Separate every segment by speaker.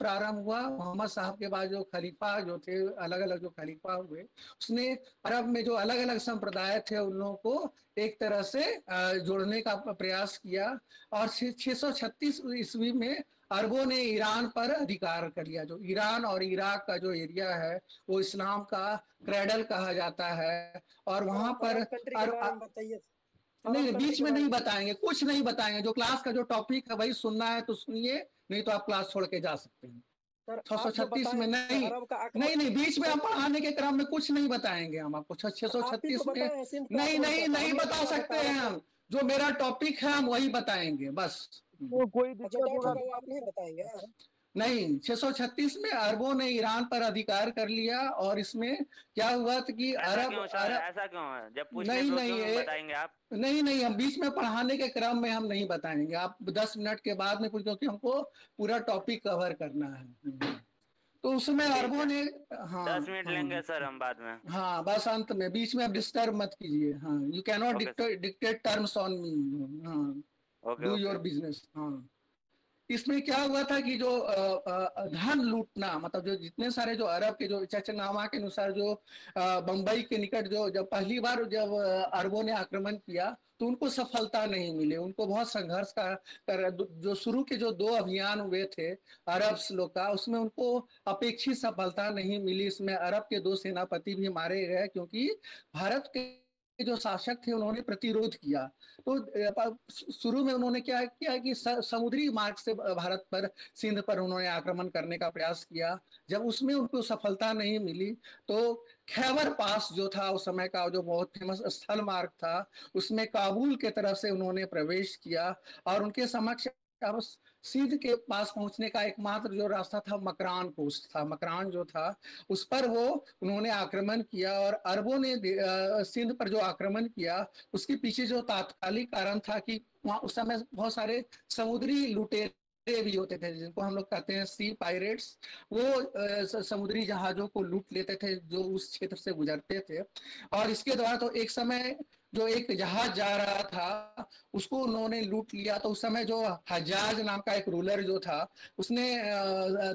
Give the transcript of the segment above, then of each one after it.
Speaker 1: प्रारंभ हुआ मोहम्मद साहब के बाद जो खलीफा जो थे, अलग अलग जो खलीफा हुए, उसने अरब में जो अलग अलग संप्रदाय थे उन लोगों को एक तरह से जोड़ने का प्रयास किया। और 636 ईस्वी में अरबों ने ईरान पर अधिकार कर लिया। जो ईरान और इराक का जो एरिया है वो इस्लाम का क्रेडल कहा जाता है। और वहां
Speaker 2: आप
Speaker 1: पर
Speaker 2: अरब कंट्री के बारे में बताइए।
Speaker 1: नहीं,
Speaker 2: अरब कंट्री
Speaker 1: बीच
Speaker 2: के
Speaker 1: में
Speaker 2: बारे
Speaker 1: नहीं
Speaker 2: में बताइए।
Speaker 1: बताएंगे, कुछ नहीं बताएंगे। जो क्लास का जो टॉपिक है वही सुनना है तो सुनिए, नहीं तो आप क्लास छोड़ के जा सकते हैं।
Speaker 2: सर आप जो
Speaker 1: 636 में
Speaker 2: बताए
Speaker 1: नहीं,
Speaker 2: अरब का
Speaker 1: नहीं नहीं, बीच में
Speaker 2: सर,
Speaker 1: हम पढ़ाने के क्रम में कुछ नहीं बताएंगे हम आपको।
Speaker 2: आप ही तो
Speaker 1: 636 में
Speaker 2: बताए हैं सिंध का
Speaker 1: नहीं
Speaker 2: आक्रमण
Speaker 1: नहीं
Speaker 2: किया था,
Speaker 1: नहीं
Speaker 2: हम ये
Speaker 1: बता
Speaker 2: बता रहे
Speaker 1: सकते
Speaker 2: थे
Speaker 1: हैं
Speaker 2: अरब का।
Speaker 1: हम। जो मेरा टॉपिक है हम वही बताएंगे बस।
Speaker 3: वो कोई
Speaker 2: जो
Speaker 3: दिक्कत
Speaker 2: डॉट
Speaker 3: होगा
Speaker 2: होगा
Speaker 3: तो
Speaker 2: वो आप नहीं बताएंगे।
Speaker 1: नहीं, 636 में अरबों ने ईरान पर अधिकार कर लिया। और इसमें क्या हुआ था कि
Speaker 4: ऐसा
Speaker 1: अरब
Speaker 4: क्यों सर,
Speaker 1: अरब
Speaker 4: ऐसा क्यों है? जब पूछ ले
Speaker 1: नहीं
Speaker 4: तो
Speaker 1: नहीं
Speaker 4: क्यों बताएंगे आप?
Speaker 1: नहीं नहीं, हम बीच में पढ़ाने के क्रम में हम नहीं बताएंगे। आप 10 मिनट के बाद में पूछ, क्योंकि हमको पूरा टॉपिक कवर करना है। तो उसमें
Speaker 4: ठीक
Speaker 1: अरबों
Speaker 4: है,
Speaker 1: ने, हाँ
Speaker 4: 10 मिनट लेंगे
Speaker 1: हाँ
Speaker 4: सर हम बाद में।
Speaker 1: हाँ, बस अंत में, बीच में आप डिस्टर्ब मत कीजिए। हाँ, you can not
Speaker 4: okay sir.
Speaker 1: Dictate terms on me. हाँ,
Speaker 4: okay
Speaker 1: do
Speaker 4: okay.
Speaker 1: Your business. हाँ, इसमें क्या हुआ था कि जो धन लूटना, मतलब जो जितने सारे जो अरब के जो चचनामा के अनुसार जो बंबई के निकट जो जब पहली बार जब अरबों ने आक्रमण किया तो उनको सफलता नहीं मिली। उनको बहुत संघर्ष का कर, जो शुरू के जो 2 अभियान हुए थे अरब लोग का, उसमें उनको अपेक्षित सफलता नहीं मिली। इसमें अरब के 2 सेनापति भी मारे गए, क्योंकि भारत के जो शासक थे उन्होंने प्रतिरोध किया। तो शुरू में उन्होंने क्या किया कि समुद्री मार्ग से भारत पर, सिंध पर उन्होंने आक्रमण करने का प्रयास किया। जब उसमें उनको सफलता नहीं मिली तो खैबर पास जो था उस समय का, जो बहुत फेमस स्थल मार्ग था, उसमें काबुल के तरफ से उन्होंने प्रवेश किया। और उनके समक्ष अब सिंध के पास पहुंचने का एकमात्र जो रास्ता था मकरान कोस्ट था। मकरान जो था उस पर वो उन्होंने आक्रमण किया। और अरबों ने सिंध पर जो आक्रमण किया उसके पीछे जो तात्कालिक कारण था कि वहां उस समय बहुत सारे समुद्री लुटेरे भी होते थे, जिनको हम लोग कहते हैं सी पायरेट्स। वो समुद्री जहाजों को लूट लेते थे जो उस क्षेत्र से गुजरते थे। और इसके द्वारा तो एक समय जो एक जहाज जा रहा था उसको उन्होंने लूट लिया। तो उस समय जो हज्जाज नाम का एक रूलर जो था उसने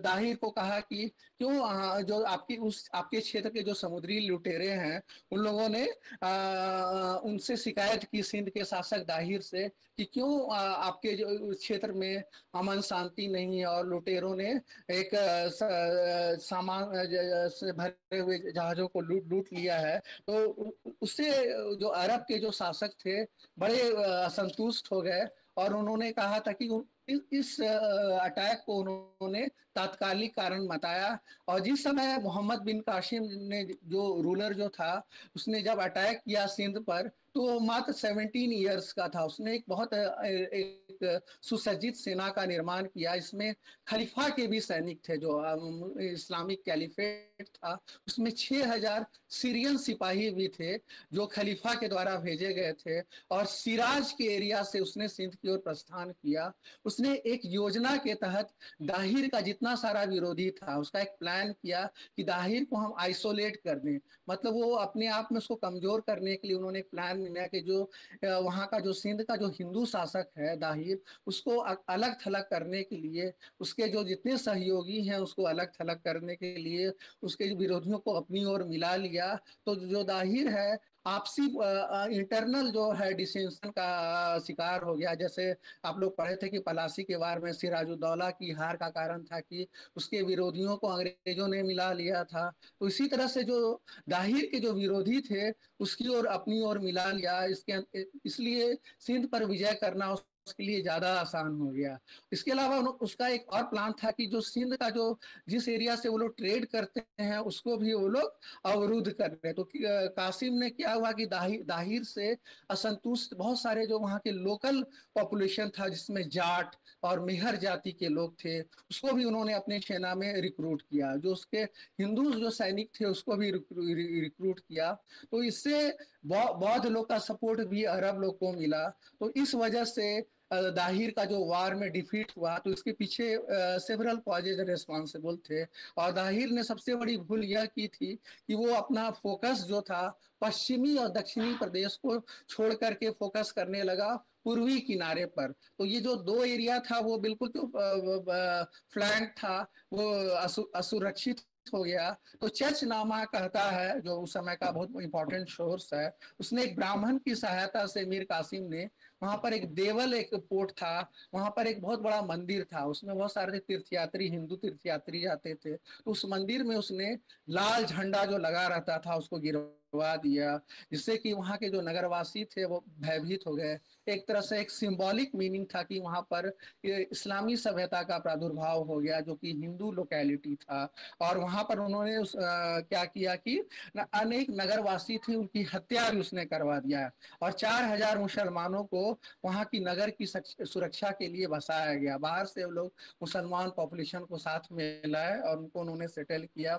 Speaker 1: दाहिर को कहा कि क्यों जो आपके क्षेत्र के जो समुद्री लुटेरे हैं उन लोगों ने उनसे शिकायत की सिंध के शासक दाहिर से कि क्यों आपके जो क्षेत्र में अमन शांति नहीं है और लुटेरों ने एक सामान से भरे हुए जहाजों को लूट लूट लिया है। तो उससे जो अरब के जो शासक थे बड़े असंतुष्ट हो गए। और उन्होंने कहा था कि इस अटैक को उन्होंने तात्कालिक कारण बताया। और जिस समय मोहम्मद बिन कासिम ने, जो रूलर जो था, उसने जब अटैक किया सिंध पर तो वो मात्र 17 ईयर्स का था। उसने एक बहुत एक सुसज्जित सेना का निर्माण किया। इसमें खलीफा के भी सैनिक थे। जो इस्लामिक कैलिफेट था उसमें 6000 सीरियन सिपाही भी थे जो खलीफा के द्वारा भेजे गए थे। और सिराज के एरिया से उसने सिंध की ओर प्रस्थान किया। उसने एक योजना के तहत दाहिर का जितना सारा विरोधी था उसका एक प्लान किया कि दाहिर को हम आइसोलेट कर दें। मतलब वो अपने आप में उसको कमजोर करने के लिए उन्होंने एक प्लान बनाया कि जो वहाँ का जो सिंध का जो हिंदू शासक है दाहिर, उसको अलग थलग करने के लिए, उसके जो जितने सहयोगी हैं उसको अलग थलग करने के लिए उसके विरोधियों को अपनी ओर मिला लिया। तो जो दाहिर है आपसी इंटरनल जो है डिसेंशन का शिकार हो गया। जैसे आप लोग पढ़े थे कि पलासी के वार में सिराजुद्दौला की हार का कारण था कि उसके विरोधियों को अंग्रेजों ने मिला लिया था। तो इसी तरह से जो दाहिर के जो विरोधी थे उसकी ओर अपनी ओर मिला लिया। इसलिए सिंध पर विजय करना उसके लिए ज्यादा आसान हो गया। इसके अलावा उसका एक और प्लान था कि जो सिंध का जो जिस एरिया से वो लोग ट्रेड करते हैं उसको भी वो लोग अवरुद्ध कर रहे। तो कासिम ने क्या हुआ कि दाहिर से असंतुष्ट बहुत सारे जो वहाँ के लोकल पॉपुलेशन था जिसमें जाट और मेहर जाति के लोग थे उसको भी उन्होंने अपने सेना में रिक्रूट किया। जो उसके हिंदू जो सैनिक थे उसको भी रिक्रूट किया। तो इससे बौद्ध लोग का सपोर्ट भी अरब लोग को मिला। तो इस वजह से दाहिर का जो वार में डिफीट हुआ, तो इसके पीछे सेवरल कॉजेज रिस्पॉन्सिबल थे। और दाहिर ने सबसे बड़ी भूल यह की थी कि वो अपना फोकस जो था पश्चिमी और दक्षिणी प्रदेश को छोड़ करके फोकस करने लगा पूर्वी किनारे पर। तो ये जो दो एरिया था वो बिल्कुल जो फ्लैंक था वो असुरक्षित हो गया। तो चर्चनामा कहता है, जो उस समय का बहुत इंपॉर्टेंट सोर्स है, उसने एक ब्राह्मण की सहायता से मीर कासिम ने वहां पर एक देवल, एक पोर्ट था, वहां पर एक बहुत बड़ा मंदिर था, उसमें बहुत सारे तीर्थयात्री, हिंदू तीर्थयात्री जाते थे। तो उस मंदिर में उसने लाल झंडा जो लगा रहता था उसको गिरवा दिया, जिससे कि वहां के जो नगरवासी थे वो भयभीत हो गए। एक तरह से एक सिंबॉलिक मीनिंग था कि वहां पर ये इस्लामी सभ्यता का प्रादुर्भाव हो गया, जो कि हिंदू लोकेलिटी था। और वहां पर उन्होंने क्या किया कि अनेक नगरवासी थे उनकी हत्या भी उसने करवा दिया। और 4,000 मुसलमानों को वहां की नगर की सुरक्षा के लिए बसाया गया। बाहर से वो लोग मुसलमान पॉपुलेशन को साथ में लाए और उनको उन्होंने सेटल किया।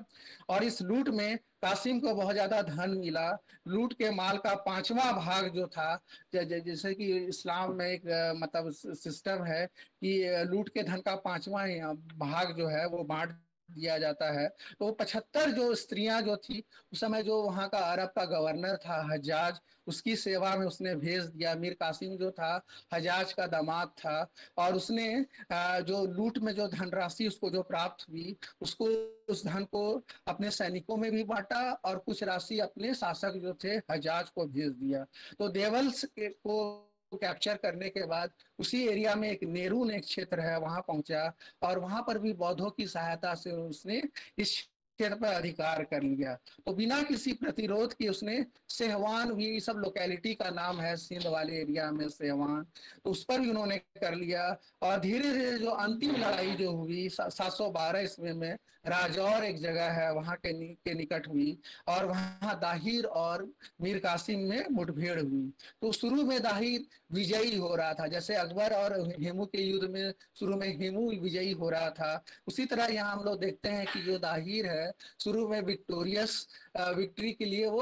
Speaker 1: और इस लूट में कासिम को बहुत ज्यादा धन मिला। लूट के माल का 5वां भाग जो था, जैसे कि इस्लाम में एक मतलब सिस्टम है कि लूट के धन का 5वां भाग जो है वो बांट दिया जाता है। तो 75 जो स्त्रियां जो थी उस समय, जो वहां का अरब का गवर्नर था हज्जाज, उसकी सेवा में उसने भेज दिया। मीर कासिम जो था हज्जाज का दामाद था, और उसने जो लूट में जो धनराशि उसको जो प्राप्त हुई, उसको उस धन को अपने सैनिकों में भी बांटा और कुछ राशि अपने शासक जो थे हज्जाज को भेज दिया। तो देवल्स को कैप्चर करने के बाद उसी एरिया में एक नेरून एक क्षेत्र है, वहां पहुंचा और वहां पर भी बौद्धों की सहायता से उसने इस क्षेत्र पर अधिकार कर लिया। तो बिना किसी प्रतिरोध के उसने सेहवान भी, सब लोकेलिटी का नाम है सिंध वाले एरिया में सेहवान, तो उस पर भी उन्होंने कर लिया। और धीरे धीरे जो अंतिम लड़ाई जो हुई 712 ईस्वी में राजौर एक जगह है वहां के निकट हुई, और वहां दाहिर और मीर कासिम में मुठभेड़ हुई। तो शुरू में दाहिर विजयी हो रहा था, जैसे अकबर और हेमू के युद्ध में शुरू में हेमू विजयी हो रहा था, उसी तरह यहाँ हम लोग देखते हैं कि जो दाहिर है शुरू में विक्टोरियस विक्ट्री के लिए वो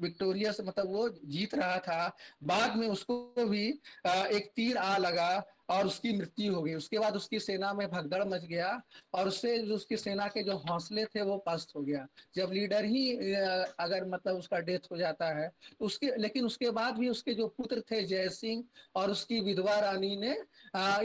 Speaker 1: विक्टोरियस मतलब वो जीत रहा था। बाद में उसको भी एक तीर आ लगा और उसकी मृत्यु हो गई। उसके बाद उसकी सेना में भगदड़ मच गया और उससे जो उसकी सेना के जो हौसले थे वो पस्त हो गया। जब लीडर ही अगर मतलब उसका डेथ हो जाता है तो उसके, लेकिन उसके बाद भी उसके जो पुत्र थे जय सिंह और उसकी विधवा रानी ने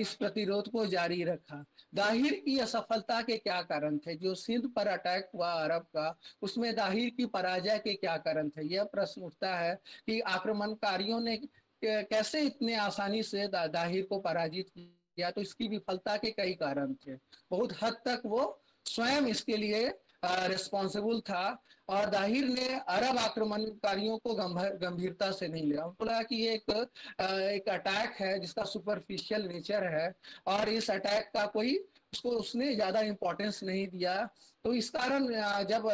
Speaker 1: इस प्रतिरोध को जारी रखा। दाहिर की असफलता के क्या कारण थे? जो सिंध पर अटैक हुआ अरब का, उसमें दाहिर की पराजय के क्या कारण थे? यह प्रश्न उठता है कि आक्रमणकारियों ने कैसे इतने आसानी से दाहिर को पराजित किया। तो इसकी विफलता के कई कारण थे। बहुत हद तक वो स्वयं इसके लिए रिस्पॉन्सिबल था, और दाहिर ने अरब आक्रमणकारियों को गंभीरता से नहीं लिया। उनको लगा कि ये एक अटैक है जिसका सुपरफिशियल नेचर है, और इस अटैक का कोई उसको उसने ज्यादा इंपॉर्टेंस नहीं दिया। तो इस कारण जब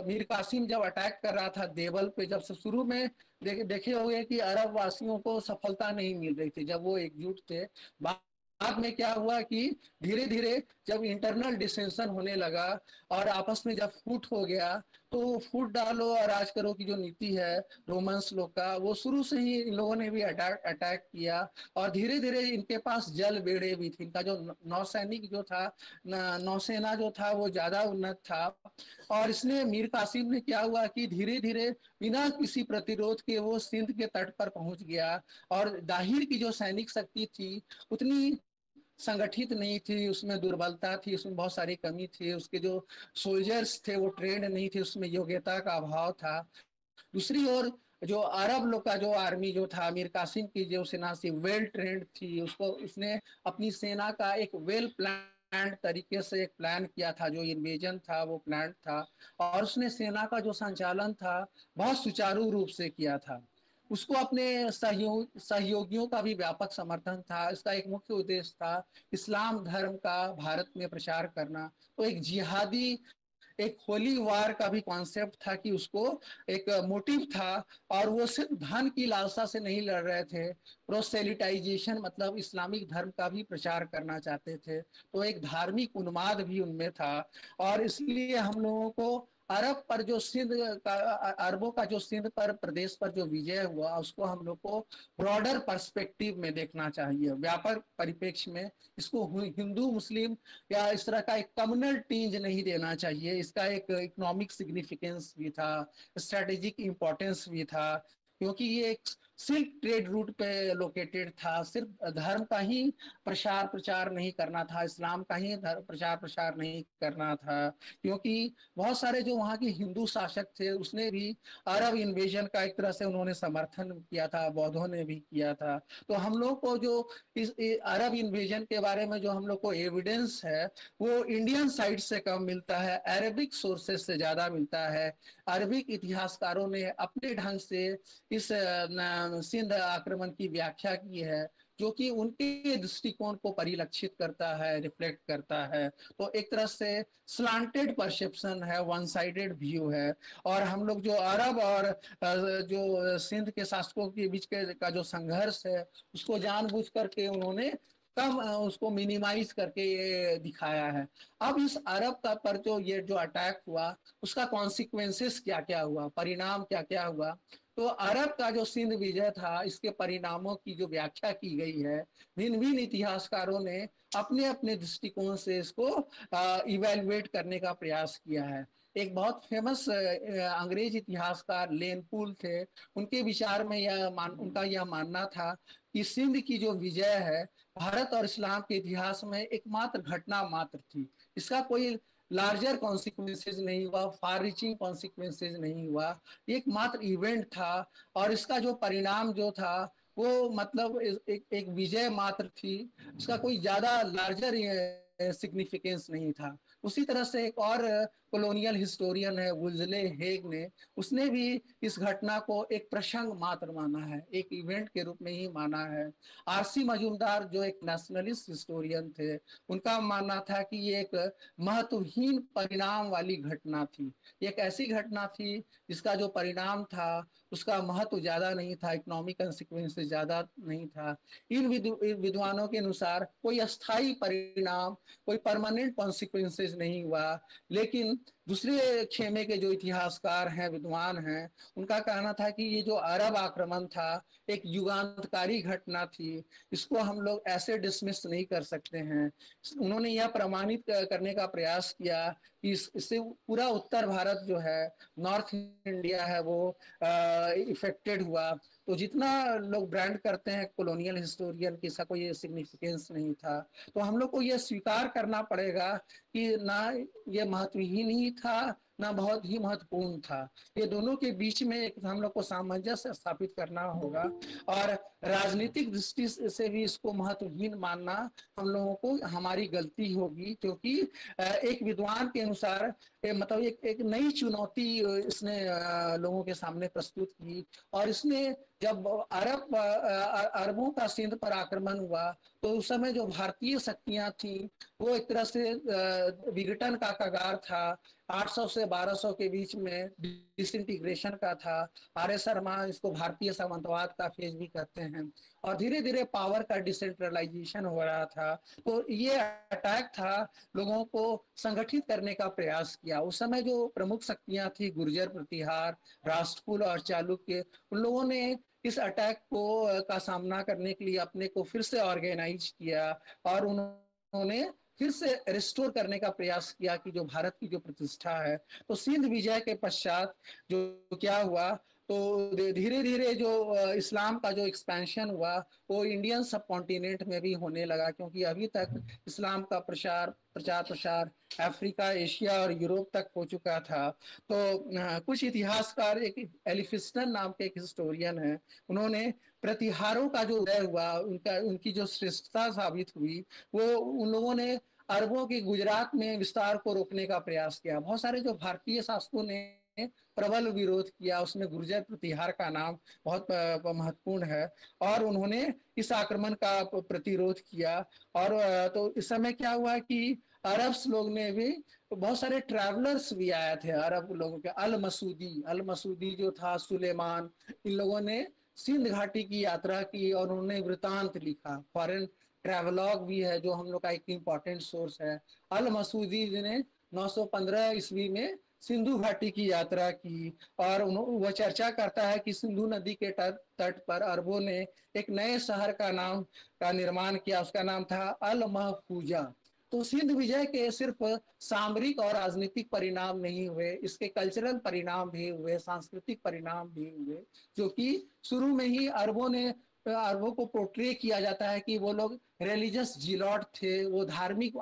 Speaker 1: मीर कासिम जब अटैक कर रहा था देवल पे, जब से शुरू में देखे होंगे कि अरब वासियों को सफलता नहीं मिल रही थी जब वो एकजुट थे। बाद में क्या हुआ कि धीरे धीरे जब इंटरनल डिसेंशन होने लगा और आपस में जब फूट हो गया, तो फूट डालो और राज करो की जो नीति है रोमन्स लोग का, वो शुरू से ही इन लोगों ने भी अटैक किया। और धीरे धीरे इनके पास जल बेड़े भी थे। इनका जो नौसैनिक जो था, नौसेना जो था वो ज्यादा उन्नत था। और इसने मीर कासिम ने क्या हुआ कि धीरे धीरे बिना किसी प्रतिरोध के वो सिंध के तट पर पहुंच गया। और दाहिर की जो सैनिक शक्ति थी उतनी संगठित नहीं थी, उसमें दुर्बलता थी, उसमें बहुत सारी कमी थी। उसके जो सोल्जर्स थे वो ट्रेंड नहीं थे, उसमें योग्यता का अभाव था। दूसरी ओर जो अरब लोग का जो आर्मी जो था, मीर कासिम की जो सेना थी वेल ट्रेंड थी, उसको उसने अपनी सेना का एक वेल प्लान तरीके से एक प्लान किया था। जो इन्वेजन था वो प्लान था, और उसने सेना का जो संचालन था बहुत सुचारू रूप से किया था। उसको अपने सहयोगियों का भी व्यापक समर्थन था। इसका एक मुख्य उद्देश्य था इस्लाम धर्म का भारत में प्रचार करना। तो एक जिहादी, एक होली वार का भी कॉन्सेप्ट था कि उसको एक मोटिव था। और वो सिर्फ धन की लालसा से नहीं लड़ रहे थे, प्रोसेलिटाइजेशन मतलब इस्लामिक धर्म का भी प्रचार करना चाहते थे। तो एक धार्मिक उन्माद भी उनमें था। और इसलिए हम लोगों को अरब पर जो सिंध का, अरबों का जो सिंध पर प्रदेश पर जो विजय हुआ, उसको हम लोग को ब्रॉडर पर्सपेक्टिव में देखना चाहिए, व्यापक परिप्रेक्ष्य में। इसको हिंदू मुस्लिम या इस तरह का एक कम्युनल टीज नहीं देना चाहिए। इसका एक इकोनॉमिक सिग्निफिकेंस भी था, स्ट्रेटेजिक इंपॉर्टेंस भी था, क्योंकि ये एक सिल्क ट्रेड रूट पे लोकेटेड था। सिर्फ धर्म का ही प्रसार प्रचार नहीं करना था, इस्लाम का ही प्रचार प्रसार नहीं करना था, क्योंकि बहुत सारे जो वहाँ के हिंदू शासक थे, उसने भी अरब इन्वेजन का एक तरह से उन्होंने समर्थन किया था, बौद्धों ने भी किया था। तो हम लोग को जो इस अरब इन्वेजन के बारे में जो हम लोग को एविडेंस है, वो इंडियन साइड से कम मिलता है, अरबिक सोर्सेज से ज्यादा मिलता है। अरबिक इतिहासकारों ने अपने ढंग से इस सिंध आक्रमण की व्याख्या की है, जो कि उनके दृष्टिकोण को परिलक्षित करता है, रिफ्लेक्ट करता है। तो एक तरह से स्लांटेड परसेप्शन है, वन साइडेड व्यू है। और हम लोग जो अरब और जो सिंध के शासकों के बीच का जो संघर्ष है, उसको जानबूझ करके उन्होंने कम उसको मिनिमाइज करके ये दिखाया है। अब इस अरब का पर जो ये जो अटैक हुआ, उसका कॉन्सिक्वेंसेस क्या क्या हुआ, परिणाम क्या क्या हुआ। तो अरब का जो सिंध विजय था, इसके परिणामों की जो व्याख्या की गई है, भिन्न भिन्न इतिहासकारों ने अपने अपने दृष्टिकोण से इसको इवेलुएट करने का प्रयास किया है। एक बहुत फेमस अंग्रेज इतिहासकार लेनपूल थे, उनके विचार में उनका यह मानना था कि सिंध की जो विजय है, भारत और इस्लाम के इतिहास में एकमात्र घटना मात्र थी। इसका कोई लार्जर कॉन्सिक्वेंसेज नहीं हुआ, फार रीचिंग कॉन्सिक्वेंसेज नहीं हुआ, एक मात्र इवेंट था। और इसका जो परिणाम जो था, वो मतलब एक विजय मात्र थी, इसका कोई ज्यादा लार्जर सिग्निफिकेंस नहीं था। उसी तरह से एक और कॉलोनियल हिस्टोरियन है वुल्जले हेग ने, उसने भी इस घटना को एक प्रसंग मात्र माना है, एक इवेंट के रूप में ही माना है। आरसी मजूमदार जो एक नेशनलिस्ट हिस्टोरियन थे, उनका मानना था कि ये एक महत्वहीन परिणाम वाली घटना थी। एक ऐसी घटना थी जिसका जो परिणाम था, उसका महत्व ज्यादा नहीं था, इकोनॉमिक कंसिक्वेंसेस ज्यादा नहीं था। इन विद्वानों के अनुसार कोई अस्थाई परिणाम, कोई परमानेंट कॉन्सिक्वेंसेस नहीं हुआ। लेकिन दूसरे खेमे के जो इतिहासकार हैं, विद्वान हैं, उनका कहना था कि ये जो अरब आक्रमण था, एक युगांतकारी घटना थी, इसको हम लोग ऐसे डिसमिस नहीं कर सकते हैं। उन्होंने यह प्रमाणित करने का प्रयास किया कि इससे पूरा उत्तर भारत जो है, नॉर्थ इंडिया है, वो इफेक्टेड हुआ। तो जितना लोग ब्रांड करते हैं कॉलोनियल हिस्टोरियन की, इसका कोई सिग्निफिकेंस नहीं था। तो हम लोग को यह स्वीकार करना पड़ेगा कि ना ये महत्वहीन ही था, ना बहुत ही महत्वपूर्ण था। ये दोनों के बीच में एक हम लोग को सामंजस्य स्थापित करना होगा। और राजनीतिक दृष्टि से भी इसको महत्वहीन मानना हम लोगों को हमारी गलती होगी, क्योंकि एक विद्वान के अनुसार मतलब एक नई चुनौती इसने लोगों के सामने प्रस्तुत की। और इसने जब अरबों का सिंध पर आक्रमण हुआ, तो उस समय जो भारतीय शक्तियां थी, वो एक तरह से विघटन का कगार था। 800 से 1200 के बीच में डिसइंटीग्रेशन का था। आर एस शर्मा इसको भारतीय सामंतवाद का फेज भी कहते हैं। और धीरे धीरे पावर का डिसेंट्रलाइजेशन हो रहा था। तो ये अटैक था, लोगों को संगठित करने का प्रयास किया। उस समय जो प्रमुख शक्तियां थी, गुर्जर प्रतिहार, राष्ट्रकूल और चालुक्य, उन लोगों ने इस अटैक को का सामना करने के लिए अपने को फिर से ऑर्गेनाइज किया, और उन्होंने फिर से रिस्टोर करने का प्रयास किया कि जो भारत की जो प्रतिष्ठा है। तो सिंध विजय के पश्चात जो क्या हुआ, तो धीरे धीरे जो इस्लाम का जो एक्सपेंशन हुआ, वो इंडियन सब कॉन्टिनेंट में भी होने लगा, क्योंकि अभी तक इस्लाम का प्रचार प्रसार अफ्रीका, एशिया और यूरोप तक हो चुका था। तो कुछ इतिहासकार, एक एलिफिस्टन नाम के एक हिस्टोरियन है, उन्होंने प्रतिहारों का जो उदय हुआ, उनकी जो श्रेष्ठता साबित हुई, वो उन लोगों ने अरबों के गुजरात में विस्तार को रोकने का प्रयास किया। बहुत सारे जो भारतीय शासकों ने प्रबल विरोध किया, उसमें गुर्जर प्रतिहार का नाम बहुत महत्वपूर्ण है। और उन्होंने इस आक्रमण का प्रतिरोध किया। और तो इस समय क्या हुआ कि अरब लोग ने भी, बहुत सारे ट्रैवलर्स भी आए थे अरब लोगों के। अल मसूदी जो था, सुलेमान, इन लोगों ने सिंध घाटी की यात्रा की और उन्होंने वृतांत लिखा। फॉरेन ट्रैवलॉग भी है जो हम लोग का एक इम्पॉर्टेंट सोर्स है। अल मसूदी ने 915 ईस्वी में सिंधु घाटी की यात्रा की, और वह चर्चा करता है कि सिंधु नदी के तट तट पर अरबों ने एक नए शहर का निर्माण किया। उसका नाम था अल महफूजा। तो सिंध विजय के सिर्फ सामरिक और राजनीतिक परिणाम नहीं हुए, इसके कल्चरल परिणाम भी हुए, सांस्कृतिक परिणाम भी हुए, जो कि शुरू में ही अरबों को पोर्ट्रे किया जाता है कि वो लोग रिलीजियस जिलॉट थे, वो धार्मिक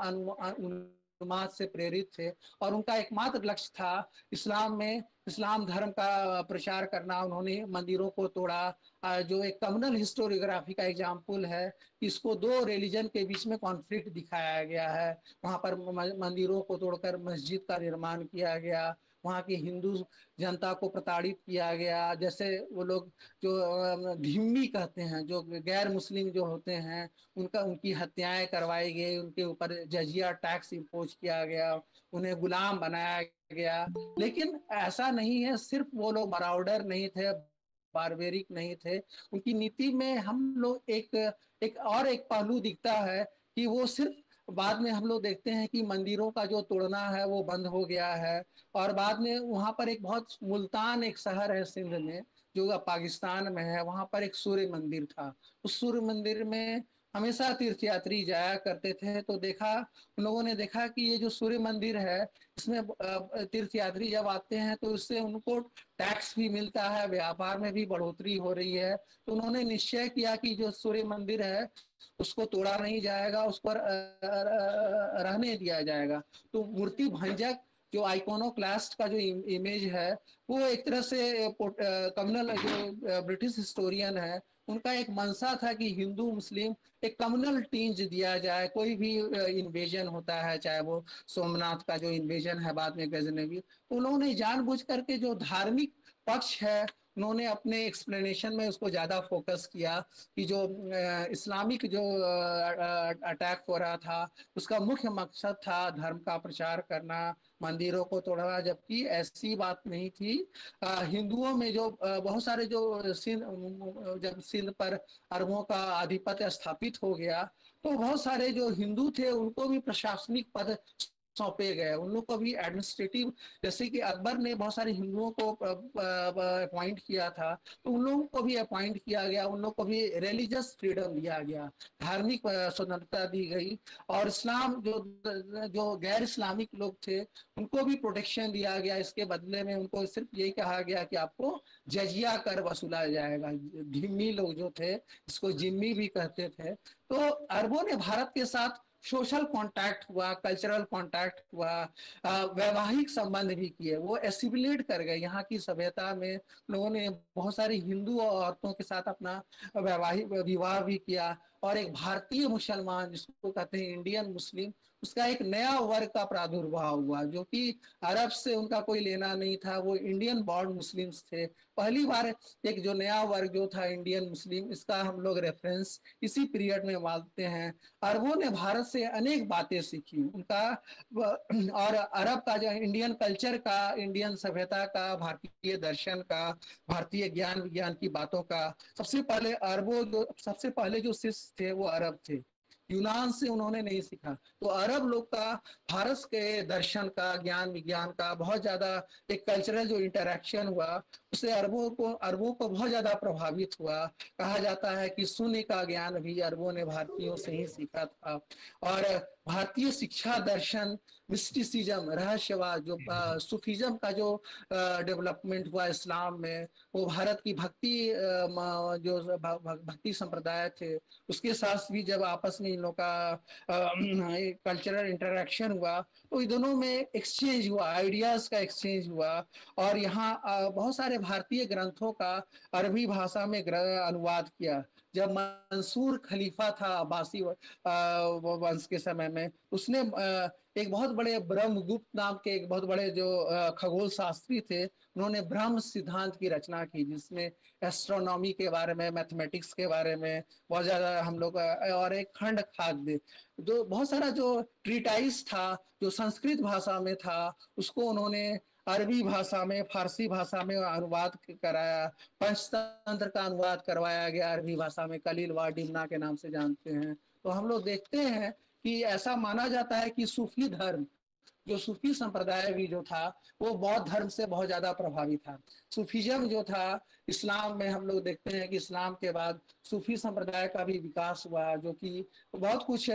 Speaker 1: उन्माद से प्रेरित थे, और उनका एकमात्र लक्ष्य था इस्लाम धर्म का प्रचार करना। उन्होंने मंदिरों को तोड़ा। जो एक कम्युनल हिस्टोरियोग्राफी का एग्जाम्पल है, इसको दो रिलीजन के बीच में कॉन्फ्लिक्ट दिखाया गया है। वहां पर मंदिरों को तोड़कर मस्जिद का निर्माण किया गया, वहाँ की हिंदू जनता को प्रताड़ित किया गया। जैसे वो लोग जो धिम्मी कहते हैं, जो गैर मुस्लिम जो होते हैं, उनकी हत्याएं करवाई गई, उनके ऊपर जजिया टैक्स इम्पोज किया गया, उन्हें गुलाम बनाया गया। लेकिन ऐसा नहीं है, सिर्फ वो लोग मराउडर नहीं थे, बारबेरिक नहीं थे। उनकी नीति में हम लोग एक पहलू दिखता है कि वो सिर्फ बाद में हम लोग देखते हैं कि मंदिरों का जो तोड़ना है वो बंद हो गया है। और बाद में वहां पर एक बहुत मुल्तान एक शहर है सिंध में, जो पाकिस्तान में है, वहां पर एक सूर्य मंदिर था। उस सूर्य मंदिर में हमेशा तीर्थयात्री जाया करते थे। तो उन लोगों ने देखा कि ये जो सूर्य मंदिर है, इसमें तीर्थयात्री जब आते हैं तो इससे उनको टैक्स भी मिलता है, व्यापार में भी बढ़ोतरी हो रही है। तो उन्होंने निश्चय किया कि जो सूर्य मंदिर है उसको तोड़ा नहीं जाएगा, उस पर रहने दिया जाएगा। तो मूर्ति भंजक जो आइकोनोक्लास्ट का जो इमेज है, वो एक तरह से कम्युनल जो ब्रिटिश हिस्टोरियन है, उनका एक मंशा था कि हिंदू मुस्लिम एक कम्युनल टींज दिया जाए। कोई भी इन्वेजन होता है, चाहे वो सोमनाथ का जो इन्वेजन है बाद में गजनवी, तो उन्होंने जानबूझ करके जो धार्मिक पक्ष है, उन्होंने अपने एक्सप्लेनेशन में उसको ज्यादा फोकस किया कि जो इस्लामिक जो अटैक हो रहा था, उसका मुख्य मकसद था धर्म का प्रचार करना, मंदिरों को तोड़ना, जबकि ऐसी बात नहीं थी। हिंदुओं में जो बहुत सारे जो जब सिंध पर अरबों का आधिपत्य स्थापित हो गया, तो बहुत सारे जो हिंदू थे उनको भी प्रशासनिक पद सौंपे गए, उन लोग को भी एडमिनिस्ट्रेटिव, जैसे कि अकबर ने बहुत सारे हिंदुओं को अपॉइंट किया था, तो उन लोगों को भी अपॉइंट किया गया, उन लोगों को भी रिलीजियस फ्रीडम दिया गया, धार्मिक स्वतंत्रता दी गई। और इस्लाम जो जो गैर इस्लामिक लोग थे उनको भी प्रोटेक्शन दिया गया। इसके बदले में उनको सिर्फ यही कहा गया कि आपको जजिया कर वसूला जाएगा। जिम्मी लोग जो थे, इसको जिम्मी भी कहते थे। तो अरबों ने भारत के साथ सोशल कांटेक्ट हुआ, कल्चरल कांटेक्ट हुआ, वैवाहिक संबंध भी किए, वो एसिमिलेट कर गए यहाँ की सभ्यता में। लोगों ने बहुत सारी हिंदू औरतों के साथ अपना वैवाहिक विवाह भी किया, और एक भारतीय मुसलमान जिसको कहते हैं इंडियन मुस्लिम, उसका एक नया वर्ग का प्रादुर्भाव हुआ, जो कि अरब से उनका कोई लेना नहीं था, वो इंडियन बॉर्न मुस्लिम्स थे। पहली बार एक जो नया वर्ग जो था इंडियन मुस्लिम, इसका हम लोग रेफरेंस इसी पीरियड में मानते हैं। अरबों ने भारत से अनेक बातें सीखी उनका, और अरब का जो इंडियन कल्चर का, इंडियन सभ्यता का, भारतीय दर्शन का, भारतीय ज्ञान विज्ञान की बातों का, सबसे पहले जो शिष्य थे वो अरब थे। यूनान से उन्होंने नहीं सीखा। तो अरब लोग का भारत के दर्शन का, ज्ञान विज्ञान का बहुत ज्यादा एक कल्चरल जो इंटरेक्शन हुआ, उससे अरबों को बहुत ज्यादा प्रभावित हुआ। कहा जाता है कि शून्य का ज्ञान भी अरबों ने भारतीयों से ही सीखा था। और भारतीय शिक्षा दर्शन, मिस्टिसिज्म, रहस्यवाद, जो सूफिज्म का जो डेवलपमेंट हुआ इस्लाम में, वो भारत की जो भक्ति संप्रदाय थे उसके साथ भी जब आपस में इन लोग का कल्चरल इंटरेक्शन हुआ, तो इन दोनों में एक्सचेंज हुआ, आइडियाज का एक्सचेंज हुआ। और यहाँ बहुत सारे भारतीय ग्रंथों का अरबी भाषा में अनुवाद किया। जब मंसूर खलीफा था अब्बासी वंश के समय में, उसने एक बहुत बड़े ब्रह्मगुप्त नाम के एक बहुत बड़े जो खगोल शास्त्री थे, उन्होंने ब्रह्म सिद्धांत की रचना की, जिसमें एस्ट्रोनॉमी के बारे में, मैथमेटिक्स के बारे में बहुत ज्यादा हम लोग, और एक खंड खाद्य, जो बहुत सारा जो ट्रीटाइज था जो संस्कृत भाषा में था, उसको उन्होंने अरबी भाषा में, फारसी भाषा में अनुवाद कराया। पंचतंत्र का अनुवाद करवाया गया अरबी भाषा में, कलील व डिमना के नाम से जानते हैं। तो हम लोग देखते हैं कि ऐसा माना जाता है कि सूफी धर्म जो सूफी संप्रदाय भी जो था वो बौद्ध धर्म से बहुत ज्यादा प्रभावित था। सूफीज्म जो था इस्लाम में हम लोग देखते हैं कि इस्लाम के बाद सूफी संप्रदाय का भी विकास हुआ, जो कि बहुत कुछ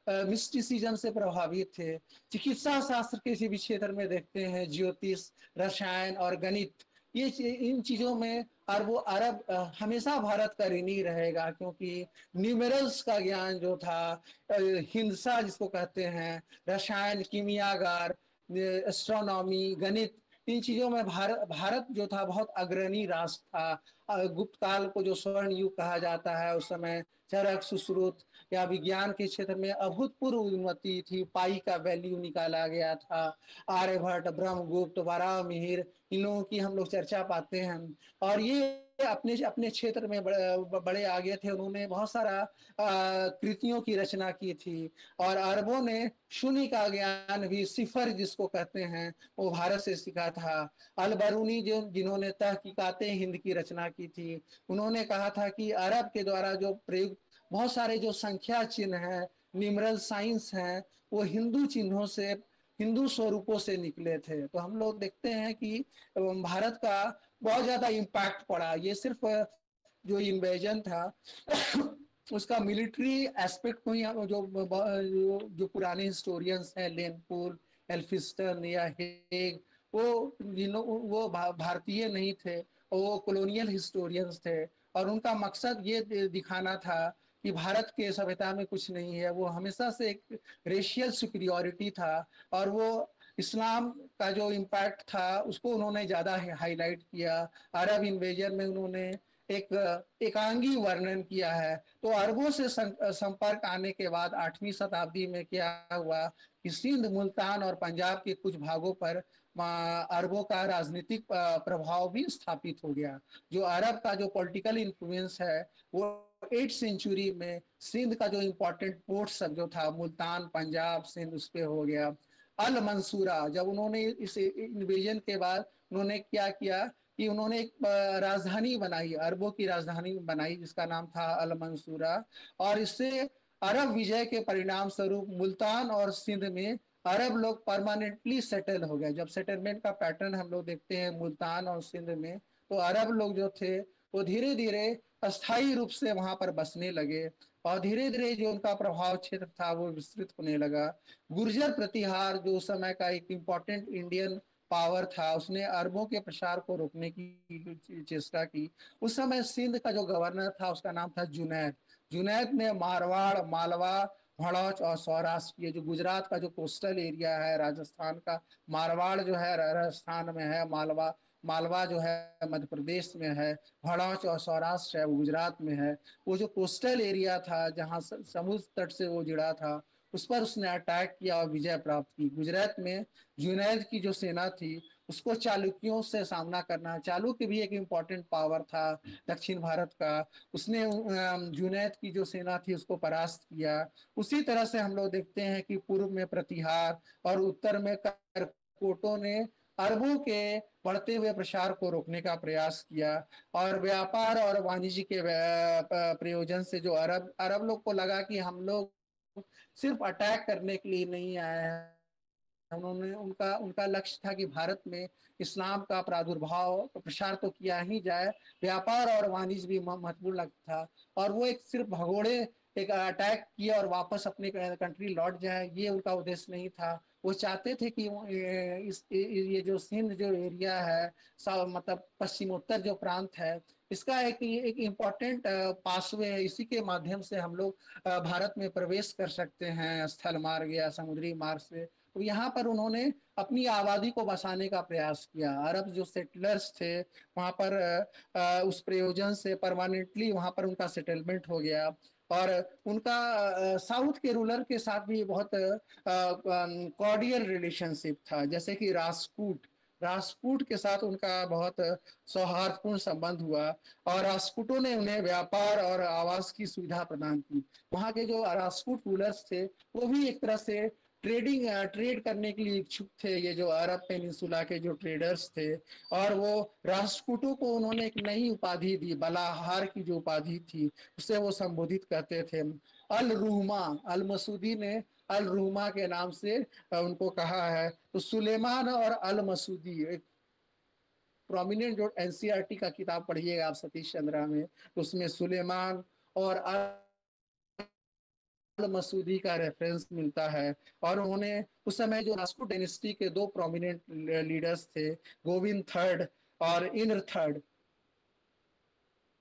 Speaker 1: मिस्टिसिज्म से प्रभावित थे। चिकित्सा शास्त्र के किसी भी क्षेत्र में देखते हैं, ज्योतिष, रसायन और गणित, ये इन चीजों में अरबों अरब हमेशा भारत का ऋणी रहेगा, क्योंकि न्यूमेरल्स का ज्ञान जो था, हिंसा जिसको कहते हैं, रसायन, कीमियागार, एस्ट्रोनॉमी, गणित, इन चीजों में भारत जो था बहुत अग्रणी राष्ट्र था। गुप्त काल को जो स्वर्ण युग कहा जाता है, उस समय चरक, सुश्रुत या विज्ञान के क्षेत्र में अभूतपूर्व उन्नति थी। पाई का वैल्यू निकाला गया था। आर्यभट्ट, ब्रह्मगुप्त, वराहमिहिर, इन लोगों की हम लोग चर्चा पाते हैं। और ये अपने अपने क्षेत्र में बड़े आगे थे। उन्होंने बहुत सारा कृतियों की रचना की थी। और अरबों ने शून्य का ज्ञान भी, सिफर जिसको कहते हैं, वो भारत से सीखा था। अल बरूनी जिन्होंने तहकीकाते हिंद की रचना की थी, उन्होंने कहा था कि अरब के द्वारा जो प्रयुक्त बहुत सारे जो संख्या चिन्ह हैं, न्यूमरल साइंस हैं, वो हिंदू चिन्हों से, हिंदू स्वरूपों से निकले थे। तो हम लोग देखते हैं कि भारत का बहुत ज्यादा इम्पैक्ट पड़ा। ये सिर्फ जो इन्वेजन था उसका मिलिट्री एस्पेक्ट को ही जो पुराने हिस्टोरियंस हैं, लेनपुल, एल्फिस्टन या हेग, वो भारतीय नहीं थे, वो कॉलोनियल हिस्टोरियंस थे। और उनका मकसद ये दिखाना था कि भारत के सभ्यता में कुछ नहीं है। वो हमेशा से एक रेशियल सुपीरियॉरिटी था। और वो इस्लाम का जो इम्पैक्ट था उसको उन्होंने ज़्यादा हाईलाइट किया। अरब इन्वेजन में उन्होंने एक एकांगी वर्णन किया है। तो अरबों से संपर्क आने के बाद 8वीं शताब्दी में क्या हुआ कि सिंध, मुल्तान और पंजाब के कुछ भागों पर अरबों का राजनीतिक प्रभाव भी स्थापित हो गया। जो अरब का जो पॉलिटिकल इन्फ्लुएंस है वो 8th सेंचुरी में सिंध का जो इम्पोर्टेंट पोर्ट सब जो था, मुल्तान, पंजाब, सिंध, उस पे हो गया। अल मंसूरा, जब उन्होंने इस इन्वेजन के बाद उन्होंने क्या किया कि उन्होंने एक राजधानी बनाई, अरबों की राजधानी बनाई, जिसका नाम था अल मंसूरा। और इससे अरब विजय के परिणाम स्वरूप मुल्तान और सिंध में अरब लोग परमानेंटली सेटल हो गए। जब सेटलमेंट का पैटर्न हम लोग देखते हैं मुल्तान और सिंध में, तो अरब लोग जो थे वो धीरे धीरे अस्थायी रूप से वहां पर बसने लगे। और धीरे धीरे जो उनका प्रभाव क्षेत्र था वो विस्तृत होने लगा। गुर्जर प्रतिहार, जो उस समय का एक इम्पोर्टेंट इंडियन पावर था, उसने अरबों के प्रसार को रोकने की चेष्टा की। उस समय सिंध का जो गवर्नर था उसका नाम था जुनैद। जुनैद ने मारवाड़, मालवा, भड़ौच और सौराष्ट्र, ये जो गुजरात का जो कोस्टल एरिया है, राजस्थान का मारवाड़ जो है राजस्थान में है, मालवा मालवा जो है मध्य प्रदेश में है, भड़ौच और सौराष्ट्र है वो गुजरात में है। वो जो कोस्टल एरिया था जहाँ समुद्र तट से वो जुड़ा था, उस पर उसने अटैक किया और विजय प्राप्त की। गुजरात में जुनैद की जो सेना थी उसको चालुक्यों से सामना करना, चालुक्य भी एक इम्पॉर्टेंट पावर था दक्षिण भारत का, उसने जुनैद की जो सेना थी उसको परास्त किया। उसी तरह से हम लोग देखते हैं कि पूर्व में प्रतिहार और उत्तर में करकोटों ने अरबों के बढ़ते हुए प्रसार को रोकने का प्रयास किया। और व्यापार और वाणिज्य के प्रयोजन से जो अरब अरब लोग को लगा कि हम लोग सिर्फ अटैक करने के लिए नहीं आए हैं, उन्होंने उनका उनका लक्ष्य था कि भारत में इस्लाम का प्रादुर्भाव प्रसार तो किया ही जाए, व्यापार और वाणिज्य भी महत्वपूर्ण था। और वो एक सिर्फ भगोड़े एक अटैक किया और वापस अपने कंट्री लौट जाए, ये उनका उद्देश्य नहीं था। वो चाहते थे कि ये जो सिंध जो एरिया है, मतलब पश्चिमोत्तर जो प्रांत है, इसका एक इम्पॉर्टेंट पासवे है। इसी के माध्यम से हम लोग भारत में प्रवेश कर सकते हैं, स्थल मार्ग या समुद्री मार्ग से। तो यहाँ पर उन्होंने अपनी आबादी को बसाने का प्रयास किया। अरब जो सेटलर्स थे वहाँ पर उस प्रयोजन से परमानेंटली वहाँ पर उनका सेटलमेंट हो गया। और उनका साउथ के रूलर के साथ भी बहुत कॉर्डियल रिलेशनशिप था, जैसे कि राजपूत के साथ उनका बहुत सौहार्दपूर्ण संबंध हुआ। और राजपूतों ने उन्हें व्यापार और आवास की सुविधा प्रदान की। वहाँ के जो राजपूत रूलर्स थे वो भी एक तरह से ट्रेड करने के लिए इच्छुक थे, ये जो अरब पेनिनसुला के जो ट्रेडर्स थे। और वो राजपूतों को उन्होंने एक नई उपाधि दी, बलाहार की जो उपाधि थी उससे वो संबोधित करते थे। अल रूमा अल मसूदी ने अल रूमा के नाम से उनको कहा है। तो सुलेमान और अल मसूदी, एक प्रोमिनेंट जो एनसीईआरटी का किताब पढ़िएगा आप सतीश चंद्रा में, तो उसमें सुलेमान और अल मसूदी का रेफरेंस मिलता है। और उन्होंने उस समय जो राजपूत डायनेस्टी के दो प्रोमिनेंट लीडर्स थे, गोविंद थर्ड और इंद्र थर्ड,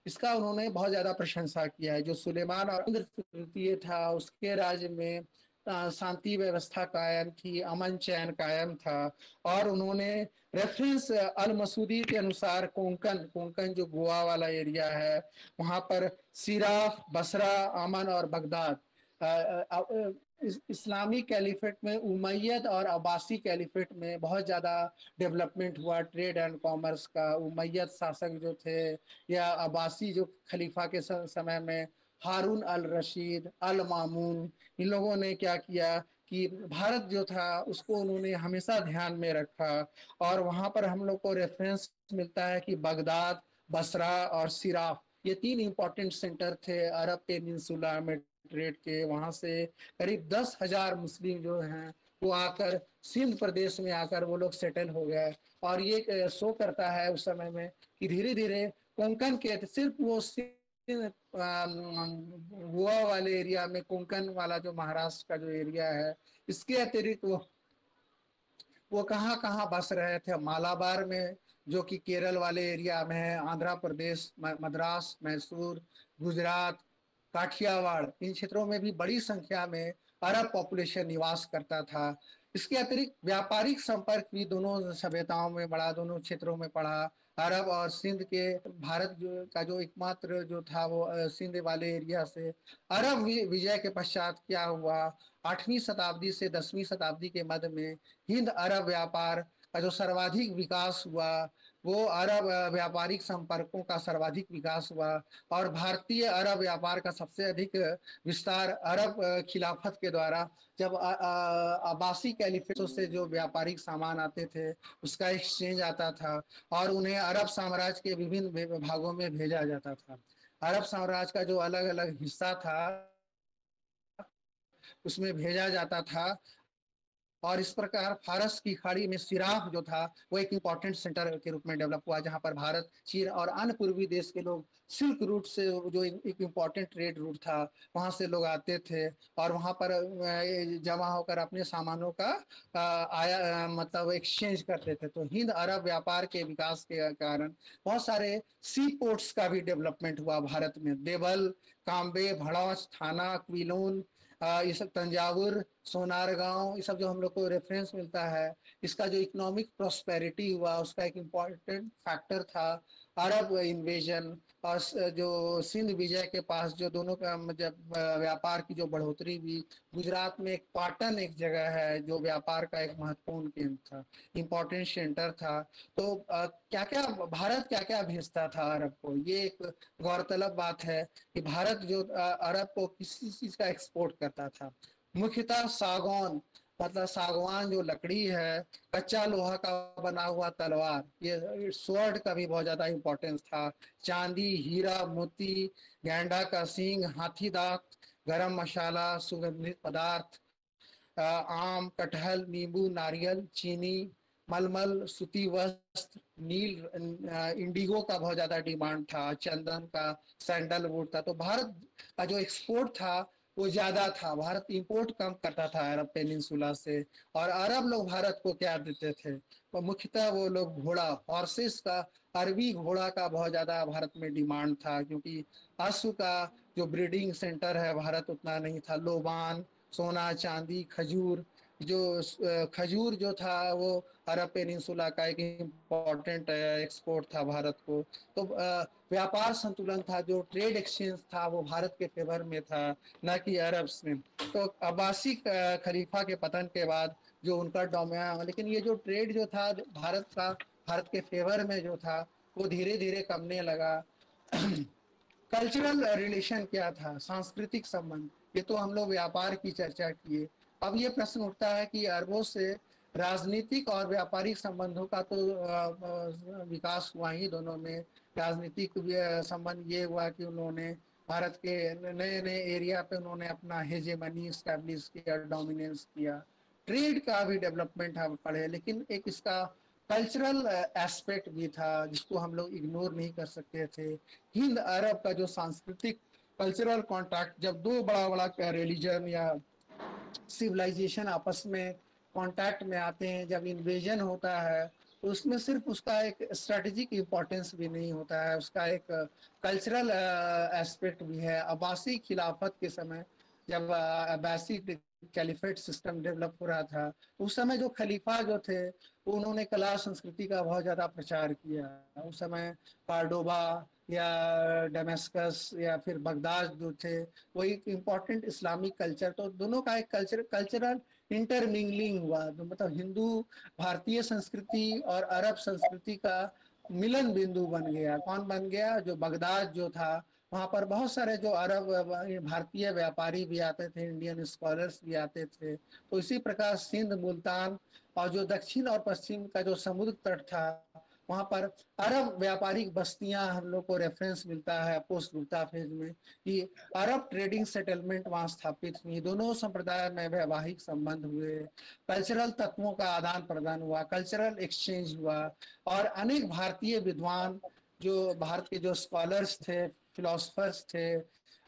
Speaker 1: इसका उन्होंने बहुत ज्यादा प्रशंसा किया है। जो सुलेमान और इंद्र तृतीय था, उसके राज्य में शांति व्यवस्था कायम थी, अमन चैन कायम था। और उन्होंने रेफरेंस अल मसूदी के अनुसार कोंकण कोंकण जो गोवा वाला एरिया है, वहां पर सिराफ, बसरा, अमन और बगदाद, इस्लामिक कैलिफेट में उमैयद और अब्बासी कैलिफेट में बहुत ज़्यादा डेवलपमेंट हुआ ट्रेड एंड कॉमर्स का। उमैयद शासक जो थे या अब्बासी जो खलीफा के समय में हारून अल रशीद, अल मामून, इन लोगों ने क्या किया कि भारत जो था उसको उन्होंने हमेशा ध्यान में रखा। और वहाँ पर हम लोग को रेफरेंस मिलता है कि बगदाद, बसरा और सिराफ, ये तीन इंपॉर्टेंट सेंटर थे अरब पेनिनसुला में ट्रेड के। वहाँ से करीब 10,000 मुस्लिम जो हैं वो आकर सिंध प्रदेश में आकर वो लोग सेटल हो गए। और ये शो करता है उस समय में कि धीरे धीरे कोंकण के सिर्फ वो गोवा वाले एरिया में, कोंकण वाला जो महाराष्ट्र का जो एरिया है, इसके अतिरिक्त वो कहाँ कहाँ बस रहे थे। मालाबार में जो कि केरल वाले एरिया में है, आंध्र प्रदेश, मद्रास, मैसूर, गुजरात, काठियावाड़, इन क्षेत्रों में भी बड़ी संख्या में अरब पॉपुलेशन निवास करता था। इसके अतिरिक्त व्यापारिक संपर्क भी दोनों सभ्यताओं में बढ़ा, दोनों क्षेत्रों में पड़ा। अरब और सिंध के भारत का जो एकमात्र जो था वो सिंध वाले एरिया से अरब विजय के पश्चात क्या हुआ, 8वीं शताब्दी से 10वीं शताब्दी के मध्य में हिंद अरब व्यापार का जो सर्वाधिक विकास हुआ, वो अरब व्यापारिक संपर्कों का सर्वाधिक विकास हुआ। और भारतीय अरब व्यापार का सबसे अधिक विस्तार अरब खिलाफत के द्वारा, जब अब्बासी कैलिफेट से जो व्यापारिक सामान आते थे उसका एक्सचेंज आता था और उन्हें अरब साम्राज्य के विभिन्न भागों में भेजा जाता था। अरब साम्राज्य का जो अलग अलग हिस्सा था उसमें भेजा जाता था। और इस प्रकार फारस की खाड़ी में सिराफ जो था वो एक इम्पॉर्टेंट सेंटर के रूप में डेवलप हुआ, जहां पर भारत, चीन और अन्य पूर्वी देश के लोग सिल्क रूट से, जो एक इम्पॉर्टेंट ट्रेड रूट था, वहां से लोग आते थे और वहां पर जमा होकर अपने सामानों का मतलब एक्सचेंज करते थे। तो हिंद अरब व्यापार के विकास के कारण बहुत सारे सी पोर्ट्स का भी डेवलपमेंट हुआ भारत में। देवल, काम्बे, भड़ौच, थाना, क्विलोन, ये सब, तंजावुर, सोनारगांव, ये सब जो हम लोग को रेफरेंस मिलता है। इसका जो इकोनॉमिक प्रोस्पेरिटी हुआ उसका एक इम्पॉर्टेंट फैक्टर था अरब इन्वेजन। और जो सिंध विजय के पास जो दोनों का जब व्यापार की जो बढ़ोतरी हुई, गुजरात में एक पाटन एक जगह है जो व्यापार का एक महत्वपूर्ण केंद्र था, इम्पोर्टेंट सेंटर था। तो क्या क्या भारत क्या क्या भेजता था अरब को, ये एक गौरतलब बात है कि भारत जो अरब को किसी चीज का एक्सपोर्ट करता था। मुख्यतः सागौन, मतलब सागवान जो लकड़ी है, कच्चा लोहा का बना हुआ तलवार, ये स्वॉर्ड का भी बहुत ज्यादा इंपॉर्टेंस था। चांदी, हीरा, मोती, गैंडा का सींग, हाथी दांत, गरम मसाला, सुगंधित पदार्थ, आम, कटहल, नींबू, नारियल, चीनी, मलमल, सूती वस्त्र, नील, इंडिगो का बहुत ज्यादा डिमांड था, चंदन का, सैंडलवुड था। तो भारत का जो एक्सपोर्ट था वो ज्यादा था, भारत इंपोर्ट कम करता था अरब पेनिनसुला से। और अरब लोग भारत को क्या देते थे, तो मुख्यतः वो लोग घोड़ा, हॉर्सेस का, अरबी घोड़ा का बहुत ज्यादा भारत में डिमांड था, क्योंकि अश्व का जो ब्रीडिंग सेंटर है भारत उतना नहीं था। लोबान, सोना, चांदी, खजूर, जो खजूर जो था वो अरब पेनिनसुला का एक इम्पॉर्टेंट एक्सपोर्ट था भारत को। तो व्यापार संतुलन था, जो ट्रेड एक्सचेंज था वो भारत के फेवर में था, न कि अरब में। तो अब्बासी खलीफा के पतन के बाद जो उनका डोमिनान, लेकिन ये जो ट्रेड जो था भारत का, भारत के फेवर में जो था, वो धीरे धीरे कमने लगा। कल्चरल रिलेशन क्या था, सांस्कृतिक संबंध, ये तो हम लोग व्यापार की चर्चा किए। अब ये प्रश्न उठता है कि अरबों से राजनीतिक और व्यापारिक संबंधों का तो विकास हुआ ही दोनों में। राजनीतिक संबंध ये हुआ कि उन्होंने भारत के नए नए एरिया पे उन्होंने अपना हेजेमनी स्टैब्लिश किया, डोमिनेंस किया। ट्रेड का भी डेवलपमेंट हम पढ़े, लेकिन एक इसका कल्चरल एस्पेक्ट भी था जिसको हम लोग इग्नोर नहीं कर सकते थे। हिंद अरब का जो सांस्कृतिक कल्चरल कॉन्टैक्ट, जब दो बड़ा बड़ा रिलीजन या सिविलाइजेशन आपस में कांटेक्ट में आते हैं, जब इन्वेजन होता है, तो उसमें सिर्फ उसका एक स्ट्रेटेजिक इम्पोर्टेंस भी नहीं होता है, उसका एक कल्चरल एस्पेक्ट भी है। अब्बासी खिलाफत के समय जब अब्बासी कैलिफेट सिस्टम डेवलप हो रहा था, उस समय जो खलीफा जो थे वो उन्होंने कला संस्कृति का बहुत ज़्यादा प्रचार किया। उस समय कार्डोबा या डेमेस्कस या फिर बगदाद जो थे, वो एक इम्पॉर्टेंट इस्लामिक कल्चर, तो दोनों का एक कल्चरल इंटरमिंगलिंग हुआ। तो मतलब हिंदू भारतीय संस्कृति और अरब संस्कृति का मिलन बिंदु बन गया। कौन बन गया? जो बगदाद जो था, वहाँ पर बहुत सारे जो अरब भारतीय व्यापारी भी आते थे, इंडियन स्कॉलर्स भी आते थे। तो इसी प्रकार सिंध, मुल्तान और जो दक्षिण और पश्चिम का जो समुद्र तट था, वहाँ पर अरब व्यापारिक बस्तियां हम लोग को रेफरेंस मिलता है पोस्ट गुप्ता फेज में कि अरब ट्रेडिंग सेटलमेंट वहाँ स्थापित हुई। दोनों संप्रदाय में वैवाहिक संबंध हुए, कल्चरल तत्वों का आदान प्रदान हुआ, कल्चरल एक्सचेंज हुआ। और अनेक भारतीय विद्वान, जो भारत के जो स्कॉलर्स थे, फिलोसफर्स थे,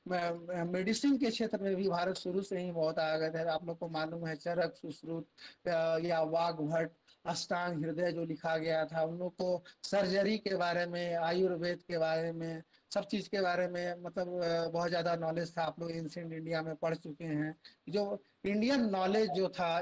Speaker 1: मेडिसिन के क्षेत्र में भी भारत शुरू से ही बहुत आगे है। आप लोग को मालूम है चरक, सुश्रुत या वाग्भट, अष्टांग हृदय जो लिखा गया था, उन लोग को सर्जरी के बारे में, आयुर्वेद के बारे में, सब चीज़ के बारे में मतलब बहुत ज़्यादा नॉलेज था। आप लोग एंशिएंट इंडिया में पढ़ चुके हैं। जो इंडियन नॉलेज जो था,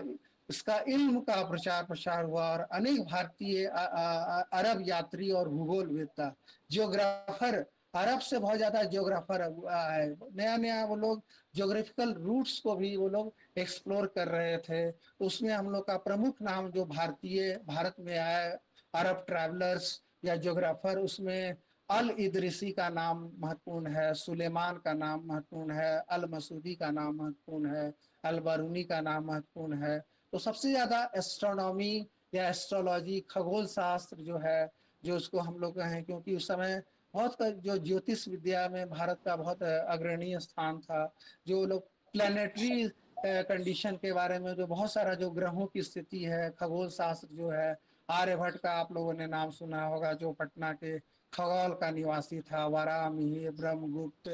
Speaker 1: इसका इल्म का प्रचार प्रसार हुआ और अनेक भारतीय अरब यात्री और भूगोलवेत्ता, जियोग्राफर, अरब से बहुत ज्यादा जियोग्राफर आए। नया नया वो लोग ज्योग्राफिकल रूट्स को भी वो लोग एक्सप्लोर कर रहे थे। उसमें हम लोग का प्रमुख नाम जो भारतीय भारत में आए अरब ट्रैवलर्स या ज्योग्राफर, उसमें अल इदरिसी का नाम महत्वपूर्ण है, सुलेमान का नाम महत्वपूर्ण है, अल मसूदी का नाम महत्वपूर्ण है, अल बरूनी का नाम महत्वपूर्ण है। तो सबसे ज्यादा एस्ट्रोनॉमी या एस्ट्रोलॉजी, खगोल शास्त्र जो है, जो उसको हम लोग कहें, क्योंकि उस समय बहुत जो ज्योतिष विद्या में भारत का बहुत अग्रणीय स्थान था। जो लोग प्लानिटरी कंडीशन के बारे में, जो बहुत सारा जो ग्रहों की स्थिति है, खगोल शास्त्र जो है, आर्यभट्ट का आप लोगों ने नाम सुना होगा, जो पटना के खगोल का निवासी था, वारामिहिर, ब्रह्मगुप्त।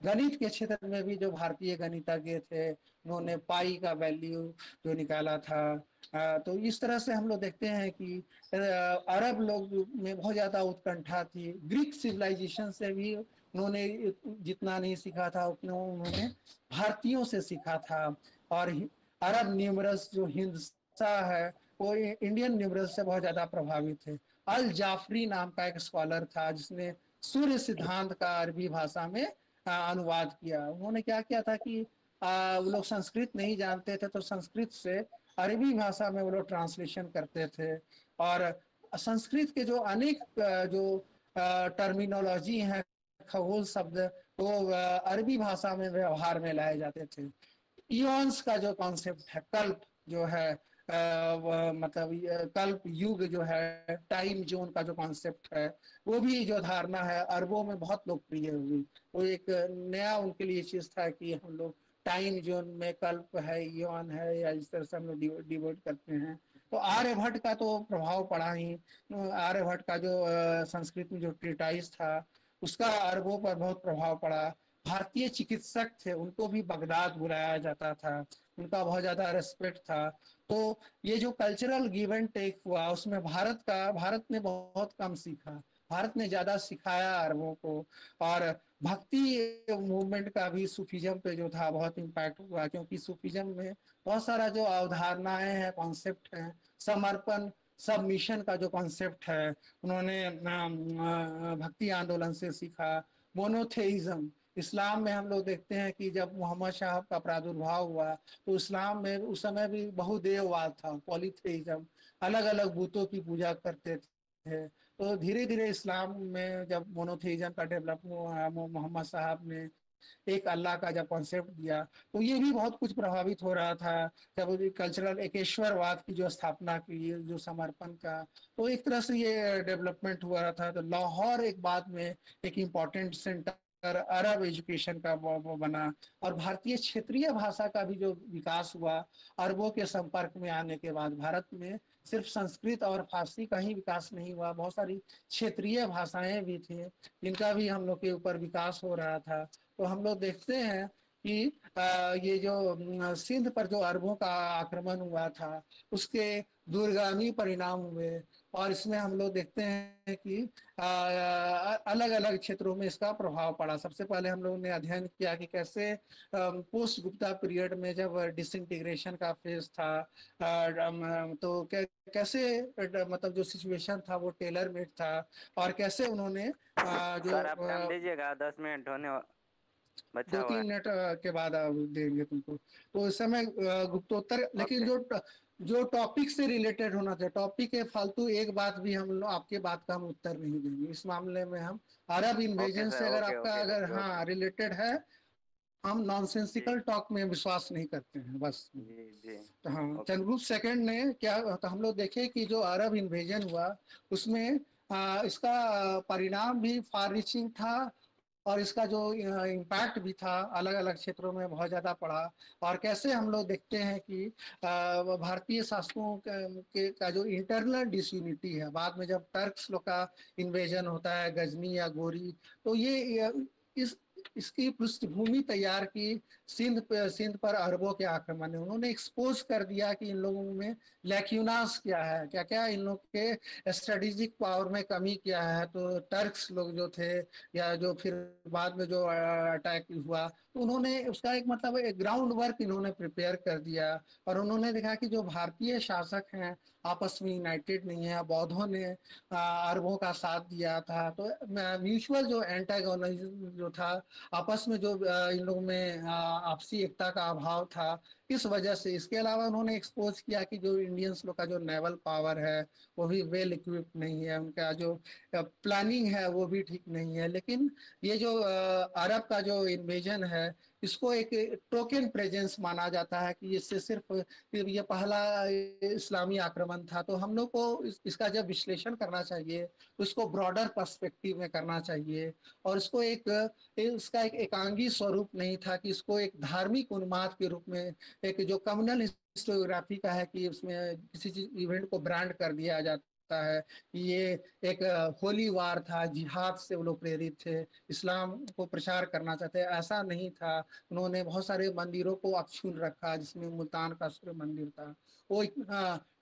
Speaker 1: गणित के क्षेत्र में भी जो भारतीय गणितज्ञ थे, उन्होंने पाई का वैल्यू जो निकाला था। तो इस तरह से हम लोग देखते हैं कि अरब लोग में बहुत ज़्यादा उत्कंठा थी। ग्रीक सिविलाइजेशन से भी उन्होंने जितना नहीं सीखा था, उतना उन्होंने भारतीयों से सीखा था। और अरब न्यूमरल्स जो हिंसा है, वो इंडियन न्यूमरल्स से बहुत ज़्यादा प्रभावित है। अल जाफरी नाम का एक स्कॉलर था जिसने सूर्य सिद्धांत का अरबी भाषा में अनुवाद किया। उन्होंने क्या किया था कि वो लोग संस्कृत नहीं जानते थे, तो संस्कृत से अरबी भाषा में वो लोग ट्रांसलेशन करते थे। और संस्कृत के जो अनेक जो टर्मिनोलॉजी है, खगोल शब्द, वो अरबी भाषा में व्यवहार में लाए जाते थे। इयॉन्स का जो कॉन्सेप्ट है, कल्प जो है, मतलब कल्प युग जो है, टाइम जोन का जो कॉन्सेप्ट है, वो भी जो धारणा है अरबों में बहुत लोकप्रिय हुई। वो एक नया उनके लिए चीज था कि हम लोग टाइम जोन में कल्प है, इयॉन है, या इस तरह से हम लोग डिवोट करते हैं। तो आर्यभट्ट का तो प्रभाव पड़ा ही। आर्यभट्ट का जो संस्कृत में जो ट्रीटाइज था, उसका अरबों पर बहुत प्रभाव पड़ा। भारतीय चिकित्सक थे, उनको भी बगदाद बुलाया जाता था, उनका बहुत ज्यादा रेस्पेक्ट था। तो ये जो कल्चरल गिव एंड टेक हुआ, उसमें भारत ने बहुत कम सीखा, भारत ने ज्यादा सिखाया अरबों को। और भक्ति मूवमेंट का भी सूफीज्म पे जो था बहुत इम्पैक्ट हुआ, क्योंकि सूफीज्म में बहुत सारा जो अवधारणाएं हैं, कॉन्सेप्ट हैं, समर्पण, सबमिशन का जो कॉन्सेप्ट है, उन्होंने भक्ति आंदोलन से सीखा। मोनोथेइज्म, इस्लाम में हम लोग देखते हैं कि जब मोहम्मद शाह का प्रादुर्भाव हुआ, तो इस्लाम में उस समय भी बहुदेववाद था, पॉलीथेइज्म, अलग अलग बुतों की पूजा करते थे। तो धीरे धीरे इस्लाम में जब मोनोथेइज्म का डेवलप हुआ, मोहम्मद साहब ने एक अल्लाह का जब कॉन्सेप्ट दिया, तो ये भी बहुत कुछ प्रभावित हो रहा था। जब कल्चरल एकेश्वरवाद की जो स्थापना की, जो समर्पण का, तो एक तरह से ये डेवलपमेंट हुआ था। तो लाहौर एक बाद में एक इम्पॉर्टेंट सेंटर अरब एजुकेशन का वो बना, और भारतीय क्षेत्रीय भाषा का भी जो विकास हुआ अरबों के संपर्क में आने के बाद। भारत में सिर्फ संस्कृत और फारसी का ही विकास नहीं हुआ, बहुत सारी क्षेत्रीय भाषाएं भी थी जिनका भी हम लोग के ऊपर विकास हो रहा था। तो हम लोग देखते हैं कि ये जो सिंध पर जो अरबों का आक्रमण हुआ था उसके दूरगामी परिणाम हुए, और इसमें हम लोग देखते हैं कि अलग अलग क्षेत्रों में इसका प्रभाव पड़ा। सबसे पहले हम लोगों ने अध्ययन किया कि कैसे पोस्ट गुप्ता पीरियड में जब डिसइंटीग्रेशन का फेज था, तो कैसे मतलब जो सिचुएशन था वो टेलर मेड था, और कैसे उन्होंने
Speaker 4: सर आप नाम
Speaker 1: जो
Speaker 4: लीजिएगा, 10 मिनट होने बचा
Speaker 1: दो
Speaker 4: हुआ है।
Speaker 1: तीन मिनट के बाद देंगे तुमको। तो इस समय गुप्तोत्तर, लेकिन
Speaker 4: ओके
Speaker 1: जो टॉपिक से रिलेटेड होना चाहिए, टॉपिक के फालतू एक बात भी हम लोग आपके बात का हम उत्तर नहीं देंगे इस मामले में। हम अरब
Speaker 4: ओके
Speaker 1: इन्वेजन से
Speaker 4: सर,
Speaker 1: अगर
Speaker 4: ओके
Speaker 1: आपका
Speaker 4: ओके
Speaker 1: अगर
Speaker 4: ओके
Speaker 1: हाँ
Speaker 4: ओके।
Speaker 1: रिलेटेड है, हम
Speaker 4: जी
Speaker 1: नॉनसेंसिकल टॉक में विश्वास नहीं करते हैं बस।
Speaker 4: जी जी।
Speaker 1: तो हाँ,
Speaker 4: ओके
Speaker 1: चंद्रगुप्त सेकंड ने क्या, तो हम लोग देखे कि जो अरब इन्वेजन हुआ उसमें इसका परिणाम भी फार रीचिंग था, और इसका जो इम्पैक्ट भी था अलग अलग क्षेत्रों में बहुत ज्यादा पड़ा। और कैसे हम लोग देखते हैं कि भारतीय शासकों का जो इंटरनल डिसयूनिटी है, बाद में जब टर्क्स लोग का इन्वेजन होता है गजनी या गोरी, तो ये इस इसकी पृष्ठभूमि तैयार की सिंध पर अरबों के आक्रमण ने। उन्होंने एक्सपोज कर दिया कि इन लोगों में लैक्यूनास क्या है, क्या क्या इन लोग के स्ट्रेटेजिक पावर में कमी क्या है। तो टर्क्स लोग जो थे, या जो फिर बाद में जो अटैक हुआ, तो उन्होंने उसका एक मतलब एक ग्राउंड वर्क इन्होंने प्रिपेयर कर दिया। और उन्होंने देखा कि जो भारतीय शासक हैं आपस में यूनाइटेड नहीं है, बौद्धों ने अरबों का साथ दिया था, तो म्यूचुअल जो एंटागोनिज्म जो था आपस में, जो इन लोगों में आपसी एकता का अभाव था, इस वजह से। इसके अलावा उन्होंने एक्सपोज किया कि जो इंडियंस लोग का जो नेवल पावर है वो भी वेल इक्विप्ड नहीं है, उनका जो प्लानिंग है वो भी ठीक नहीं है। लेकिन ये जो अरब का जो इन्वेजन है, इसको एक टोकन प्रेजेंस माना जाता है कि इससे सिर्फ ये पहला इस्लामी आक्रमण था। तो हम लोग को इसका जब विश्लेषण करना चाहिए तो इसको ब्रॉडर पर्सपेक्टिव में करना चाहिए, और इसको इसका एक एकांगी स्वरूप नहीं था कि इसको एक धार्मिक उन्माद के रूप में, एक जो कम्युनल हिस्टोग्राफी का है कि उसमें किसी चीज इवेंट को ब्रांड कर दिया जाता है कि ये एक होली वार था, जिहाद से वो लोग प्रेरित थे, इस्लाम को प्रचार करना चाहते हैं, ऐसा नहीं था। उन्होंने बहुत सारे मंदिरों को अक्षुण्ण रखा, जिसमें मुल्तान का सूर्य मंदिर था। वो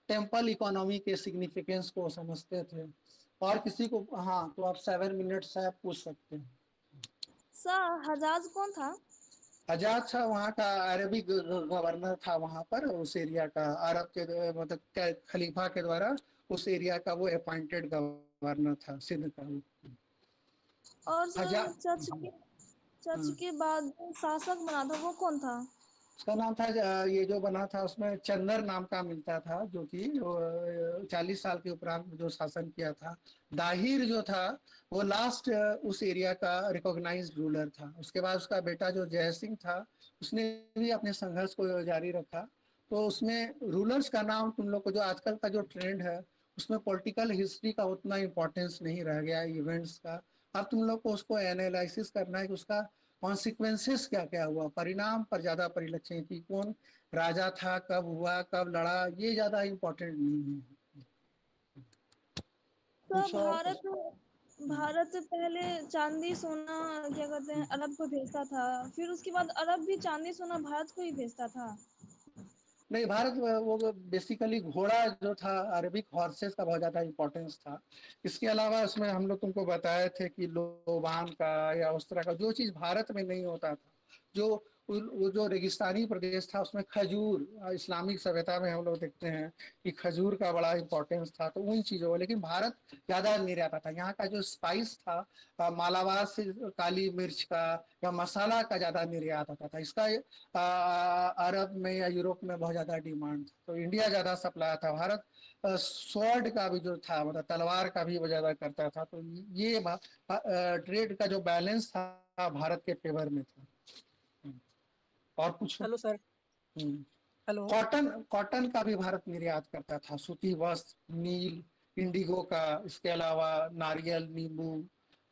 Speaker 1: टेम्पल इकोनॉमी के सिग्निफिकेंस को समझते थे। और किसी को, हाँ, तो आप 7 मिनट से आप पूछ सकते हैं।
Speaker 3: सर हजाज कौन था?
Speaker 1: हजाज शाह वहाँ का अरबिक गवर्नर था, वहाँ पर उस एरिया का, अरब के मतलब खलीफा के द्वारा उस एरिया का वो अपॉइंटेड गवर्नर था, सिंध का।
Speaker 3: और सर
Speaker 1: हजाज,
Speaker 3: चर्च के बाद शासक बना था वो कौन था?
Speaker 1: उसका नाम था ये जो बना था उसमें चंदर नाम का मिलता था, जो कि 40 साल के उपरांत जो शासन किया था। दाहिर जो था वो लास्ट उस एरिया का रिकॉग्नाइज्ड रूलर था। उसके बाद उसका बेटा जो जय सिंह था उसने भी अपने संघर्ष को जारी रखा। तो उसमें रूलर्स का नाम, तुम लोग को जो आजकल का जो ट्रेंड है उसमें पॉलिटिकल हिस्ट्री का उतना इम्पोर्टेंस नहीं रह गया इवेंट्स का। अब तुम लोग को उसको एनालिसिस करना है कि उसका कॉन्सिक्वेंसेस क्या क्या हुआ, परिणाम पर ज्यादा परिलक्षित है कि कौन राजा था, कब हुआ, कब लड़ा, ये ज्यादा इम्पोर्टेंट नहीं है।
Speaker 3: सर
Speaker 1: कुछ और
Speaker 3: भारत पहले चांदी सोना क्या कहते हैं अरब को भेजता था, फिर उसके बाद अरब भी चांदी सोना भारत को ही भेजता था।
Speaker 1: नहीं, भारत वो बेसिकली घोड़ा जो था, अरबिक हॉर्सेस का बहुत ज्यादा इंपॉर्टेंस था। इसके अलावा उसमें हम लोग तुमको बताए थे कि लोबान का या उस तरह का जो चीज भारत में नहीं होता था, जो वो जो रेगिस्तानी प्रदेश था उसमें खजूर, इस्लामिक सभ्यता में हम लोग देखते हैं कि खजूर का बड़ा इंपॉर्टेंस था, तो उन चीजों को। लेकिन भारत ज्यादा निर्यात था। यहाँ का जो स्पाइस था, मालाबार से काली मिर्च का या मसाला का ज्यादा निर्यात होता था। इसका अरब में या यूरोप में बहुत ज्यादा डिमांड था, तो इंडिया ज्यादा सप्लाई था। भारत स्वॉर्ड का भी जो था, मतलब तलवार का भी वो ज्यादा करता था। तो ये ट्रेड का जो बैलेंस था भारत के फेवर में था। और पूछो।
Speaker 2: Hello sir. Hello.
Speaker 1: Cotton, cotton का भी भारत निर्यात करता था, सूती वस्त्र, नील, इंडिगो का, इसके अलावा नारियल, नींबू,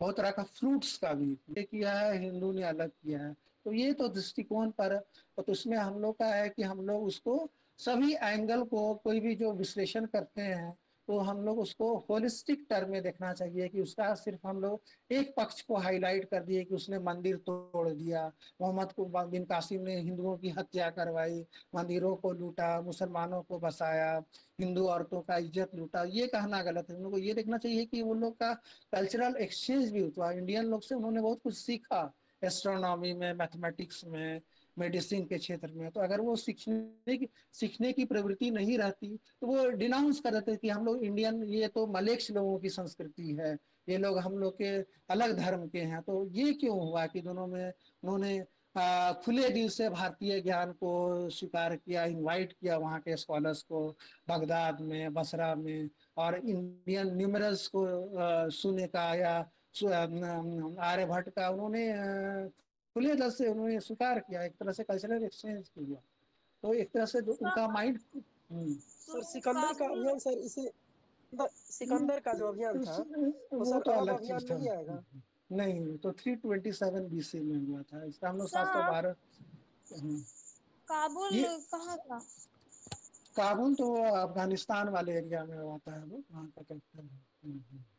Speaker 1: बहुत तरह का फ्रूट्स का भी ये किया है, हिंदू ने अलग किया है। तो ये तो दृष्टिकोण पर, तो उसमें हम लोग का है कि हम लोग उसको सभी एंगल को, कोई भी जो विश्लेषण करते हैं तो हम लोग उसको होलिस्टिक टर्म में देखना चाहिए, कि उसका सिर्फ हम लोग एक पक्ष को हाईलाइट कर दिए कि उसने मंदिर तोड़ दिया, मोहम्मद को बिन कासिम ने हिंदुओं की हत्या करवाई, मंदिरों को लूटा, मुसलमानों को बसाया, हिंदू औरतों का इज्जत लूटा, ये कहना गलत है। हम लोग को ये देखना चाहिए कि उन लोग का कल्चरल एक्सचेंज भी हुआ, इंडियन लोग से उन्होंने बहुत कुछ सीखा, एस्ट्रोनॉमी में, मैथमेटिक्स में, मेडिसिन के क्षेत्र में। तो अगर वो सीखने की प्रवृत्ति नहीं रहती तो वो डिनाउंस कर देते कि हम लोग इंडियन, ये तो मलेच्छ लोगों की संस्कृति है, ये लोग हम लोग के अलग धर्म के हैं। तो ये क्यों हुआ कि दोनों में उन्होंने खुले दिल से भारतीय ज्ञान को स्वीकार किया, इनवाइट किया वहाँ के स्कॉलर्स को, बगदाद में, बसरा में, और इंडियन न्यूमरल्स को सुने का, या आर्यभट्ट का उन्होंने खुले दिल से उन्होंने स्वीकार किया, एक तरह से कल्चरल एक्सचेंज किया। तो एक तरह से जो उनका माइंड।
Speaker 2: सर सिकंदर का
Speaker 3: काबुल
Speaker 2: अभियान सर इसी सिकंदर का जो अभियान था वो
Speaker 1: वो
Speaker 2: सर
Speaker 1: तो
Speaker 2: अरब
Speaker 1: अलग
Speaker 2: अभियान
Speaker 1: चीज था।
Speaker 2: नहीं आएगा।
Speaker 1: नहीं, तो 327 BC में हुआ था, इसका हम लोग
Speaker 3: सर
Speaker 1: 712।
Speaker 3: काबुल
Speaker 1: ये
Speaker 3: कहाँ था?
Speaker 1: काबुल तो अफगानिस्तान वाले एरिया में आता है, वो वहाँ का कैपिटल है।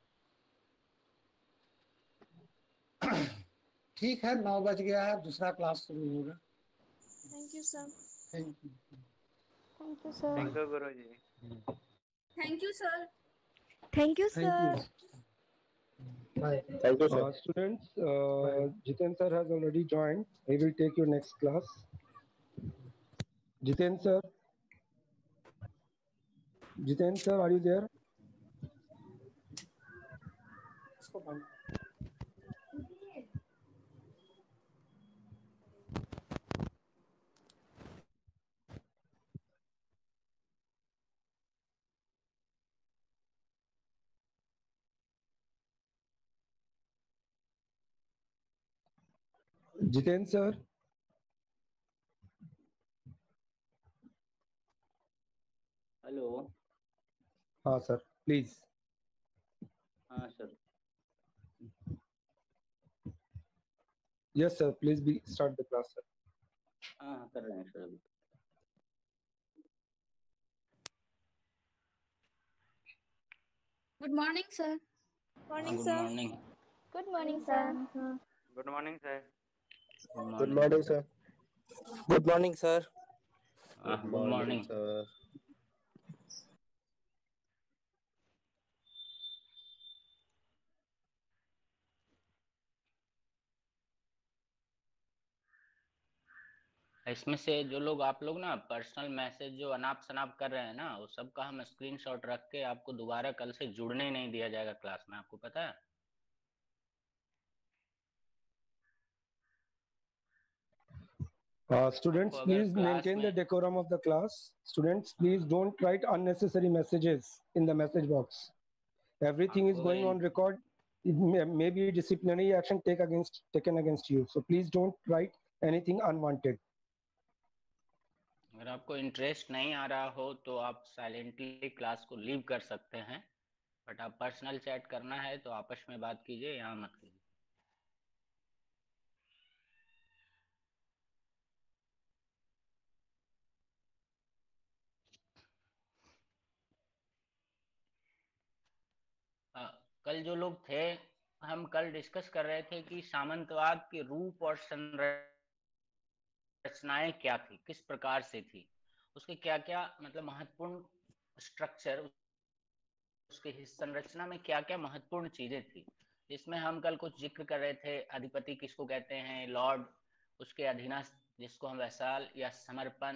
Speaker 1: ठीक है, 9 बज गया है, दूसरा क्लास शुरू होगा।
Speaker 3: Thank you sir.
Speaker 1: Thank you.
Speaker 3: Thank you sir.
Speaker 4: Thank you Guruji.
Speaker 3: Thank you sir. Thank you
Speaker 5: Thank you.
Speaker 3: Sir.
Speaker 5: Bye.
Speaker 6: Thank you, sir.
Speaker 5: Students,
Speaker 6: Bye.
Speaker 5: Jiten sir has already joined. He will take your next class. Jiten sir. Jiten sir, are you there? Jiten sir.
Speaker 7: Hello.
Speaker 5: हाँ sir, please.
Speaker 7: हाँ sir.
Speaker 5: Yes sir, please start the class sir.
Speaker 7: हाँ हाँ कर रहे हैं sir अभी।
Speaker 3: Good morning sir. Morning
Speaker 7: good
Speaker 3: sir.
Speaker 7: Morning.
Speaker 3: Good morning sir.
Speaker 4: Good morning sir.
Speaker 6: Good morning, sir.
Speaker 8: Good morning sir.
Speaker 7: Good morning.
Speaker 6: sir.
Speaker 7: इसमें से जो लोग आप लोग ना पर्सनल मैसेज जो अनाप शनाप कर रहे हैं ना, वो सब का हम स्क्रीनशॉट रख के आपको दोबारा कल से जुड़ने नहीं दिया जाएगा क्लास में, आपको पता है?
Speaker 5: Students,
Speaker 7: आपको अगर
Speaker 5: please
Speaker 7: क्लास
Speaker 5: maintain the
Speaker 7: में
Speaker 5: decorum of the class. Students, please don't write unnecessary messages in the message box. Everything is
Speaker 7: आपको
Speaker 5: going on
Speaker 7: अगर
Speaker 5: record. It may be disciplinary action taken against you. So please don't write anything unwanted.
Speaker 7: अगर आपको interest नहीं आ रहा हो तो आप silently class को लीव कर सकते हैं, बट आप पर्सनल चैट करना है तो आपस में बात कीजिए, यहाँ मत कीजिए। कल जो लोग थे, हम कल डिस्कस कर रहे थे कि सामंतवाद के रूप और संरचनाएं क्या थी, किस प्रकार से थी, उसके क्या क्या मतलब महत्वपूर्ण स्ट्रक्चर, उसके संरचना में क्या क्या महत्वपूर्ण चीजें थी। इसमें हम कल कुछ जिक्र कर रहे थे, अधिपति किसको कहते हैं, लॉर्ड, उसके अधीनस्थ जिसको हम वैसाल या समर्पण।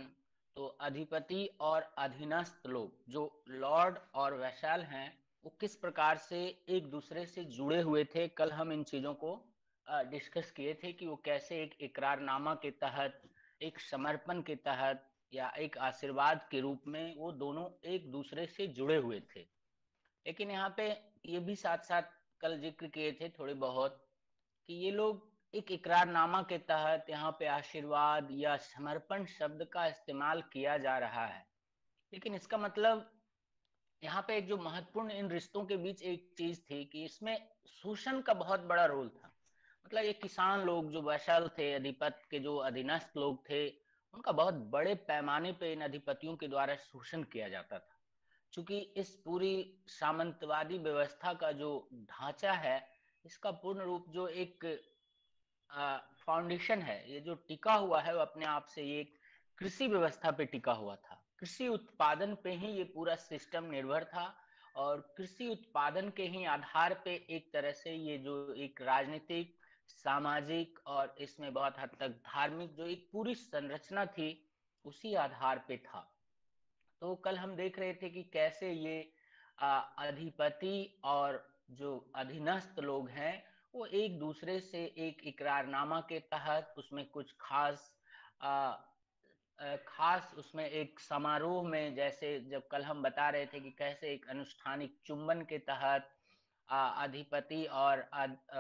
Speaker 7: तो अधिपति और अधीनस्थ लोग जो लॉर्ड और वैसाल हैं, वो किस प्रकार से एक दूसरे से जुड़े हुए थे, कल हम इन चीजों को डिस्कस किए थे कि वो कैसे एक इकरारनामा के तहत, एक समर्पण के तहत या एक आशीर्वाद के रूप में वो दोनों एक दूसरे से जुड़े हुए थे। लेकिन यहाँ पे ये भी साथ साथ कल जिक्र किए थे थोड़े बहुत कि ये लोग एक इकरारनामा के तहत यहाँ पे आशीर्वाद या समर्पण शब्द का इस्तेमाल किया जा रहा है, लेकिन इसका मतलब यहाँ पे एक जो महत्वपूर्ण इन रिश्तों के बीच एक चीज थी कि इसमें शोषण का बहुत बड़ा रोल था। मतलब ये किसान लोग जो वैशल थे, अधिपति के जो अधीनस्थ लोग थे, उनका बहुत बड़े पैमाने पे इन अधिपतियों के द्वारा शोषण किया जाता था। क्योंकि इस पूरी सामंतवादी व्यवस्था का जो ढांचा है, इसका पूर्ण रूप जो एक फाउंडेशन है, ये जो टिका हुआ है वो अपने आप से ये कृषि व्यवस्था पे टिका हुआ था। कृषि उत्पादन पे ही ये पूरा सिस्टम निर्भर था और कृषि उत्पादन के ही आधार पे एक तरह से ये जो एक राजनीतिक, सामाजिक और इसमें बहुत हद तक धार्मिक जो एक पूरी संरचना थी, उसी आधार पे था। तो कल हम देख रहे थे कि कैसे ये अधिपति और जो अधीनस्थ लोग हैं वो एक दूसरे से एक इकरारनामा के तहत उसमें कुछ खास उसमें एक समारोह में, जैसे जब कल हम बता रहे थे कि कैसे एक अनुष्ठानिक चुंबन के तहत अधिपति और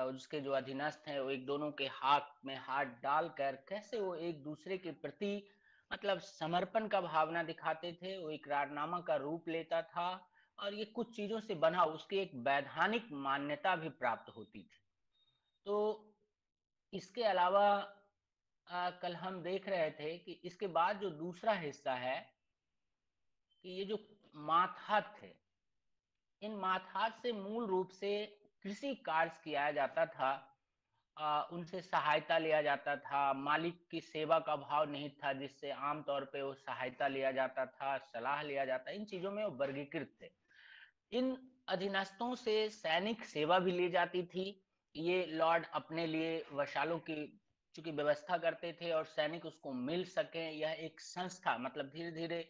Speaker 7: उसके जो अधीनस्थ हैं वो एक दोनों के हाथ में हाथ डालकर कैसे वो एक दूसरे के प्रति मतलब समर्पण का भावना दिखाते थे, वो इकरारनामा का रूप लेता था और ये कुछ चीजों से बना उसकी एक वैधानिक मान्यता भी प्राप्त होती थी। तो इसके अलावा कल हम देख रहे थे कि इसके बाद जो दूसरा हिस्सा है कि ये जो माथात थे, इन माथात से मूल रूप से कृषि कार्य किया जाता था, उनसे सहायता लिया जाता था, मालिक की सेवा का भाव नहीं था जिससे आमतौर पे वो सहायता लिया जाता था, सलाह लिया जाता, इन चीजों में वो वर्गीकृत थे। इन अधीनस्थों से सैनिक सेवा भी ली जाती थी। ये लॉर्ड अपने लिए वशालों की चूंकि व्यवस्था करते थे और सैनिक उसको मिल सके, यह एक संस्था मतलब धीरे धीरे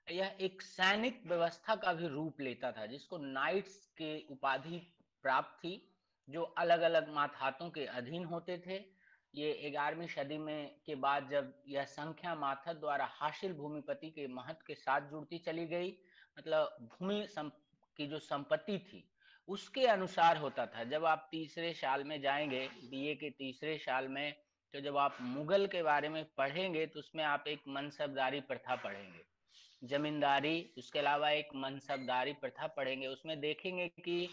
Speaker 7: यह एक सैनिक व्यवस्था का भी रूप लेता था, जिसको नाइट्स के उपाधि प्राप्त थी, जो अलग अलग माथातों के अधीन होते थे। ये 11वीं सदी में के बाद जब यह संख्या माथत द्वारा हासिल भूमिपति के महत्व के साथ जुड़ती चली गई, मतलब भूमि की जो संपत्ति थी उसके अनुसार होता था। जब आप तीसरे साल में जाएंगे, बीए के तीसरे साल में, तो जब आप मुगल के बारे में पढ़ेंगे तो उसमें आप एक मनसबदारी प्रथा पढ़ेंगे, जमींदारी, उसके अलावा एक मनसबदारी प्रथा पढ़ेंगे। उसमें देखेंगे कि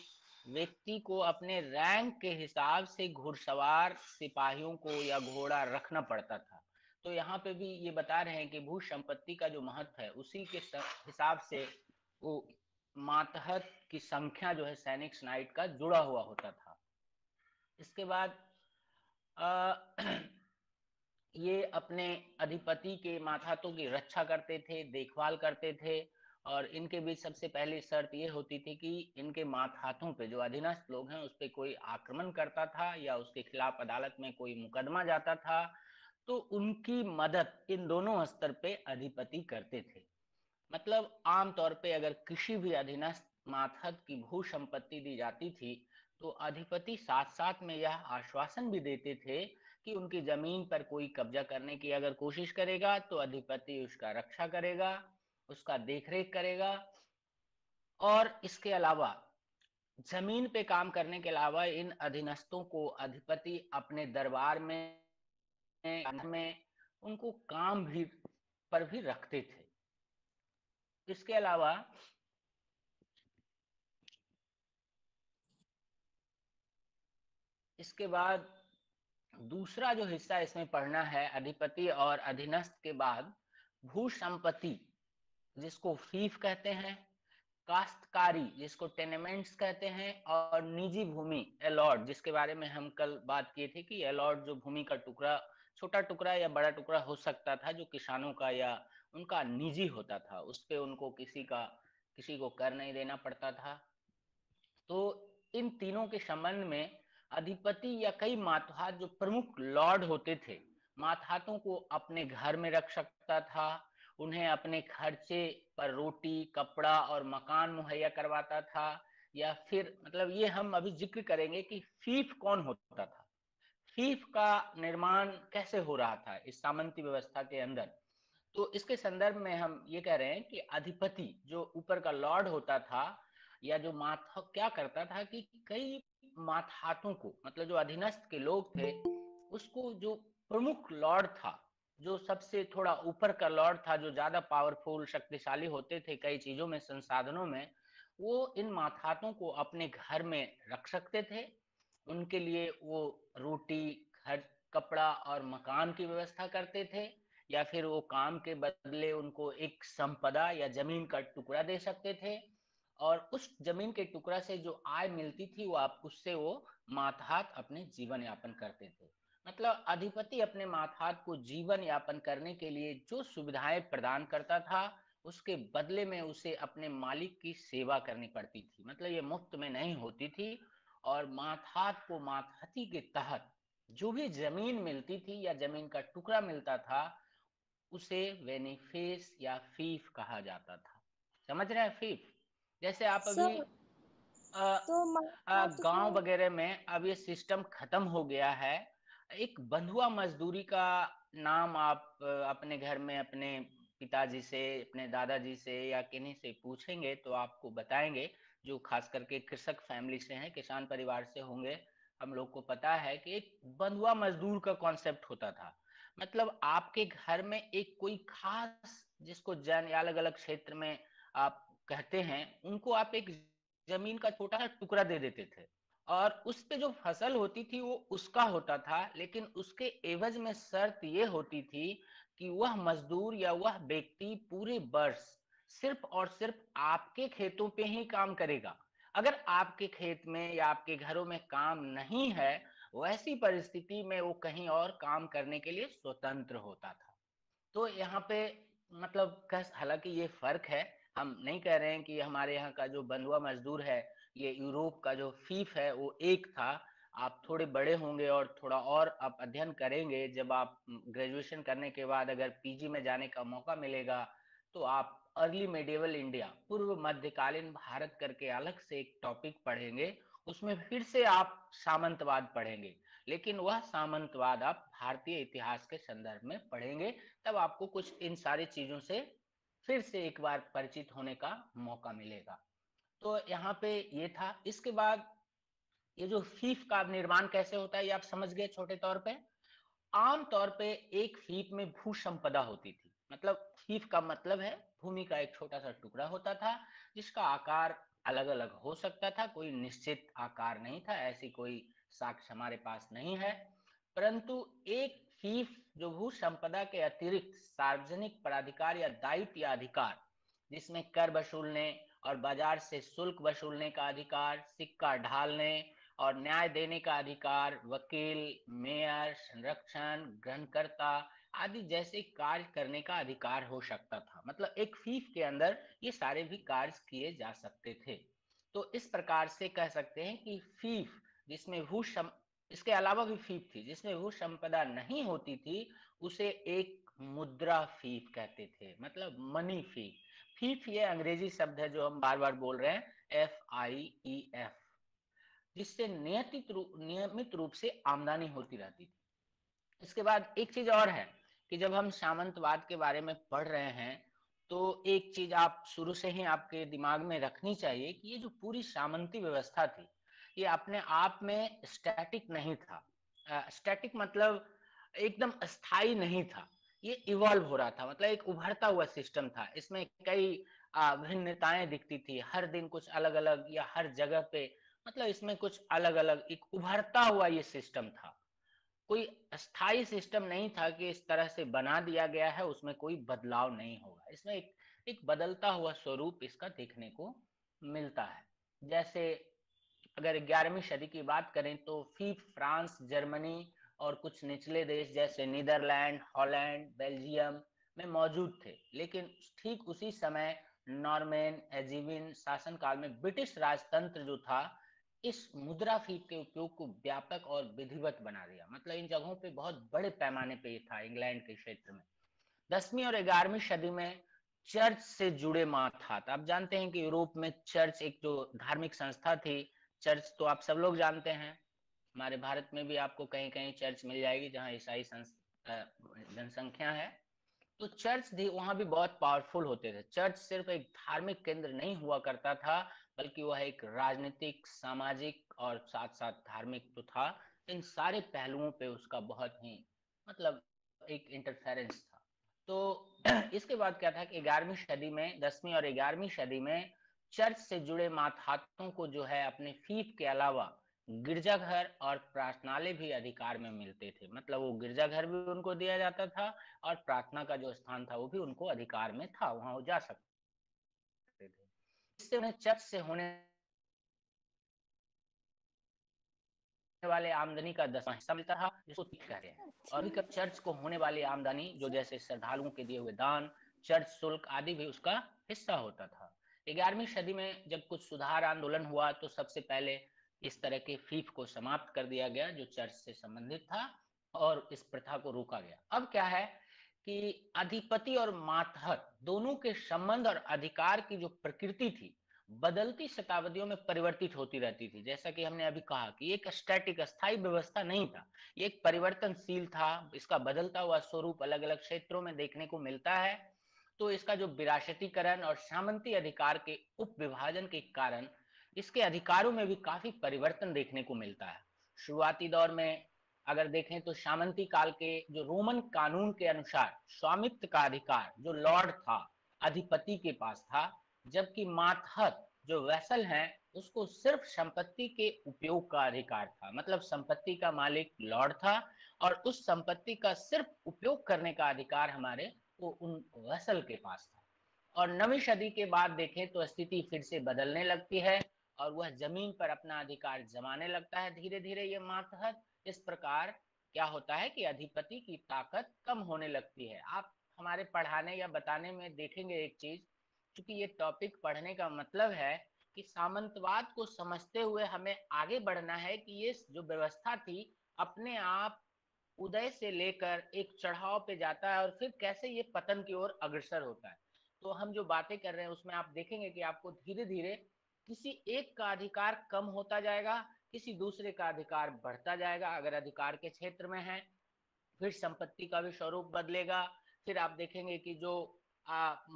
Speaker 7: व्यक्ति को अपने रैंक के हिसाब से घुड़सवार सिपाहियों को या घोड़ा रखना पड़ता था। तो यहाँ पे भी ये बता रहे हैं कि भू संपत्ति का जो महत्व है उसी के हिसाब से वो मातहत की संख्या जो है सैनिक नाइट का जुड़ा हुआ होता था। इसके बाद ये अपने अधिपति के माथातों की रक्षा करते थे, देखभाल करते थे और इनके बीच सबसे पहली शर्त ये होती थी कि इनके माथातों पे जो अधीनस्थ लोग हैं उस पर कोई आक्रमण करता था या उसके खिलाफ अदालत में कोई मुकदमा जाता था तो उनकी मदद इन दोनों स्तर पे अधिपति करते थे। मतलब आमतौर पे अगर किसी भी अधीनस्थ माथत की भू संपत्ति दी जाती थी तो अधिपति साथ साथ में यह आश्वासन भी देते थे कि उनकी जमीन पर कोई कब्जा करने की अगर कोशिश करेगा तो अधिपति उसका रक्षा करेगा, उसका देखरेख करेगा। और इसके अलावा जमीन पे काम करने के अलावा इन अधीनस्थों को अधिपति अपने दरबार में उनको काम भी पर भी रखते थे। इसके अलावा इसके बाद दूसरा जो हिस्सा इसमें पढ़ना है, अधिपति और अधीनस्थ के बाद भू संपत्ति जिसको फीफ कहते हैं, काश्तकारी जिसको टेनेमेंट्स कहते हैं और निजी भूमि अलॉट जिसके बारे में हम कल बात किए थे कि अलॉट जो भूमि का टुकड़ा, छोटा टुकड़ा या बड़ा टुकड़ा हो सकता था जो किसानों का या उनका निजी होता था, उस पे उनको किसी को कर नहीं देना पड़ता था। तो इन तीनों के संबंध में अधिपति या कई मातहत जो प्रमुख लॉर्ड होते थे, मातहतों को अपने घर में रख सकता था, उन्हें अपने खर्चे पर रोटी, कपड़ा और मकान मुहैया करवाता था। या फिर मतलब ये हम अभी जिक्र करेंगे कि फीफ कौन होता था, फीफ का निर्माण कैसे हो रहा था इस सामंती व्यवस्था के अंदर। तो इसके संदर्भ में हम ये कह रहे हैं कि अधिपति जो ऊपर का लॉर्ड होता था या जो माथा क्या करता था कि कई माथातों को मतलब जो अधीनस्थ के लोग थे उसको जो प्रमुख लॉर्ड था, जो सबसे थोड़ा ऊपर का लॉर्ड था, जो ज्यादा पावरफुल शक्तिशाली होते थे कई चीजों में, संसाधनों में, वो इन मातहतों को अपने घर में रख सकते थे। उनके लिए वो रोटी, घर, कपड़ा और मकान की व्यवस्था करते थे, या फिर वो काम के बदले उनको एक संपदा या जमीन का टुकड़ा दे सकते थे, और उस जमीन के टुकड़ा से जो आय मिलती थी वो आप उससे वो मातहत अपने जीवन यापन करते थे। मतलब अधिपति अपने मातहत को जीवन यापन करने के लिए जो सुविधाएं प्रदान करता था, उसके बदले में उसे अपने मालिक की सेवा करनी पड़ती थी। मतलब ये मुफ्त में नहीं होती थी। और मातहत को मातहती के तहत जो भी जमीन मिलती थी या जमीन का टुकड़ा मिलता था, उसे बेनिफिस या फीफ कहा जाता था। समझ रहे हैं फीफ? जैसे आप अभी
Speaker 3: सर तो मातहत
Speaker 7: गांव
Speaker 3: को
Speaker 7: वगैरह में अब ये सिस्टम खत्म हो गया है। एक बंधुआ मजदूरी का नाम आप अपने घर में अपने पिताजी से, अपने दादाजी से या किन्हीं से पूछेंगे तो आपको बताएंगे, जो खास करके कृषक फैमिली से हैं, किसान परिवार से होंगे। हम लोग को पता है कि एक बंधुआ मजदूर का कॉन्सेप्ट होता था। मतलब आपके घर में एक कोई खास, जिसको जन या अलग अलग क्षेत्र में आप कहते हैं, उनको आप एक जमीन का छोटा सा टुकड़ा दे देते थे, और उस पे जो फसल होती थी वो उसका होता था। लेकिन उसके एवज में शर्त ये होती थी कि वह मजदूर या वह व्यक्ति पूरे वर्ष सिर्फ और सिर्फ आपके खेतों पे ही काम करेगा। अगर आपके खेत में या आपके घरों में काम नहीं है, वैसी परिस्थिति में वो कहीं और काम करने के लिए स्वतंत्र होता था। तो यहाँ पे मतलब हालांकि ये फर्क है, हम नहीं कह रहे हैं कि हमारे यहाँ का जो बंधुआ मजदूर है, ये यूरोप का जो फीफ है वो एक था। आप थोड़े बड़े होंगे और थोड़ा और आप अध्ययन करेंगे, जब आप ग्रेजुएशन करने के बाद अगर पीजी में जाने का मौका मिलेगा, तो आप अर्ली मेडिएवल इंडिया, पूर्व मध्यकालीन भारत करके अलग से एक टॉपिक पढ़ेंगे। उसमें फिर से आप सामंतवाद पढ़ेंगे, लेकिन वह सामंतवाद आप भारतीय इतिहास के संदर्भ में पढ़ेंगे। तब आपको कुछ इन सारी चीजों से फिर से एक बार परिचित होने का मौका मिलेगा। तो यहाँ पे ये था। इसके बाद ये जो फीफ का निर्माण कैसे होता है ये आप समझ गए छोटे तौर पे। आम तौर पे एक फीफ में भू संपदा होती थी। मतलब फीफ का मतलब है भूमि का एक छोटा सा टुकड़ा होता था, जिसका आकार अलग अलग हो सकता था, कोई निश्चित आकार नहीं था। ऐसी कोई साक्ष्य हमारे पास नहीं है। परंतु एक फीफ जो भू संपदा के अतिरिक्त सार्वजनिक प्राधिकार या दायित्व या अधिकार, जिसमें कर वसूलने और बाजार से शुल्क वसूलने का अधिकार, सिक्का ढालने और न्याय देने का अधिकार, वकील, मेयर, संरक्षण, ग्रहणकर्ता आदि जैसे कार्य करने का अधिकार हो सकता था। मतलब एक फीफ के अंदर ये सारे भी कार्य किए जा सकते थे। तो इस प्रकार से कह सकते हैं कि फीफ जिसमें इसके अलावा भी फीफ थी जिसमें भू संपदा नहीं होती थी, उसे एक मुद्रा फीफ कहते थे, मतलब मनी फीफ। फीफ ये अंग्रेजी शब्द है जो हम बार बार बोल रहे हैं, FIEF, जिससे नियमित रूप से आमदनी होती रहती थी। इसके बाद एक चीज और है कि जब हम सामंतवाद के बारे में पढ़ रहे हैं, तो एक चीज आप शुरू से ही आपके दिमाग में रखनी चाहिए कि ये जो पूरी सामंती व्यवस्था थी, ये अपने आप में स्टैटिक नहीं था। स्टैटिक मतलब एकदम स्थायी नहीं था, ये इवॉल्व हो रहा था। मतलब एक उभरता हुआ सिस्टम था। इसमें कई भिन्नताएं दिखती थी, हर दिन कुछ अलग अलग, या हर जगह पे, मतलब इसमें कुछ अलग अलग एक उभरता हुआ ये सिस्टम था। कोई स्थायी सिस्टम नहीं था कि इस तरह से बना दिया गया है, उसमें कोई बदलाव नहीं होगा। इसमें एक बदलता हुआ स्वरूप इसका देखने को मिलता है। जैसे अगर 11वीं सदी की बात करें तो फीफ फ्रांस, जर्मनी और कुछ निचले देश जैसे नीदरलैंड, हॉलैंड, बेल्जियम में मौजूद थे। लेकिन ठीक उसी समय नॉर्मैन एजीविन शासन काल में ब्रिटिश राजतंत्र जो था, इस मुद्रा फीफ के उपयोग को व्यापक और विधिवत बना दिया। मतलब इन जगहों पे बहुत बड़े पैमाने पे ये था, इंग्लैंड के क्षेत्र में। 10वीं और 11वीं सदी में चर्च से जुड़े मातहत, आप जानते हैं कि यूरोप में चर्च एक जो धार्मिक संस्था थी, चर्च तो आप सब लोग जानते हैं। हमारे भारत में भी आपको कहीं कहीं चर्च मिल जाएगी जहां ईसाई जनसंख्या है। तो चर्च भी वहां भी बहुत पावरफुल होते थे। चर्च सिर्फ एक धार्मिक केंद्र नहीं हुआ करता था, बल्कि वह एक राजनीतिक, सामाजिक और साथ साथ धार्मिक तो था। इन सारे पहलुओं पे उसका बहुत ही मतलब एक इंटरफेरेंस था। तो इसके बाद क्या था कि 11वीं सदी में, 10वीं और 11वीं सदी में चर्च से जुड़े मातहतों को जो है अपने फीफ के अलावा गिरजाघर और प्रार्थनालय भी अधिकार में मिलते थे। मतलब वो गिरजाघर भी उनको दिया जाता था और प्रार्थना का जो स्थान था वो भी उनको अधिकार में था, वहां वो जा सकते थे। इससे उन्हें चर्च से होने वाले आमदनी का 10वां हिस्सा मिलता था, जिसको कह रहे हैं। और भी चर्च को होने वाली आमदनी जो जैसे श्रद्धालुओं के दिए हुए दान, चर्च शुल्क आदि भी उसका हिस्सा होता था। 11वीं सदी में जब कुछ सुधार आंदोलन हुआ तो सबसे पहले इस तरह के फीफ को समाप्त कर दिया गया जो चर्च से संबंधित था और इस प्रथा को रोका गया। अब क्या है कि अधिपति और मातहत दोनों के संबंध और अधिकार की जो प्रकृति थी बदलती शताब्दियों में परिवर्तित होती रहती थी। जैसा कि हमने अभी कहा कि एक स्टैटिक अस्थायी व्यवस्था नहीं था, ये एक परिवर्तनशील था। इसका बदलता हुआ स्वरूप अलग अलग क्षेत्रों में देखने को मिलता है। तो इसका जो विरासतीकरण और सामंती अधिकार के उप विभाजन के कारण इसके अधिकारों में भी काफी परिवर्तन देखने को मिलता है। शुरुआती दौर में अगर देखें तो सामंती काल के जो रोमन कानून के अनुसार स्वामित्व का अधिकार जो लॉर्ड था, अधिपति के पास था, जबकि मातहत जो वैसल हैं उसको सिर्फ संपत्ति के उपयोग का अधिकार था। मतलब संपत्ति का मालिक लॉर्ड था और उस संपत्ति का सिर्फ उपयोग करने का अधिकार हमारे वो उन वैसल के पास था। और 9वीं सदी के बाद देखें तो स्थिति फिर से बदलने लगती है और वह जमीन पर अपना अधिकार जमाने लगता है धीरे धीरे ये मातहत। इस प्रकार क्या होता है कि अधिपति की ताकत कम होने लगती है। आप हमारे पढ़ाने या बताने में देखेंगे एक चीज, क्योंकि ये टॉपिक पढ़ने का मतलब है कि सामंतवाद को समझते हुए हमें आगे बढ़ना है कि ये जो व्यवस्था थी अपने आप उदय से लेकर एक चढ़ाव पे जाता है और फिर कैसे ये पतन की ओर अग्रसर होता है। तो हम जो बातें कर रहे हैं उसमें आप देखेंगे कि आपको धीरे धीरे किसी एक का अधिकार कम होता जाएगा, किसी दूसरे का अधिकार बढ़ता जाएगा अगर अधिकार के क्षेत्र में है। फिर संपत्ति का भी स्वरूप बदलेगा। फिर आप देखेंगे कि जो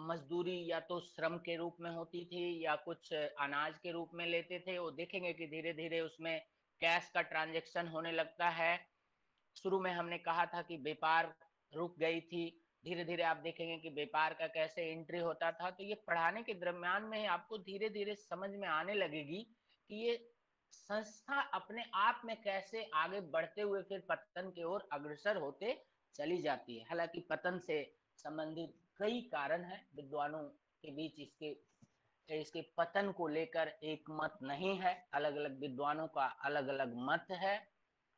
Speaker 7: मजदूरी या तो श्रम के रूप में होती थी या कुछ अनाज के रूप में लेते थे, वो देखेंगे कि धीरे धीरे उसमें कैश का ट्रांजैक्शन होने लगता है। शुरू में हमने कहा था कि व्यापार रुक गई थी, धीरे धीरे आप देखेंगे कि व्यापार का कैसे एंट्री होता था। तो ये पढ़ाने के दरम्यान में आपको धीरे धीरे समझ में आने लगेगी कि ये संस्था अपने आप में कैसे आगे बढ़ते हुए फिर पतन की ओर अग्रसर होते चली जाती है। हालांकि पतन से संबंधित कई कारण हैं, विद्वानों के बीच इसके पतन को लेकर एक मत नहीं है, अलग अलग विद्वानों का अलग अलग मत है,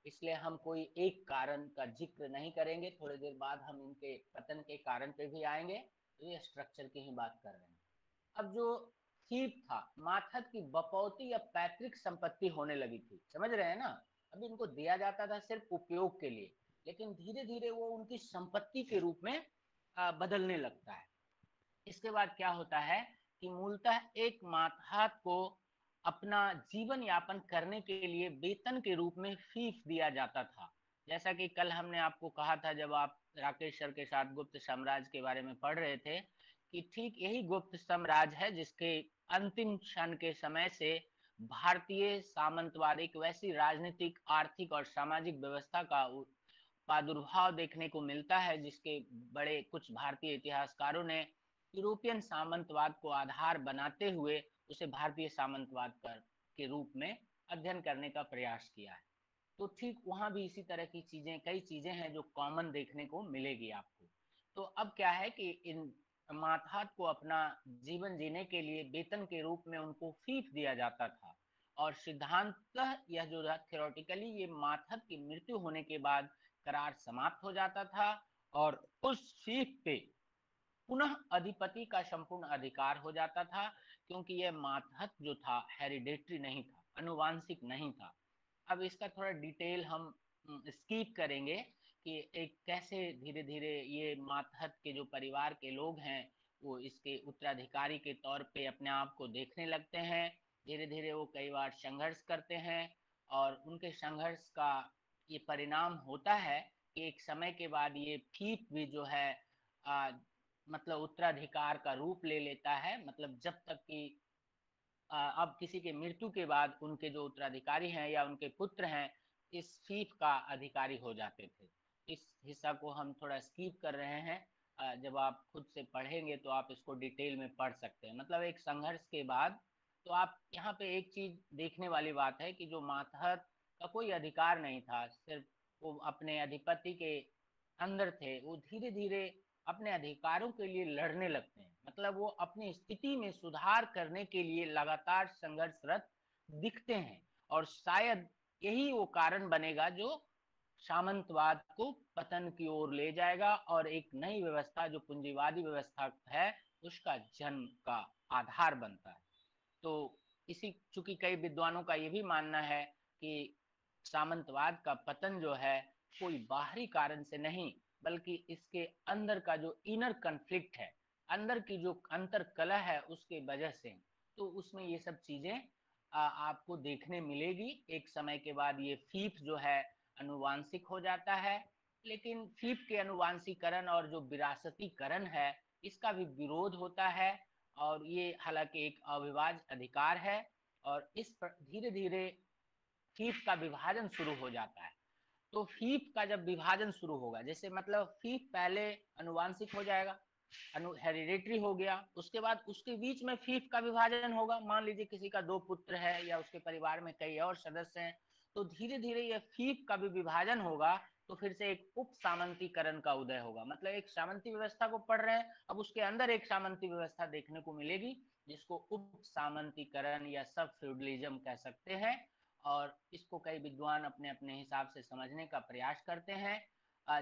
Speaker 7: इसलिए हम कोई एक कारण का जिक्र नहीं करेंगे। थोड़ी देर बाद हम इनके पतन के कारण पे भी आएंगे। तो ये स्ट्रक्चर की ही बात कर रहे हैं। अब जो फीफ था, मातहत की बपौती या पैतृक संपत्ति होने लगी थी, समझ रहे हैं ना। अभी इनको दिया जाता था सिर्फ उपयोग के लिए, लेकिन धीरे धीरे वो उनकी संपत्ति के रूप में बदलने लगता है। इसके बाद क्या होता है कि मूलतः एक मातहत को अपना जीवन यापन करने के लिए वेतन के रूप में फीस दिया जाता था। जैसा कि कल हमने आपको कहा था जब आप राकेश सर के साथ गुप्त साम्राज्य के बारे में पढ़ रहे थे कि ठीक यही गुप्त साम्राज्य है जिसके अंतिम क्षण के समय से भारतीय सामंतवाद एक वैसी राजनीतिक, आर्थिक और सामाजिक व्यवस्था का प्रादुर्भाव देखने को मिलता है जिसके बड़े कुछ भारतीय इतिहासकारों ने यूरोपियन सामंतवाद को आधार बनाते हुए उसे भारतीय सामंतवाद के रूप में अध्ययन करने का प्रयास किया है। तो ठीक वहां भी इसी तरह की चीजें, कई चीजें हैं जो कॉमन देखने को मिलेगी आपको। तो अब क्या है कि इन मातहत को अपना जीवन जीने के लिए वेतन के रूप में उनको फीस दिया जाता था और सिद्धांततः यह जो थ्योरेटिकली ये मातहत की मृत्यु होने के बाद करार समाप्त हो जाता था और उस फीस पे पुनः अधिपति का संपूर्ण अधिकार हो जाता था, क्योंकि यह मातहत जो था हेरिडेटरी नहीं था, अनुवांशिक नहीं था। अब इसका थोड़ा डिटेल हम स्कीप करेंगे कि एक कैसे धीरे धीरे ये मातहत के जो परिवार के लोग हैं वो इसके उत्तराधिकारी के तौर पे अपने आप को देखने लगते हैं। धीरे धीरे वो कई बार संघर्ष करते हैं और उनके संघर्ष का ये परिणाम होता है कि एक समय के बाद ये फीस भी जो है मतलब उत्तराधिकार का रूप ले लेता है। मतलब जब तक कि अब किसी के मृत्यु के बाद उनके जो उत्तराधिकारी हैं या उनके पुत्र हैं इस फीस का अधिकारी हो जाते थे। इस हिस्सा को हम थोड़ा स्कीप कर रहे हैं जब आप खुद से पढ़ेंगे तो आप इसको डिटेल में पढ़ सकते हैं। मतलब एक संघर्ष के बाद तो आप यहाँ पे एक चीज देखने वाली बात है कि जो मातहत का कोई अधिकार नहीं था, सिर्फ वो अपने अधिपति के अंदर थे, वो धीरे धीरे अपने अधिकारों के लिए लड़ने लगते हैं। मतलब वो अपनी स्थिति में सुधार करने के लिए लगातार संघर्षरत दिखते हैं, और शायद यही वो कारण बनेगा जो सामंतवाद को पतन की ओर ले जाएगा और एक नई व्यवस्था जो पूंजीवादी व्यवस्था है उसका जन्म का आधार बनता है। तो इसी चूंकि कई विद्वानों का ये भी मानना है कि सामंतवाद का पतन जो है कोई बाहरी कारण से नहीं, बल्कि इसके अंदर का जो इनर कन्फ्लिक्ट है, अंदर की जो अंतर कलह है उसके वजह से। तो उसमें ये सब चीजें आपको देखने मिलेगी। एक समय के बाद ये फीफ जो है अनुवांशिक हो जाता है, लेकिन फीफ के अनुवांशीकरण और जो विरासतीकरण है इसका भी विरोध होता है, और ये हालांकि एक अविभाज्य अधिकार है, और इस पर धीरे धीरे फीफ का विभाजन शुरू हो जाता है। तो फीफ का जब विभाजन शुरू होगा, जैसे मतलब फीफ पहले अनुवांशिक हो जाएगा, हेरिडेटरी हो गया, उसके बाद उसके बीच में फीफ का विभाजन होगा। मान लीजिए किसी का 2 पुत्र है या उसके परिवार में कई और सदस्य हैं, तो धीरे धीरे यह फीफ का भी विभाजन होगा, तो फिर से एक उप सामंतीकरण का उदय होगा। मतलब एक सामंती व्यवस्था को पढ़ रहे हैं, अब उसके अंदर एक सामंती व्यवस्था देखने को मिलेगी जिसको उप सामंतीकरण या सब फ्यूडलिज्म कह सकते हैं, और इसको कई विद्वान अपने अपने हिसाब से समझने का प्रयास करते हैं।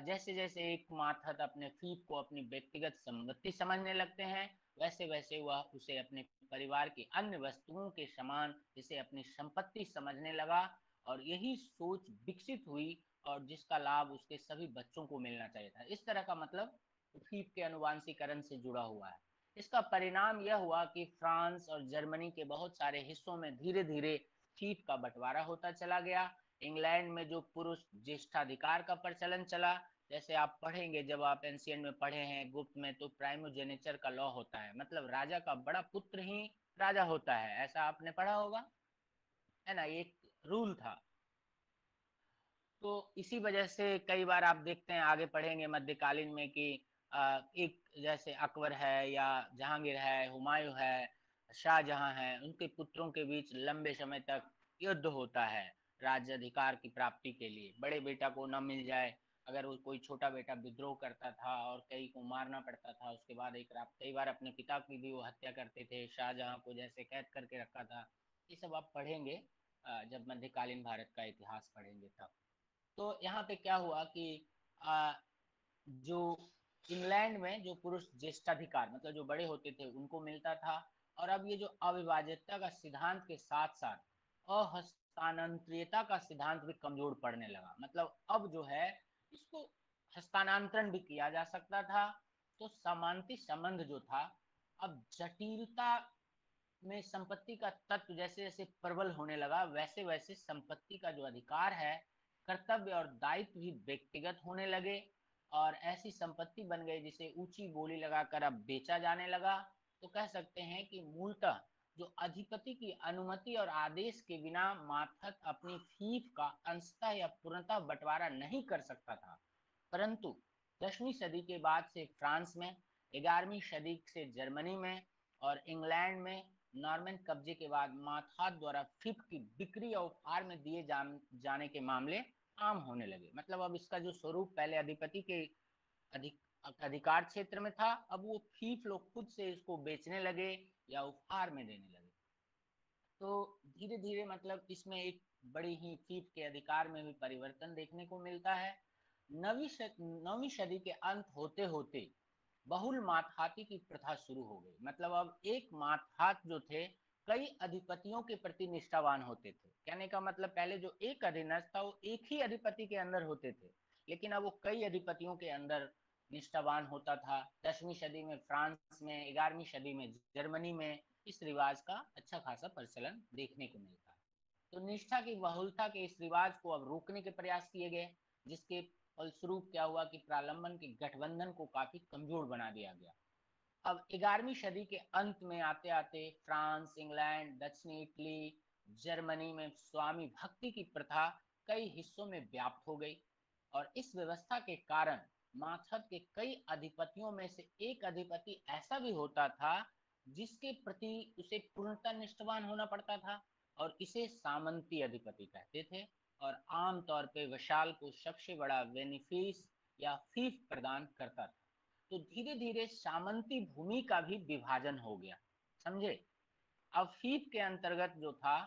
Speaker 7: जैसे जैसे एक मातहत अपने फीफ को अपनी व्यक्तिगत संपत्ति समझने लगते हैं, वैसे वैसे वह उसे अपने परिवार की अन्य वस्तुओं के समान इसे अपनी संपत्ति समझने लगा, और यही सोच विकसित हुई और जिसका लाभ उसके सभी बच्चों को मिलना चाहिए था। इस तरह का मतलब फीफ के अनुवांशीकरण से जुड़ा हुआ है। इसका परिणाम यह हुआ कि फ्रांस और जर्मनी के बहुत सारे हिस्सों में धीरे धीरे फीफ का बंटवारा होता चला गया। इंग्लैंड में जो पुरुष ज्येष्ठाधिकार का प्रचलन चला, जैसे आप पढ़ेंगे, जब आप एंशियंट में पढ़े हैं गुप्त में, तो प्राइमोजेनेचर का लॉ होता है, मतलब राजा का बड़ा पुत्र ही राजा होता है, ऐसा आपने पढ़ा होगा, है ना, ये एक रूल था। तो इसी वजह से कई बार आप देखते हैं, आगे पढ़ेंगे मध्यकालीन में कि एक जैसे अकबर है या जहांगीर है, हुमायूं है, शाहजहां है, उनके पुत्रों के बीच लंबे समय तक युद्ध होता है राज्य अधिकार की प्राप्ति के लिए। बड़े बेटा को न मिल जाए, अगर वो कोई छोटा बेटा विद्रोह करता था और कई को मारना पड़ता था, उसके बाद एक कई बार अपने पिता की भी वो हत्या करते थे, शाहजहां को जैसे कैद करके रखा था। ये सब आप पढ़ेंगे जब मध्यकालीन भारत का इतिहास पढ़ेंगे तब। तो यहाँ पे क्या हुआ कि जो इंग्लैंड में जो पुरुष ज्येष्ठाधिकार, मतलब जो बड़े होते थे, उनको मिलता था, और अब ये जो अविभाज्यता का सिद्धांत के साथ साथ अहस्तांतरीयता का सिद्धांत भी कमजोर पड़ने लगा। मतलब अब जो है इसको हस्तांतरण भी किया जा सकता था, तो समांती संबंध जो था, अब जटिलता में संपत्ति का तत्व जैसे जैसे प्रबल होने लगा, वैसे वैसे संपत्ति का जो अधिकार है, कर्तव्य और दायित्व भी व्यक्तिगत होने लगे, और ऐसी संपत्ति बन गई जिसे ऊंची बोली लगाकर अब बेचा जाने लगा। तो कह सकते हैं कि मूलतः जो अधिपति की अनुमति और आदेश के बिना मातहत अपनी फीफ का अंशतः या पूर्णतः बंटवारा नहीं कर सकता था, परंतु 10वीं सदी के बाद से फ्रांस में, 11वीं सदी से जर्मनी में, और इंग्लैंड में नॉर्मन कब्जे के बाद मातहत द्वारा फीफ की बिक्री और उपहार में दिए जाने के मामले आम होने लगे। मतलब अब इसका जो स्वरूप पहले अधिपति के अधिकार क्षेत्र में था, अब वो फीफ लोग खुद से इसको बेचने लगे या उपहार में देने लगे। तो धीरे धीरे मतलब इसमें एक बड़ी ही फीफ के अधिकार में भी परिवर्तन देखने को मिलता है। 9वीं सदी के अंत होते होते बहुल मातहाती की प्रथा शुरू हो गई। मतलब अब एक मातहात जो थे कई अधिपतियों के प्रति निष्ठावान होते थे। कहने का मतलब पहले जो एक अधीनस्थ था वो एक ही अधिपति के अंदर होते थे, लेकिन अब वो कई अधिपतियों के अंदर निष्ठावान होता था। 10वीं सदी में फ्रांस में, 11वीं सदी में जर्मनी में इस रिवाज का अच्छा खासा प्रचलन देखने को मिलता है। तो निष्ठा की बहुलता के इस रिवाज को अब रोकने के प्रयास किए गए, जिसके फलस्वरूप क्या हुआ कि प्रालंबन के गठबंधन को काफी कमजोर बना दिया गया। अब 11वीं सदी के अंत में आते आते फ्रांस, इंग्लैंड, दक्षिणी इटली, जर्मनी में स्वामी भक्ति की प्रथा कई हिस्सों में व्याप्त हो गई, और इस व्यवस्था के कारण मागध के कई अधिपतियों में से एक अधिपति ऐसा भी होता था जिसके प्रति उसे पूर्णतः निष्ठावान होना पड़ता था, और इसे सामंती अधिपति कहते थे। और आमतौर पे विशाल को सबसे बड़ा बेनिफिस या फीस प्रदान करता था। तो धीरे धीरे सामंती भूमि का भी विभाजन हो गया, समझे। अब फीस के अंतर्गत जो था,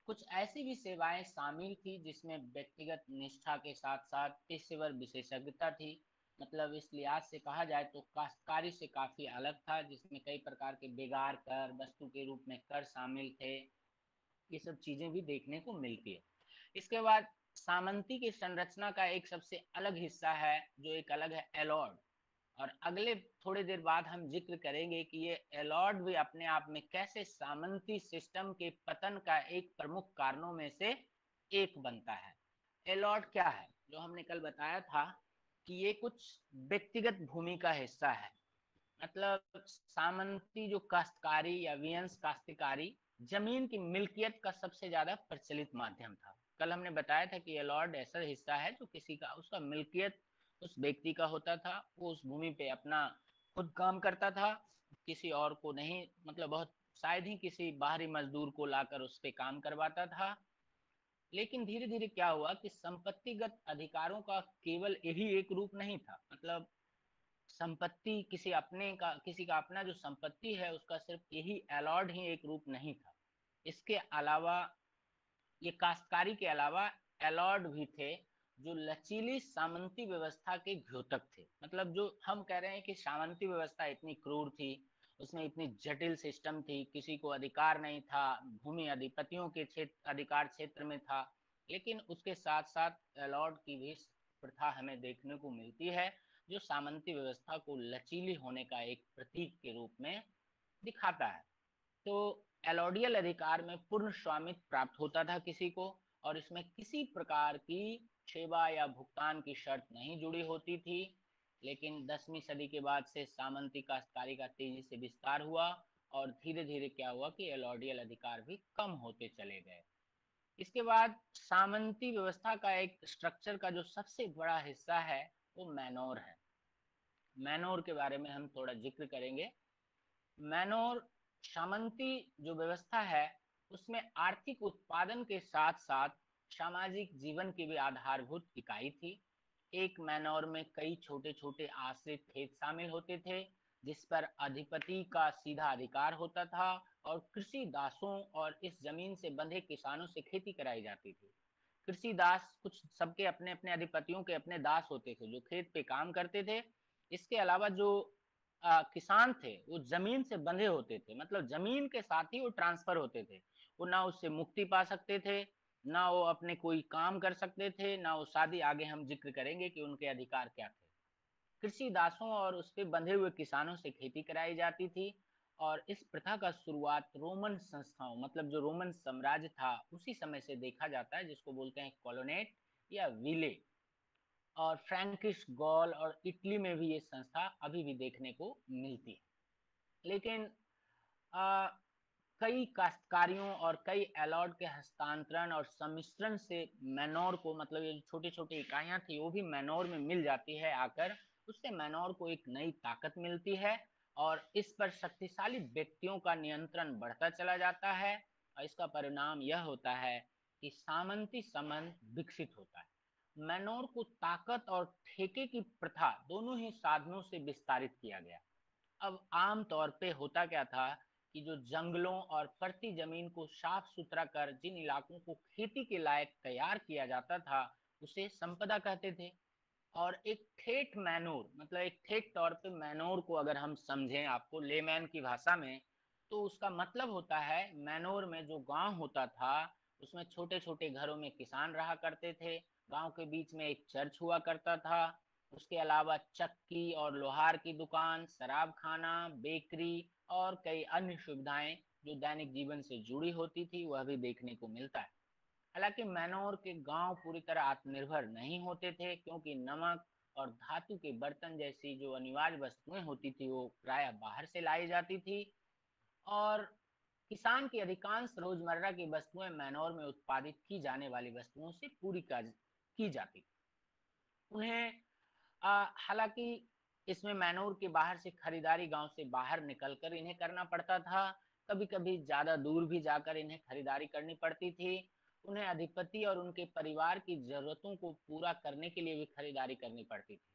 Speaker 7: कुछ ऐसी भी सेवाएं शामिल थी जिसमें व्यक्तिगत निष्ठा के साथ साथ पेशेवर विशेषज्ञता थी। मतलब इस लिहाज से कहा जाए तो काश्तकारी से काफी अलग था, जिसमें कई प्रकार के बेगार कर, वस्तु के रूप में कर शामिल थे। ये सब चीजें भी देखने को मिलती है। इसके बाद सामंती की संरचना का एक सबसे अलग हिस्सा है, जो एक अलग है एलॉर्ड। और अगले थोड़ी देर बाद हम जिक्र करेंगे कि ये एलॉर्ड भी अपने आप में कैसे सामंती सिस्टम के पतन का एक प्रमुख कारणों में से एक बनता है। एलॉर्ड क्या है, जो हमने कल बताया था कि ये कुछ व्यक्तिगत भूमि का हिस्सा है। मतलब सामंती जो काश्तकारी या वियंस काश्तकारी जमीन की मिल्कियत का सबसे ज्यादा प्रचलित माध्यम था। कल हमने बताया था कि एलॉर्ड ऐसा हिस्सा है जो किसी का, उसका मिल्कियत उस व्यक्ति का होता था, वो उस भूमि पे अपना खुद काम करता था, किसी और को नहीं, मतलब बहुत शायद ही किसी बाहरी मजदूर को लाकर उस पे काम करवाता था। लेकिन धीरे धीरे क्या हुआ कि संपत्तिगत अधिकारों का केवल यही एक रूप नहीं था। मतलब संपत्ति किसी का अपना जो संपत्ति है उसका सिर्फ यही अलॉट ही एक रूप नहीं था। इसके अलावा ये काश्तकारी के अलावा अलॉट भी थे जो लचीली सामंती व्यवस्था के द्योतक थे। मतलब जो हम कह रहे हैं कि सामंती व्यवस्था इतनी क्रूर थी, उसमें इतनी जटिल सिस्टम थी, किसी को अधिकार नहीं था, भूमि अधिपतियों के अधिकार क्षेत्र में था। लेकिन उसके साथ साथ अलॉट की भी प्रथा हमें देखने को मिलती है, जो सामंती व्यवस्था को लचीली होने का एक प्रतीक के रूप में दिखाता है। तो एलॉडियल अधिकार में पूर्ण स्वामित्व प्राप्त होता था किसी को, और इसमें किसी प्रकार की सेवा या भुगतान की शर्त नहीं जुड़ी होती थी। लेकिन 10वीं सदी के बाद से सामंती काश्तकारी का तेजी से विस्तार हुआ, और धीरे धीरे क्या हुआ कि एलॉडियल अधिकार भी कम होते चले गए। इसके बाद सामंती व्यवस्था का एक स्ट्रक्चर का जो सबसे बड़ा हिस्सा है वो मैनोर है। मैनोर के बारे में हम थोड़ा जिक्र करेंगे। मैनोर सामंती जो व्यवस्था है उसमें आर्थिक उत्पादन के साथ साथ सामाजिक जीवन की भी आधारभूत इकाई थी। एक मैनोर में कई छोटे छोटे आश्रित खेत शामिल होते थे, जिस पर अधिपति का सीधा अधिकार होता था, और कृषि दासों और इस जमीन से बंधे किसानों से खेती कराई जाती थी। कृषि दास कुछ सबके अपने अपने अधिपतियों के अपने दास होते थे जो खेत पे काम करते थे। इसके अलावा जो किसान थे वो जमीन से बंधे होते थे, मतलब जमीन के साथ ही वो ट्रांसफर होते थे। वो ना उससे मुक्ति पा सकते थे, ना वो अपने कोई काम कर सकते थे, ना वो शादी। आगे हम जिक्र करेंगे कि उनके अधिकार क्या थे। कृषि दासों और उस पे बंधे हुए किसानों से खेती कराई जाती थी। और इस प्रथा का शुरुआत रोमन संस्थाओं, मतलब जो रोमन साम्राज्य था उसी समय से देखा जाता है, जिसको बोलते हैं कॉलोनेट या विले। और फ्रैंकिश गॉल और इटली में भी ये संस्था अभी भी देखने को मिलती है। लेकिन आ, कई काश्तकारियों और कई अलॉट के हस्तांतरण और सम्मिश्रण से मैनोर को, मतलब ये छोटी छोटी इकाइयां थी वो भी मैनोर में मिल जाती है आकर। उससे मैनोर को एक नई ताकत मिलती है, और इस पर शक्तिशाली व्यक्तियों का नियंत्रण बढ़ता चला जाता है। और इसका परिणाम यह होता है कि सामंती संबंध विकसित होता है। मैनोर को ताकत और ठेके की प्रथा दोनों ही साधनों से विस्तारित किया गया। अब आम तौर पे होता क्या था कि जो जंगलों और परती जमीन को साफ सुथरा कर जिन इलाकों को खेती के लायक तैयार किया जाता था उसे संपदा कहते थे। और एक ठेठ मैनोर, मतलब एक ठेठ तौर पे मैनोर को अगर हम समझें आपको लेमैन की भाषा में, तो उसका मतलब होता है मैनोर में जो गांव होता था उसमें छोटे छोटे घरों में किसान रहा करते थे। गांव के बीच में एक चर्च हुआ करता था। उसके अलावा चक्की और लोहार की दुकान, शराब खाना, बेकरी और कई अन्य सुविधाएं जो दैनिक जीवन से जुड़ी होती थी वह भी देखने को मिलता है। हालांकि मैनोर के गांव पूरी तरह आत्मनिर्भर नहीं होते थे, क्योंकि नमक और धातु के बर्तन जैसी जो अनिवार्य वस्तुएं होती थी वो प्रायः बाहर से लाई जाती थी। और किसान की अधिकांश रोजमर्रा की वस्तुएं मैनोर में उत्पादित की जाने वाली वस्तुओं से पूरी की जाती। उन्हें हालांकि इसमें मैनोर के बाहर से खरीदारी गांव से बाहर निकलकर इन्हें करना पड़ता था। कभी कभी ज्यादा दूर भी जाकर इन्हें खरीदारी करनी पड़ती थी। उन्हें अधिपति और उनके परिवार की जरूरतों को पूरा करने के लिए भी खरीदारी करनी पड़ती थी।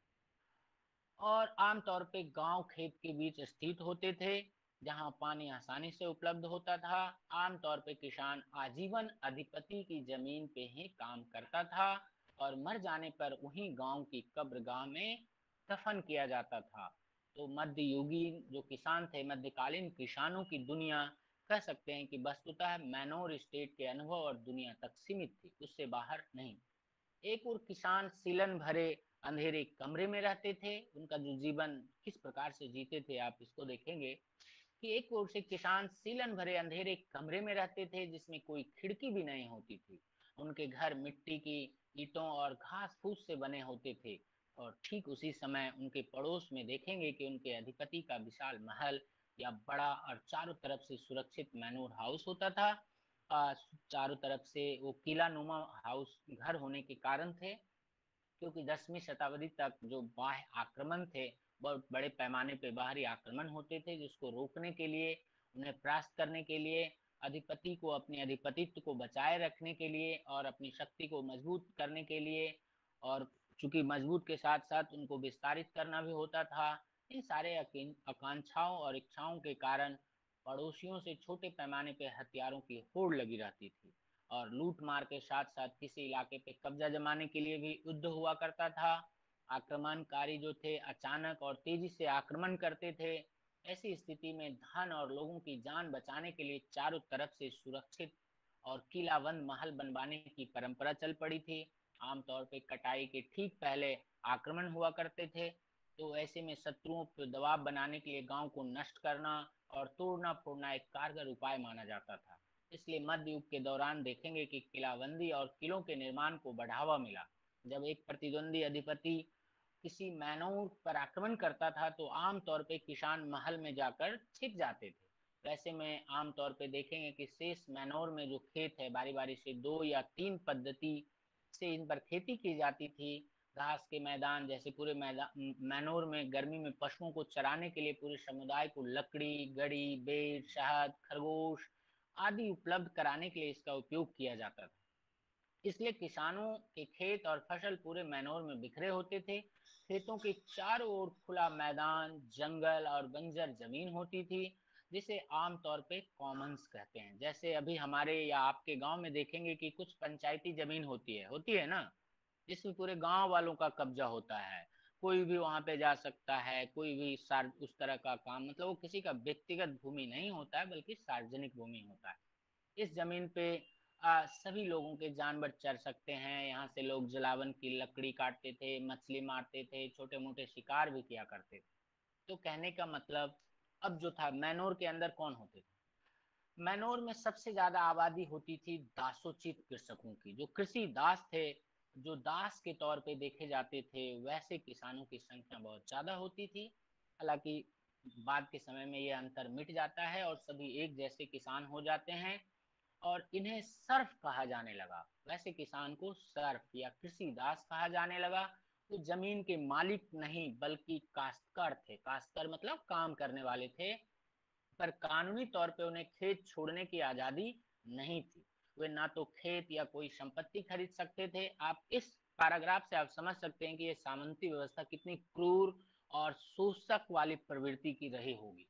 Speaker 7: और आमतौर पे गांव खेत के बीच स्थित होते थे, जहां पानी आसानी से उपलब्ध होता था। आमतौर पे किसान आजीवन अधिपति की जमीन पे ही काम करता था और मर जाने पर वहीं गांव की कब्रगाह में दफन किया जाता था। तो मध्ययुगीन जो किसान थे, मध्यकालीन किसानों की दुनिया कह सकते हैं कि वस्तुतः मैनोर स्टेट के अनुभव और दुनिया तक सीमित थी, उससे बाहर नहीं। एक और किसान सीलन भरे अंधेरे कमरे में रहते थे। उनका जो जीवन किस प्रकार से जीते थे आप इसको देखेंगे कि एक ओर से किसान सीलन भरे अंधेरे कमरे में रहते थे जिसमें कोई खिड़की भी नहीं होती थी। उनके घर मिट्टी की ईंटों और घास फूस से बने होते थे। और ठीक उसी समय उनके पड़ोस में देखेंगे कि उनके अधिपति का विशाल महल या बड़ा और चारों तरफ से सुरक्षित मैनोर हाउस होता था। चारों तरफ से वो किला नुमा हाउस घर होने के कारण थे, क्योंकि 10वीं शताब्दी तक जो बाह्य आक्रमण थे, बहुत बड़े पैमाने पे बाहरी आक्रमण होते थे, जिसको रोकने के लिए, उन्हें परास्त करने के लिए, अधिपति को अपने अधिपतित्व को बचाए रखने के लिए और अपनी शक्ति को मजबूत करने के लिए, और चूंकि मजबूत के साथ साथ उनको विस्तारित करना भी होता था। इन सारे आकांक्षाओं और इच्छाओं के कारण पड़ोसियों से छोटे पैमाने पे हथियारों की होड़ लगी रहती थी और लूट मार के साथ साथ किसी इलाके पे कब्जा जमाने के लिए भी युद्ध हुआ करता था। आक्रमणकारी जो थे अचानक और तेजी से आक्रमण करते थे। ऐसी स्थिति में धन और लोगों की जान बचाने के लिए चारों तरफ से सुरक्षित और किलाबंद महल बनवाने की परंपरा चल पड़ी थी। आमतौर पर कटाई के ठीक पहले आक्रमण हुआ करते थे। तो ऐसे में शत्रुओं पर दबाव बनाने के लिए गांव को नष्ट करना और तोड़ना फोड़ना एक कारगर उपाय माना जाता था। इसलिए मध्य युग के दौरान देखेंगे कि किलाबंदी और किलों के निर्माण को बढ़ावा मिला। जब एक प्रतिद्वंदी अधिपति किसी मैनोर पर आक्रमण करता था तो आमतौर पे किसान महल में जाकर छिप जाते थे। वैसे में आमतौर पे देखेंगे कि शेष मैनोर में जो खेत है, बारी बारी से 2 या 3 पद्धति से इन पर खेती की जाती थी। घास के मैदान, जैसे पूरे मैदान मैनोर में गर्मी में पशुओं को चराने के लिए पूरे समुदाय को लकड़ी, गड़ी, बेर, शहद, खरगोश आदि उपलब्ध कराने के लिए इसका उपयोग किया जाता था। इसलिए किसानों के खेत और फसल पूरे मैनोर में बिखरे होते थे। खेतों के चारों ओर खुला मैदान, जंगल और बंजर जमीन होती थी, जिसे आमतौर पे कॉमन्स कहते हैं। जैसे अभी हमारे या आपके गांव में देखेंगे कि कुछ पंचायती जमीन होती है ना, जिसमें पूरे गांव वालों का कब्जा होता है। कोई भी वहां पे जा सकता है, कोई भी उस तरह का काम, मतलब वो किसी का व्यक्तिगत भूमि नहीं होता है बल्कि सार्वजनिक भूमि होता है। इस जमीन पे सभी लोगों के जानवर चर सकते हैं। यहाँ से लोग जलावन की लकड़ी काटते थे, मछली मारते थे, छोटे मोटे शिकार भी किया करते थे। तो कहने का मतलब, अब जो था मैनोर के अंदर कौन होते थे? मैनोर में सबसे ज्यादा आबादी होती थी दासोचित कृषकों की। जो कृषि दास थे, जो दास के तौर पे देखे जाते थे, वैसे किसानों की संख्या बहुत ज्यादा होती थी। हालांकि बाद के समय में यह अंतर मिट जाता है और सभी एक जैसे किसान हो जाते हैं और इन्हें सर्फ कहा जाने लगा। वैसे किसान को सर्फ या कृषि दास कहा जाने लगा। वो जमीन के मालिक नहीं बल्कि काश्तकार थे। काश्तकार मतलब काम करने वाले थे, पर कानूनी तौर पे उन्हें खेत छोड़ने की आजादी नहीं थी। वे ना तो खेत या कोई संपत्ति खरीद सकते थे। आप इस पैराग्राफ से आप समझ सकते हैं कि ये सामंती व्यवस्था कितनी क्रूर और शोषक वाली प्रवृत्ति की रही होगी।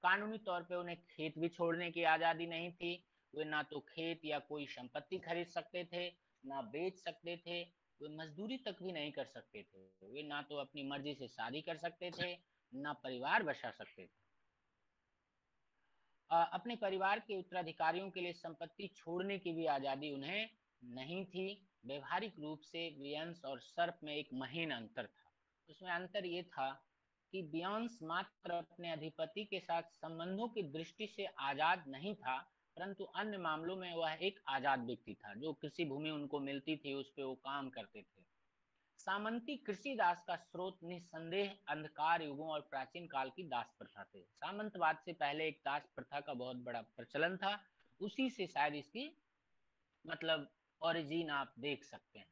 Speaker 7: कानूनी तौर पे उन्हें खेत भी छोड़ने की आजादी नहीं थी। वे ना तो खेत या कोई संपत्ति खरीद सकते थे, ना बेच सकते थे। वे मजदूरी तक भी नहीं कर सकते थे। वे ना तो अपनी मर्जी से शादी कर सकते थे, ना परिवार बसा सकते थे। अपने परिवार के उत्तराधिकारियों के लिए संपत्ति छोड़ने की भी आजादी उन्हें नहीं थी। व्यवहारिक रूप से वियंस और सर्प में एक महीन अंतर था। उसमें अंतर ये था कि बियंस मात्र अपने अधिपति के साथ संबंधों की दृष्टि से आजाद नहीं था, परंतु अन्य मामलों में वह एक आजाद व्यक्ति था। जो कृषि भूमि उनको मिलती थी उस पर वो काम करते थे। सामंती कृषि दास का स्रोत निस्संदेह अंधकार युगों और प्राचीन काल की दास प्रथा थे। सामंतवाद से पहले एक दास प्रथा का बहुत बड़ा प्रचलन था। उसी से शायद इसकी मतलब ओरिजिन आप देख सकते हैं।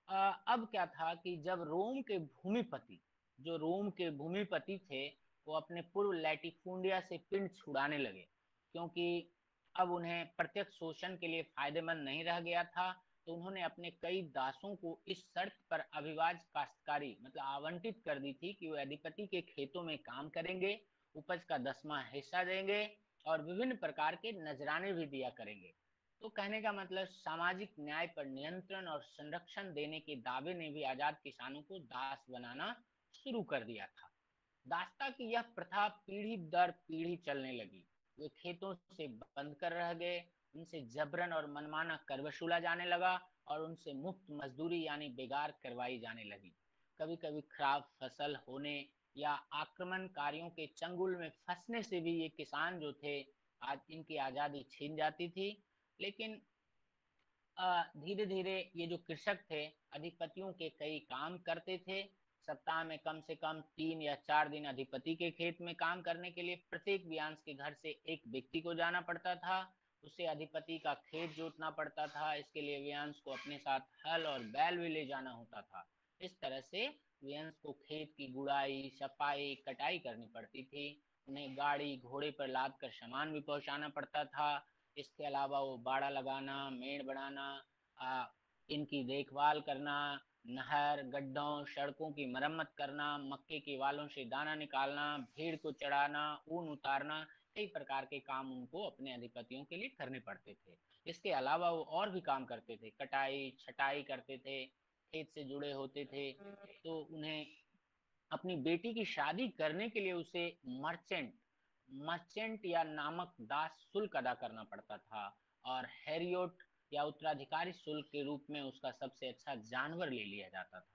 Speaker 7: अब क्या था कि जब रोम के भूमिपति थे, वो अपने पूर्व लैटिफूंडिया से पिंड छुड़ाने लगे, क्योंकि अब उन्हें प्रत्यक्ष शोषण के लिए फायदेमंद नहीं रह गया था। तो उन्होंने अपने कई दासों को इस शर्त पर अभिवाज काश्तकारी मतलब आवंटित कर दी थी कि वे अधिपति के खेतों में काम करेंगे, उपज का 10वां हिस्सा देंगे और विभिन्न प्रकार के नजराने भी दिया करेंगे। तो कहने का मतलब सामाजिक न्याय पर नियंत्रण और संरक्षण देने के दावे ने भी आजाद किसानों को दास बनाना शुरू कर दिया था। दासता की यह प्रथा पीढ़ी दर पीढ़ी चलने लगी। वे खेतों से बंद कर रह गए, उनसे जबरन और मनमाना कर वसूला जाने लगा और उनसे मुफ्त मजदूरी यानी बेगार करवाई जाने लगी। कभी कभी खराब फसल होने या आक्रमणकारियों के चंगुल में फंसने से भी ये किसान जो थे आज इनकी आजादी छीन जाती थी। लेकिन धीरे धीरे ये जो कृषक थे अधिपतियों के कई काम करते थे। सप्ताह में कम से कम 3 या 4 दिन अधिपति के खेत में काम करने के लिए प्रत्येक बियांस के घर से एक व्यक्ति को जाना पड़ता था। उसे अधिपति का खेत जोतना पड़ता था। इसके लिए बियांस को अपने साथ हल और बैल भी ले जाना होता था। इस तरह से बियांस को खेत की गुड़ाई, सफाई, कटाई करनी पड़ती थी। उन्हें गाड़ी घोड़े पर लाद कर सामान भी पहुंचाना पड़ता था। इसके अलावा वो बाड़ा लगाना, मेड़ बनाना, इनकी देखभाल करना, नहर, गड्ढों, सड़कों की मरम्मत करना, मक्के के वालों से दाना निकालना, भीड़ को चढ़ाना, ऊन उतारना, कई प्रकार के काम उनको अपने अधिपतियों के लिए करने पड़ते थे। इसके अलावा वो और भी काम करते थे, कटाई छटाई करते थे, खेत से जुड़े होते थे। तो उन्हें अपनी बेटी की शादी करने के लिए उसे मर्चेंट मर्चेंट या नामक दास शुल्क अदा करना पड़ता था और हैरियोट या उत्तराधिकारी शुल्क के रूप में उसका सबसे अच्छा जानवर ले लिया जाता था।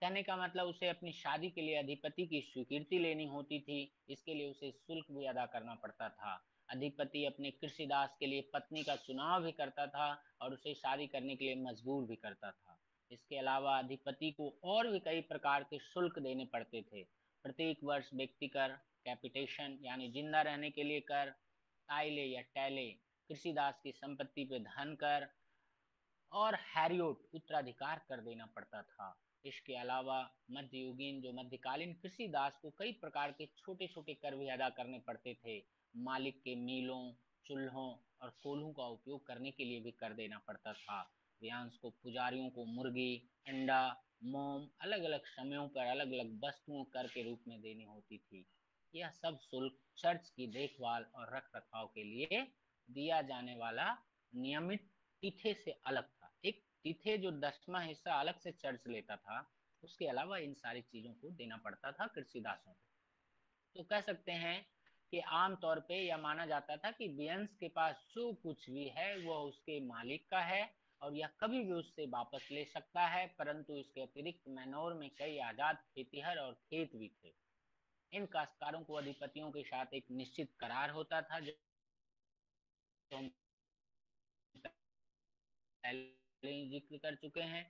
Speaker 7: कहने का मतलब उसे अपनी शादी के लिए अधिपति की स्वीकृति लेनी होती थी। इसके लिए उसे शुल्क भी अदा करना पड़ता था। अधिपति अपने कृषिदास के लिए पत्नी का चुनाव भी करता था और उसे शादी करने के लिए मजबूर भी करता था। इसके अलावा अधिपति को और भी कई प्रकार के शुल्क देने पड़ते थे। प्रत्येक वर्ष व्यक्ति कर, कैपिटेशन यानी जिंदा रहने के लिए कर, टाइले या टैले कृषिदास की संपत्ति पे धन कर और हैरियोट उत्तराधिकार कर देना पड़ता था। इसके अलावा मध्ययुगीन जो मध्यकालीन कृषिदास को कई प्रकार के छोटे छोटे कर भी अदा करने पड़ते थे। मालिक के मीलों, चूल्हों और कोल्हों का उपयोग करने के लिए भी कर देना पड़ता था। व्यांस को पुजारियों को मुर्गी, अंडा, मोम अलग अलग समयों पर अलग अलग वस्तुओं कर के रूप में देनी होती थी। यह सब शुल्क चर्च की देखभाल और रख रखाव के लिए दिया जाने वाला नियमित तिथे से अलग था। एक तिथे जो 10वां हिस्सा अलग से चर्च लेता था, उसके अलावा इन सारी चीजों को देना पड़ता था कृषिदासों को। तो कह सकते हैं कि आम तौर पे यह माना जाता था कि बियंस के पास जो कुछ भी है वह उसके मालिक का है और यह कभी भी उससे वापस ले सकता है। परंतु इसके अतिरिक्त मैनोर में कई आजाद खेतिहर और खेत भी थे। इन काश्तकारों को अधिपतियों के साथ एक निश्चित करार होता था जो हम पहले जिक्र कर चुके हैं।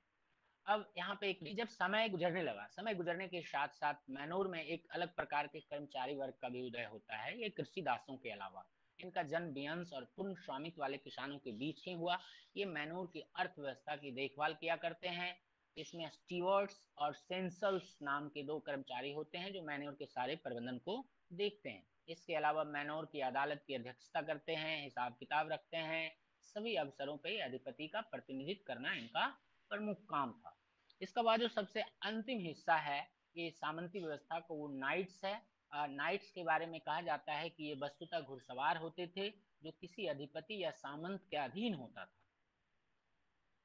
Speaker 7: अब यहाँ पे एक जब समय गुजरने के साथ साथ मैनोर में एक अलग प्रकार के कर्मचारी वर्ग का भी उदय होता है। ये कृषि दासों के अलावा इनका जन्म बियंस और पूर्ण स्वामित्व वाले किसानों के बीच ही हुआ। ये मैनोर की अर्थव्यवस्था की देखभाल किया करते हैं। इसमें स्टीवर्ड्स और सेंसल्स नाम के 2 कर्मचारी होते हैं जो मैनोर के सारे प्रबंधन को देखते हैं। इसके अलावा मैनोर की अदालत की अध्यक्षता करते हैं, हिसाब किताब रखते हैं। सभी अवसरों पर अधिपति का प्रतिनिधित्व करना इनका प्रमुख काम था। इसका बाद जो सबसे अंतिम हिस्सा है ये सामंती व्यवस्था को वो नाइट्स है। नाइट्स के बारे में कहा जाता है कि ये वस्तुतः घुड़सवार होते थे जो किसी अधिपति या सामंत के अधीन होता था।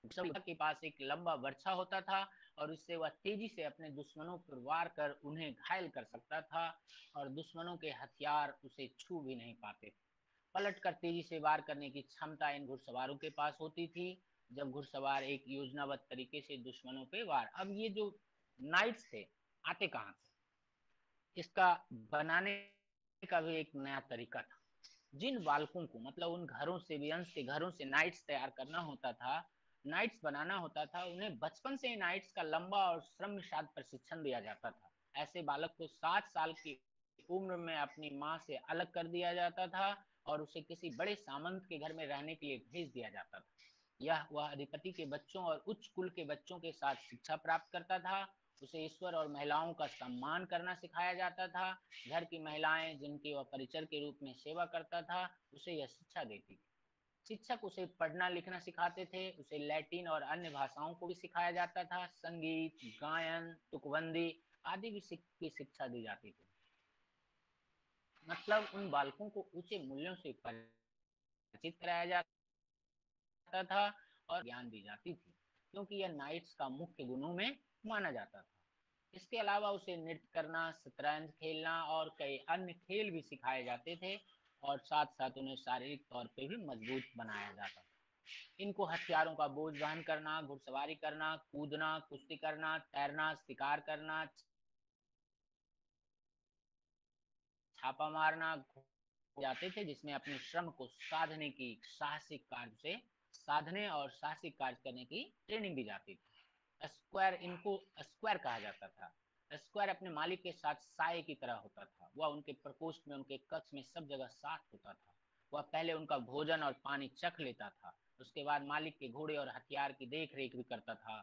Speaker 7: के पास एक लंबा वर्छा होता था और इससे वह तेजी से अपने दुश्मनों पर वार कर उन्हें घायल कर सकता था और दुश्मनों के हथियार उसे छू भी नहीं पाते थे। पलट कर तेजी से वार करने की क्षमता इन घुड़सवारों के पास होती थी जब घुड़सवार एक योजनाबद्ध तरीके से दुश्मनों पे वार। अब ये जो नाइट्स थे आते कहां से, इसका बनाने का भी एक नया तरीका था। जिन बालकों को मतलब उन घरों से बियंस के घरों से नाइट्स तैयार करना होता था, नाइट्स बनाना होता था, उन्हें बचपन से नाइट्स का लंबा और श्रमसाध्य प्रशिक्षण दिया जाता था। ऐसे बालक को 7 साल की उम्र में अपनी माँ से अलग कर दिया जाता था और उसे किसी बड़े सामंत के घर में रहने के लिए भेज दिया जाता था। वह अधिपति के बच्चों और उच्च कुल के बच्चों के साथ शिक्षा प्राप्त करता था। उसे ईश्वर और महिलाओं का सम्मान करना सिखाया जाता था। घर की महिलाएं जिनकी वह परिचर के रूप में सेवा करता था, उसे यह शिक्षा देती थी। शिक्षक उसे पढ़ना लिखना सिखाते थे। उसे लैटिन और अन्य भाषाओं को भी सिखाया जाता था। संगीत, गायन, तुकबंदी आदि की शिक्षा दी जाती थी। मतलब उन बालकों को ऊंचे मूल्यों से परिचित कराया जाता था और ज्ञान दी जाती थी, क्योंकि यह नाइट्स का मुख्य गुणों में माना जाता था। इसके अलावा उसे नृत्य करना, शतरंज खेलना और कई अन्य खेल भी सिखाए जाते थे और साथ साथ उन्हें शारीरिक तौर पे भी मजबूत बनाया जाता था। इनको हथियारों का बोझ वहन करना, घुड़सवारी करना, कूदना, कुश्ती करना, तैरना, शिकार करना, छापा मारना जाते थे, जिसमें अपने श्रम को साधने की साहसिक कार्य से साधने और साहसिक कार्य करने की ट्रेनिंग दी जाती थी। स्क्वायर, इनको स्क्वायर कहा जाता था। स्क्वायर अपने मालिक के साथ साये की तरह होता था। वह उनके प्रकोष्ठ में, उनके कक्ष में सब जगह साथ होता था। वह पहले उनका भोजन और पानी चख लेता था, उसके बाद मालिक के घोड़े और हथियार की देख रेख भी करता था।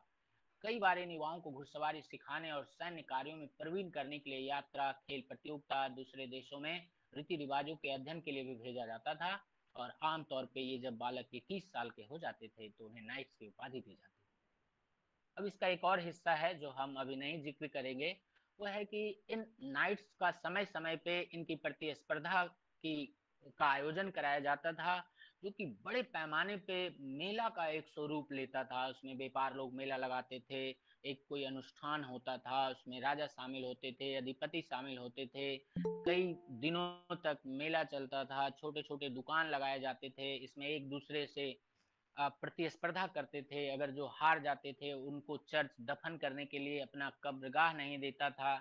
Speaker 7: कई बार युवाओं को घुड़सवारी सिखाने और सैन्य कार्यों में प्रवीण करने के लिए यात्रा, खेल प्रतियोगिता, दूसरे देशों में रीति रिवाजों के अध्ययन के लिए भी भेजा जाता था। और आमतौर पे ये जब बालक 21 साल के हो जाते थे तो उन्हें नाइट्स की उपाधि दी जाती थी। अब इसका एक और हिस्सा है जो हम अभी नहीं जिक्र करेंगे, वो है कि इन नाइट्स का समय समय पे इनकी प्रतिस्पर्धा का आयोजन कराया जाता था, जो कि बड़े पैमाने पे मेला का एक स्वरूप लेता था। उसमें व्यापार लोग मेला लगाते थे, एक कोई अनुष्ठान होता था, उसमें राजा शामिल होते थे, अधिपति शामिल होते थे, कई दिनों तक मेला चलता था, छोटे छोटे दुकान लगाए जाते थे। इसमें एक दूसरे से प्रतिस्पर्धा करते थे। अगर जो हार जाते थे उनको चर्च दफन करने के लिए अपना कब्रगाह नहीं देता था।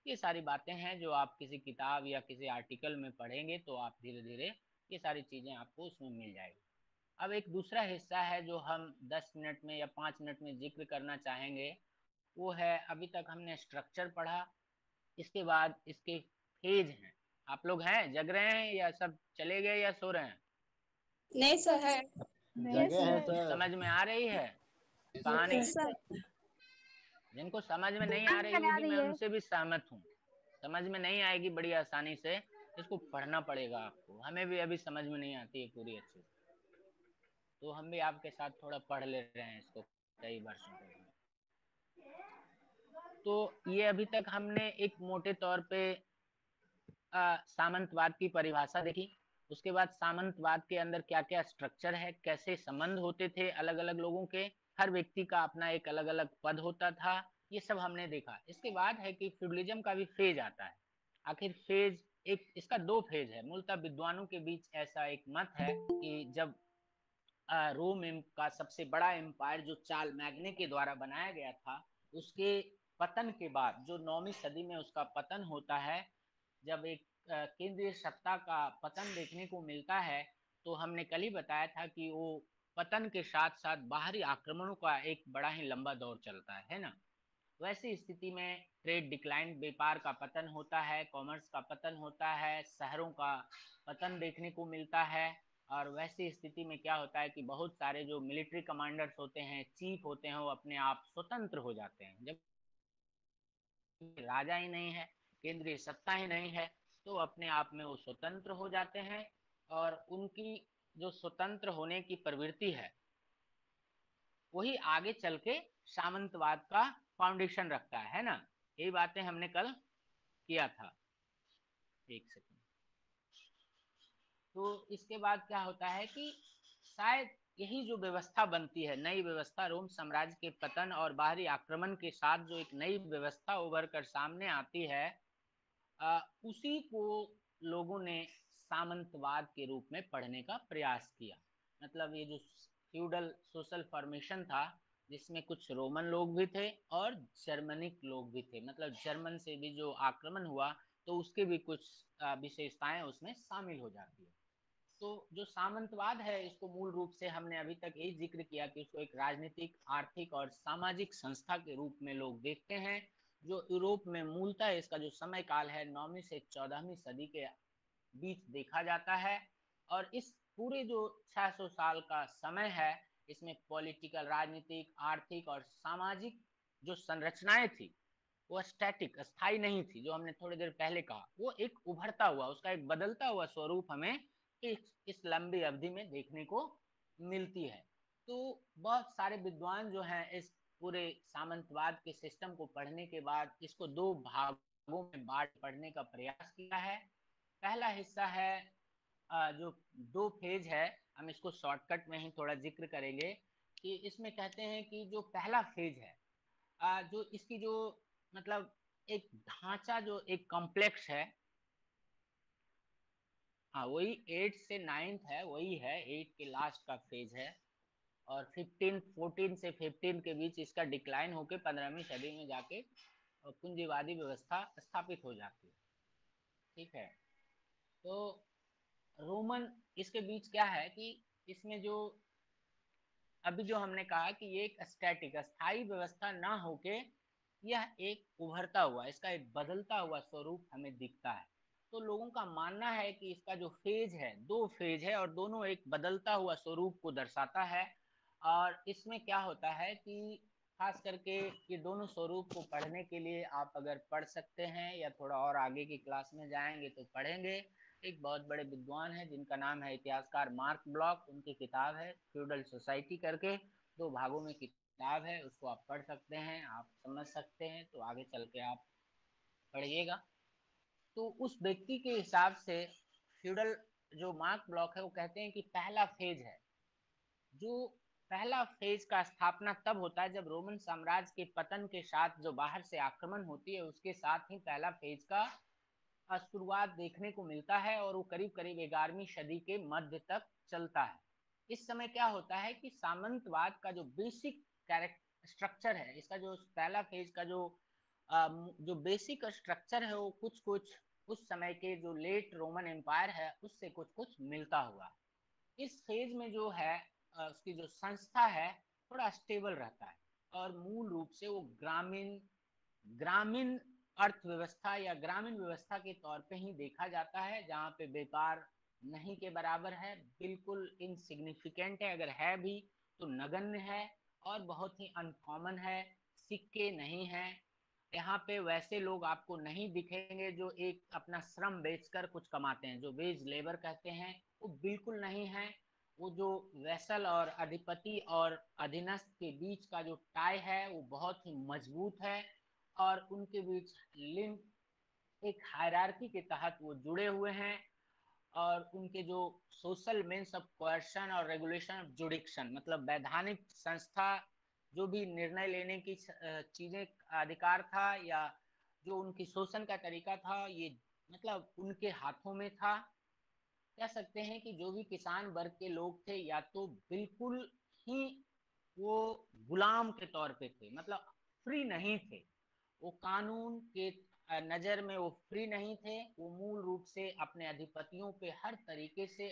Speaker 7: ये सारी बातें हैं जो आप किसी किताब या किसी आर्टिकल में पढ़ेंगे तो आप धीरे धीरे ये सारी चीजें आपको उसमें मिल जाएगी। अब एक दूसरा हिस्सा है जो हम 10 मिनट में या 5 मिनट में जिक्र करना चाहेंगे, वो है, अभी तक हमने स्ट्रक्चर पढ़ा, इसके बाद इसके फेज हैं। आप लोग हैं, जग रहे हैं या सब चले गए या सो रहे हैं?
Speaker 3: नहीं सर है।
Speaker 6: जगह है सर।
Speaker 7: समझ में आ रही है कहानी? जिनको समझ में नहीं आ रही होगी मैं उनसे भी सहमत हूँ। समझ में नहीं आएगी बड़ी आसानी से, इसको पढ़ना पड़ेगा आपको। हमें भी अभी समझ में नहीं आती है पूरी अच्छे से, तो हम भी आपके साथ थोड़ा पढ़ ले रहे हैं इसको कई वर्षों से। तो ये अभी तक हमने एक मोटे तौर पे सामंतवाद की परिभाषा देखी। उसके बाद सामंतवाद के अंदर क्या क्या स्ट्रक्चर है, कैसे संबंध होते थे अलग अलग लोगों के, हर व्यक्ति का अपना एक अलग अलग पद होता था, ये सब हमने देखा। इसके बाद है कि फ्यूडलिज्म का भी फेज आता है। आखिर फेज एक, इसका 2 फेज है। मूलतः विद्वानों के बीच ऐसा एक मत है कि जब रोम का सबसे बड़ा एम्पायर जो चार्ल मैग्ने के द्वारा बनाया गया था, उसके पतन के बाद जो 9वीं सदी में उसका पतन होता है, जब एक केंद्रीय सत्ता का पतन देखने को मिलता है, तो हमने कल ही बताया था कि वो पतन के साथ साथ बाहरी आक्रमणों का एक बड़ा ही लंबा दौर चलता है ना। वैसी स्थिति में ट्रेड डिक्लाइन, व्यापार का पतन होता है, कॉमर्स का पतन होता है, शहरों का पतन देखने को मिलता है। और वैसी स्थिति में क्या होता है कि बहुत सारे जो मिलिट्री कमांडर्स होते हैं, चीफ होते हैं, वो अपने आप स्वतंत्र हो जाते हैं। जब राजा ही नहीं है, केंद्रीय सत्ता ही नहीं है, तो अपने आप में वो स्वतंत्र हो जाते हैं। और उनकी जो स्वतंत्र होने की प्रवृत्ति है वही आगे चल के सामंतवाद का फाउंडेशन रखता है ना। यही बातें हमने कल किया था। एक सेकंड। तो इसके बाद क्या होता है कि शायद यही जो व्यवस्था बनती है, नई व्यवस्था, रोम साम्राज्य के पतन और बाहरी आक्रमण के साथ जो एक नई व्यवस्था उभर कर सामने आती है, उसी को लोगों ने सामंतवाद के रूप में पढ़ने का प्रयास किया। मतलब ये जो फ्यूडल सोशल फॉर्मेशन था, जिसमें कुछ रोमन लोग भी थे और जर्मनिक लोग भी थे, मतलब जर्मन से भी जो आक्रमण हुआ तो उसके भी कुछ विशेषताएं उसमें शामिल हो जाती है। तो जो सामंतवाद है, इसको मूल रूप से हमने अभी तक यही जिक्र किया कि उसको एक राजनीतिक, आर्थिक और सामाजिक संस्था के रूप में लोग देखते हैं, जो यूरोप में मूलतः इसका जो समय काल है 9वीं से 14वीं सदी के बीच देखा जाता है। और इस पूरे जो 600 साल का समय है, इसमें पॉलिटिकल, राजनीतिक, आर्थिक और सामाजिक जो संरचनाएं थी वो स्टैटिक, अस्थाई नहीं थी। जो हमने थोड़ी देर पहले कहा, वो एक उभरता हुआ, उसका एक बदलता हुआ स्वरूप हमें इस लंबी अवधि में देखने को मिलती है। तो बहुत सारे विद्वान जो हैं इस पूरे सामंतवाद के सिस्टम को पढ़ने के बाद इसको दो भागों में बांट पढ़ने का प्रयास किया है। पहला हिस्सा है जो दो फेज है, हम इसको शॉर्टकट में ही थोड़ा जिक्र करेंगे कि इसमें कहते हैं कि जो पहला फेज है, जो इसकी जो मतलब एक ढांचा, जो एक कॉम्प्लेक्स है, हाँ वही 8 से 9 है, वही है 8 के लास्ट का फेज है। और 14 से 15 के बीच इसका डिक्लाइन होकर 15वीं सदी में जाके पूंजीवादी व्यवस्था स्थापित हो जाती है। ठीक है, तो रोमन इसके बीच क्या है कि इसमें जो अभी जो हमने कहा कि ये एक स्टैटिक, अस्थाई व्यवस्था ना होके यह एक उभरता हुआ, इसका एक बदलता हुआ स्वरूप हमें दिखता है। तो लोगों का मानना है कि इसका जो फेज है, दो फेज है और दोनों एक बदलता हुआ स्वरूप को दर्शाता है। और इसमें क्या होता है कि खास करके ये दोनों स्वरूप को पढ़ने के लिए आप अगर पढ़ सकते हैं या थोड़ा और आगे की क्लास में जाएंगे तो पढ़ेंगे। एक बहुत बड़े विद्वान है जिनका नाम है इतिहासकार मार्क ब्लॉक, उनकी किताब है फ्यूडल सोसाइटी करके, 2 भागों में किताब है, उसको आप पढ़ सकते हैं, आप समझ सकते हैं, तो आगे चल के आप पढ़िएगा। तो उस व्यक्ति के हिसाब से फ्यूडल जो मार्क ब्लॉक है वो कहते हैं कि पहला फेज है, जो पहला फेज का स्थापना तब होता है जब रोमन साम्राज्य के पतन के साथ जो बाहर से आक्रमण होती है उसके साथ ही पहला फेज का शुरुआत देखने को मिलता है और वो करीब करीब 11वीं सदी के मध्य तक चलता है। इस समय क्या होता है कि सामंतवाद का जो बेसिक कैरेक्टर स्ट्रक्चर है, इसका जो पहला फेज का जो बेसिक स्ट्रक्चर है वो कुछ कुछ उस समय के जो लेट रोमन एम्पायर है उससे कुछ कुछ मिलता हुआ। इस फेज में जो है उसकी जो संस्था है थोड़ा स्टेबल रहता है और मूल रूप से वो ग्रामीण ग्रामीण अर्थव्यवस्था या ग्रामीण व्यवस्था के तौर पे ही देखा जाता है, जहाँ पे व्यापार नहीं के बराबर है, बिल्कुल इनसिग्निफिकेंट है, अगर है भी तो नगण्य है और बहुत ही अनकॉमन है, सिक्के नहीं है। यहाँ पे वैसे लोग आपको नहीं दिखेंगे जो एक अपना श्रम बेचकर कुछ कमाते हैं, जो वेज लेबर कहते हैं, वो बिल्कुल नहीं है। वो जो वैसल और अधिपति और अधीनस्थ के बीच का जो टाई है वो बहुत ही मजबूत है और उनके बीच लिंक एक हायरार्की के तहत वो जुड़े हुए हैं। और उनके जो सोशल मीन्स ऑफ कोएर्शन और रेगुलेशन ऑफ जुडिक्शन, मतलब वैधानिक संस्था जो भी निर्णय लेने की चीजें अधिकार था या जो उनकी शोषण का तरीका था, ये मतलब उनके हाथों में था। कह सकते हैं कि जो भी किसान वर्ग के लोग थे या तो बिल्कुल ही वो गुलाम के तौर पे थे, मतलब फ्री नहीं थे, वो कानून के नजर में वो फ्री नहीं थे, वो मूल रूप से अपने अधिपतियों पे हर तरीके से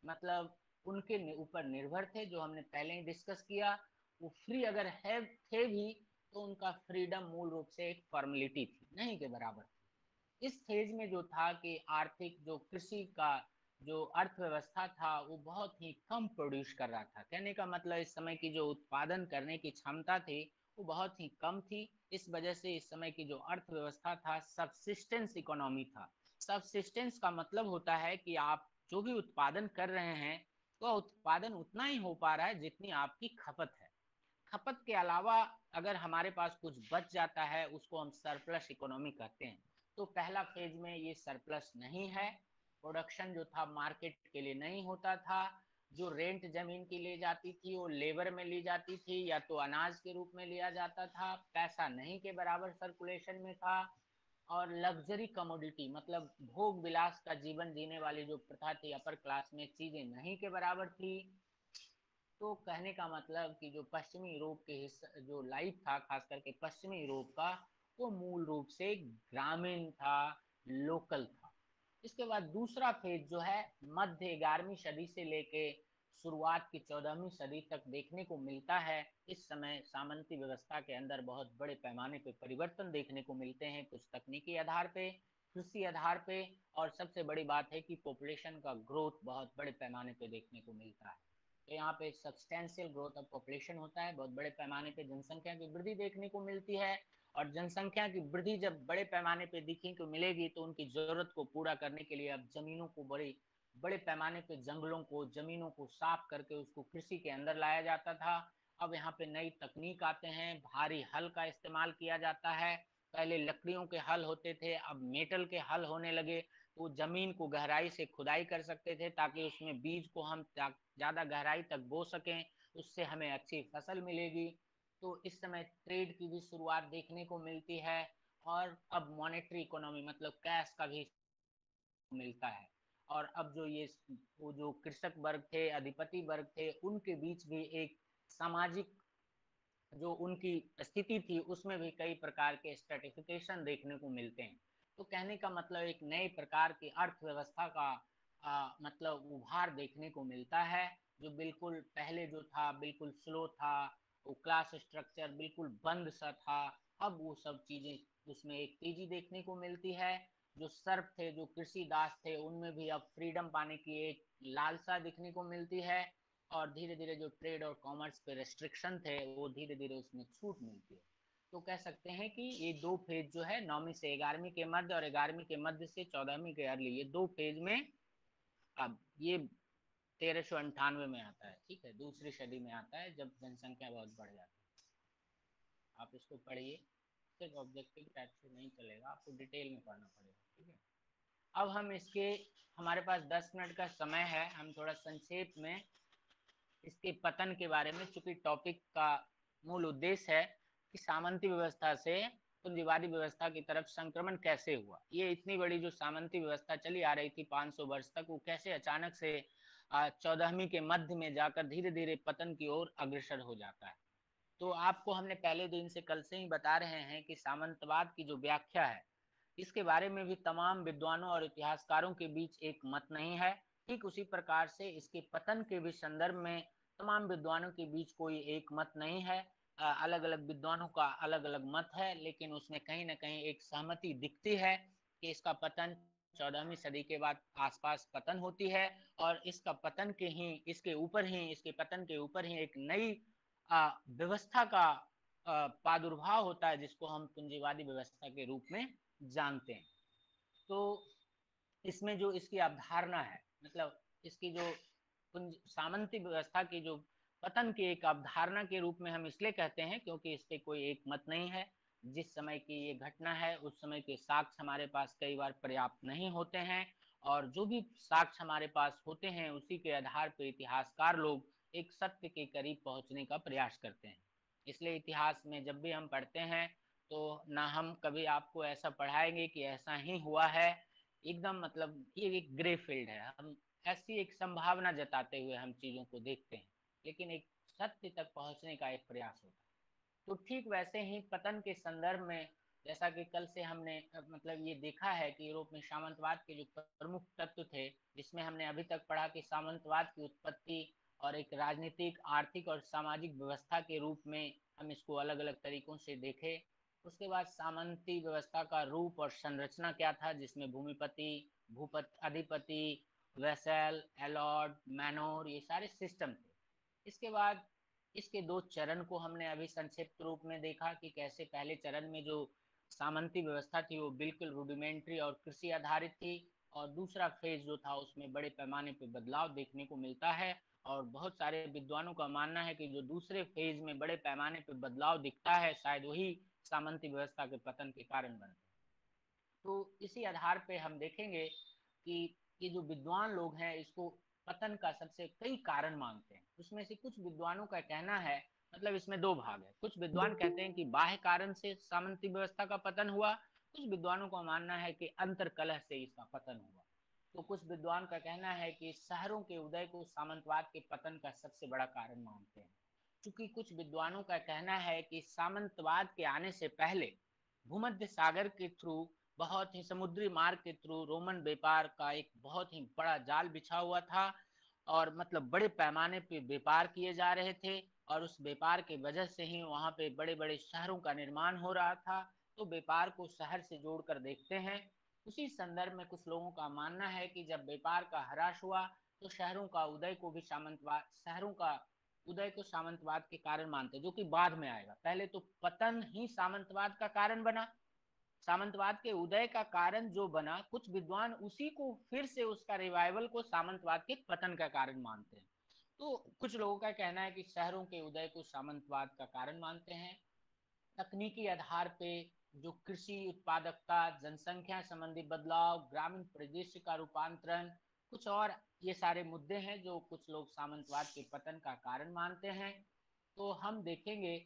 Speaker 7: मतलब उनके ऊपर निर्भर थे, जो हमने पहले ही डिस्कस किया। वो फ्री अगर है थे भी तो उनका फ्रीडम मूल रूप से एक फॉर्मेलिटी थी, नहीं के बराबर थी। इस फेज में जो था कि आर्थिक जो कृषि का जो अर्थव्यवस्था था वो बहुत ही कम प्रोड्यूस कर रहा था। कहने का मतलब इस समय की जो उत्पादन करने की क्षमता थी वो बहुत ही कम थी। इस वजह से इस समय की जो अर्थव्यवस्था था सबसिस्टेंस इकोनॉमी था। सबसिस्टेंस का मतलब होता है कि आप जो भी उत्पादन कर रहे हैं वह उत्पादन उतना ही हो पा रहा है जितनी आपकी खपत है। खपत के अलावा अगर हमारे पास कुछ बच जाता है उसको हम सरप्लस इकोनॉमी कहते हैं। तो पहला फेज में ये सरप्लस नहीं है, प्रोडक्शन जो था मार्केट के लिए नहीं होता था, जो रेंट जमीन की ली जाती थी वो लेबर में ली जाती थी या तो अनाज के रूप में लिया जाता था, पैसा नहीं के बराबर सर्कुलेशन में था। और लग्जरी कमोडिटी मतलब भोग विलास का जीवन जीने वाली जो प्रथा थी अपर क्लास में, चीजें नहीं के बराबर थी। तो कहने का मतलब कि जो पश्चिमी यूरोप के हिस्सा जो लाइफ था खास करके पश्चिमी यूरोप का, वो मूल रूप से ग्रामीण था, लोकल था। इसके बाद दूसरा फेज जो है मध्य 11वीं सदी से लेके शुरुआत की 14वीं सदी तक देखने को मिलता है। इस समय सामंती व्यवस्था के अंदर बहुत बड़े पैमाने पे परिवर्तन देखने को मिलते हैं, कुछ तकनीकी आधार पे, कृषि आधार पे, और सबसे बड़ी बात है कि पॉपुलेशन का ग्रोथ बहुत बड़े पैमाने पे देखने को मिलता है। तो यहाँ पे सब्सटेंशियल ग्रोथ ऑफ पॉपुलेशन होता है, बहुत बड़े पैमाने पे जनसंख्या की वृद्धि देखने को मिलती है। और जनसंख्या की वृद्धि जब बड़े पैमाने पे दिखने को मिलेगी तो उनकी जरूरत को पूरा करने के लिए अब जमीनों को बड़े पैमाने पे जंगलों को, जमीनों को साफ करके उसको कृषि के अंदर लाया जाता था। अब यहाँ पे नई तकनीक आते हैं, भारी हल का इस्तेमाल किया जाता है। पहले लकड़ियों के हल होते थे, अब मेटल के हल होने लगे। तो जमीन को गहराई से खुदाई कर सकते थे ताकि उसमें बीज को हम ज्यादा गहराई तक बो सकें, उससे हमें अच्छी फसल मिलेगी। तो इस समय ट्रेड की भी शुरुआत देखने को मिलती है। और अब मॉनेटरी इकोनॉमी मतलब कैश का भी मिलता है। और अब वो जो कृषक वर्ग थे, अधिपति वर्ग थे, उनके बीच भी एक सामाजिक जो उनकी स्थिति थी उसमें भी कई प्रकार के स्ट्रेटिफिकेशन देखने को मिलते हैं। तो कहने का मतलब एक नए प्रकार की अर्थव्यवस्था का मतलब उभार देखने को मिलता है, जो बिल्कुल पहले जो था बिल्कुल स्लो था, वो क्लास स्ट्रक्चर बिल्कुल बंद सा था। अब वो सब चीजें उसमें एक तेजी देखने को मिलती है। जो सर्फ थे, जो कृषि दास थे, उनमें भी अब फ्रीडम पाने की एक लालसा दिखने को मिलती है। और धीरे धीरे जो ट्रेड और कॉमर्स पे रेस्ट्रिक्शन थे वो धीरे धीरे उसमें छूट मिलती है। तो कह सकते हैं कि ये दो फेज जो है 9वीं से 11वीं के मध्य और 11वीं के मध्य से 14वीं के अर्ली, ये दो फेज में अब ये 1398 में आता है, ठीक है, दूसरी सदी में आता है जब जनसंख्या बहुत बढ़ जाती है। आप इसको पढ़िए, सिर्फ ऑब्जेक्टिव टाइप से नहीं चलेगा, आपको डिटेल में पढ़ना पड़ेगा, ठीक है। अब हम इसके, हमारे पास 10 मिनट का समय है, हम थोड़ा संक्षेप में इसके पतन के बारे में, चूंकि टॉपिक का मूल उद्देश्य है कि सामंती व्यवस्था से पूंजीवादी व्यवस्था की तरफ संक्रमण कैसे हुआ। ये इतनी बड़ी जो सामंती व्यवस्था चली आ रही थी 500 वर्ष तक, वो कैसे अचानक से 14वीं के मध्य में जाकर धीरे धीरे पतन की ओर अग्रसर हो जाता है। तो आपको हमने पहले दिन से, कल से ही बता रहे हैं कि सामंतवाद की जो व्याख्या है इसके बारे में भी तमाम विद्वानों और इतिहासकारों के बीच एक मत नहीं है। ठीक उसी प्रकार से इसके पतन के भी संदर्भ में तमाम विद्वानों के बीच कोई एक मत नहीं है। अलग अलग विद्वानों का अलग अलग मत है, लेकिन उसमें कहीं ना कहीं एक सहमति दिखती है कि इसका पतन 14वीं सदी के बाद आसपास पतन होती है। और इसका पतन के ही, इसके पतन के ऊपर ही एक नई व्यवस्था का प्रादुर्भाव होता है, जिसको हम पूंजीवादी व्यवस्था के रूप में जानते हैं। तो इसमें जो इसकी अवधारणा है, मतलब इसकी जो सामंती व्यवस्था की जो पतन की एक अवधारणा के रूप में हम इसलिए कहते हैं क्योंकि इस पे कोई एक मत नहीं है। जिस समय की ये घटना है उस समय के साक्ष्य हमारे पास कई बार पर्याप्त नहीं होते हैं, और जो भी साक्ष्य हमारे पास होते हैं उसी के आधार पर इतिहासकार लोग एक सत्य के करीब पहुंचने का प्रयास करते हैं। इसलिए इतिहास में जब भी हम पढ़ते हैं तो ना हम कभी आपको ऐसा पढ़ाएंगे कि ऐसा ही हुआ है, एकदम मतलब ये एक ग्रे फील्ड है, हम ऐसी एक संभावना जताते हुए हम चीजों को देखते हैं, लेकिन एक सत्य तक पहुंचने का एक प्रयास होता है। तो ठीक वैसे ही पतन के संदर्भ में, जैसा कि कल से हमने मतलब ये देखा है कि यूरोप में सामंतवाद के जो प्रमुख तत्व थे, जिसमें हमने अभी तक पढ़ा कि सामंतवाद की उत्पत्ति और एक राजनीतिक, आर्थिक और सामाजिक व्यवस्था के रूप में हम इसको अलग अलग तरीकों से देखे। उसके बाद सामंती व्यवस्था का रूप और संरचना क्या था, जिसमें भूमिपति, भूपति, अधिपति, वैसल, एलॉर्ड, मैनोर, ये सारे सिस्टम थे। इसके बाद इसके दो चरण को हमने अभी संक्षिप्त रूप में देखा कि कैसे पहले चरण में जो सामंती व्यवस्था थी वो बिल्कुल रूडिमेंट्री और कृषि आधारित थी, और दूसरा फेज जो था उसमें बड़े पैमाने पर बदलाव देखने को मिलता है। और बहुत सारे विद्वानों का मानना है कि जो दूसरे फेज में बड़े पैमाने पर बदलाव दिखता है शायद वही सामंती व्यवस्था के पतन के कारण बनते हैं। तो इसी आधार पे हम देखेंगे कि ये जो विद्वान लोग हैं इसको पतन का सबसे कई कारण मानते हैं। उसमें से कुछ विद्वानों का कहना है, मतलब इसमें दो भाग है, कुछ विद्वान कहते हैं कि बाह्य कारण से सामंती व्यवस्था का पतन हुआ, कुछ विद्वानों का मानना है कि अंतर कलह से इसका पतन हुआ। तो कुछ विद्वान का कहना है कि शहरों के उदय को सामंतवाद के पतन का सबसे बड़ा कारण मानते हैं। चूंकि कुछ विद्वानों का कहना है कि सामंतवाद के आने से पहले भूमध्य सागर के थ्रू, बहुत ही समुद्री मार्ग के थ्रू रोमन व्यापार का एक बहुत ही बड़ा जाल बिछा हुआ था, और मतलब बड़े पैमाने पे व्यापार किए जा रहे थे, और उस व्यापार के वजह से ही वहां पे बड़े बड़े शहरों का निर्माण हो रहा था। तो व्यापार को शहर से जोड़कर देखते हैं। उसी संदर्भ में कुछ लोगों का मानना है कि जब व्यापार का ह्रास हुआ तो शहरों का उदय को भी सामंतवाद, शहरों का उदय को सामंतवाद के कारण मानते हैं, जो कि बाद में आएगा। पहले तो पतन ही सामंतवाद का कारण बना, सामंतवाद के उदय का कारण जो बना, कुछ विद्वान उसी को फिर से उसका रिवाइवल को सामंतवाद के पतन का कारण मानते हैं। तो कुछ लोगों का कहना है कि शहरों के उदय को सामंतवाद का कारण मानते हैं। तकनीकी आधार पे जो कृषि उत्पादकता, जनसंख्या संबंधी बदलाव, ग्रामीण परिदृश्य का रूपांतरण, कुछ और ये सारे मुद्दे हैं जो कुछ लोग सामंतवाद के पतन का कारण मानते हैं। तो हम देखेंगे,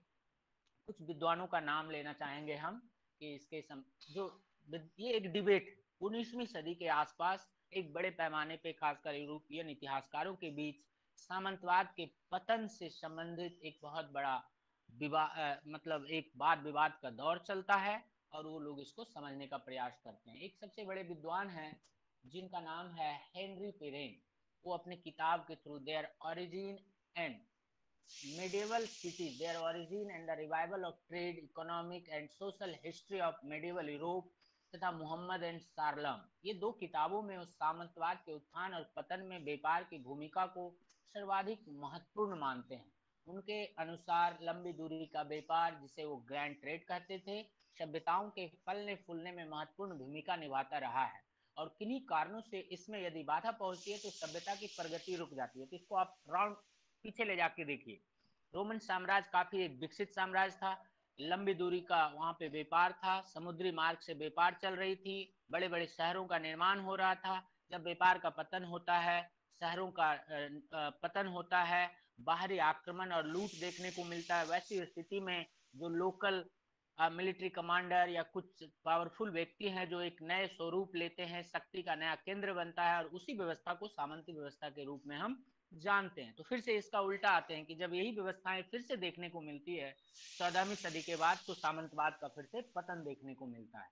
Speaker 7: कुछ विद्वानों का नाम लेना चाहेंगे हम कि इसके जो ये एक डिबेट 19वीं सदी के आसपास एक बड़े पैमाने पे खासकर यूरोपियन इतिहासकारों के बीच सामंतवाद के पतन से संबंधित एक बहुत बड़ा मतलब एक वाद विवाद का दौर चलता है और वो लोग इसको समझने का प्रयास करते हैं। एक सबसे बड़े विद्वान हैं जिनका नाम है हेनरी पेरेन। वो अपने किताब के through their origin and medieval cities, their origin and the revival of trade, economic and social history of medieval Europe तथा मोहम्मद एंड सारलम, ये दो किताबों में उस सामंतवाद के उत्थान और पतन में व्यापार की भूमिका को सर्वाधिक महत्वपूर्ण मानते हैं। उनके अनुसार लंबी दूरी का व्यापार, जिसे वो ग्रैंड ट्रेड कहते थे, सभ्यताओं के फलने फूलने में महत्वपूर्ण भूमिका निभाता रहा है और किन्हीं कारणों से इसमें यदि बाधा पहुंचती है तो सभ्यता की प्रगति रुक जाती है। तो इसको आप राउंड पीछे ले जाके देखिए, रोमन साम्राज्य काफी एक विकसित साम्राज्य था, लंबी दूरी का वहां पे व्यापार था, समुद्री मार्ग से व्यापार चल रही थी, बड़े बड़े शहरों का निर्माण हो रहा था। जब व्यापार का पतन होता है, शहरों का पतन होता है, बाहरी आक्रमण और लूट देखने को मिलता है, वैसी स्थिति में जो लोकल मिलिट्री कमांडर या कुछ पावरफुल व्यक्ति हैं जो एक नए स्वरूप लेते हैं, शक्ति का नया केंद्र बनता है और उसी व्यवस्था को सामंती व्यवस्था के रूप में हम जानते हैं। तो फिर से इसका उल्टा आते हैं कि जब यही व्यवस्थाएं फिर से देखने को मिलती है 14वीं सदी के बाद, तो सामंतवाद का फिर से पतन देखने को मिलता है।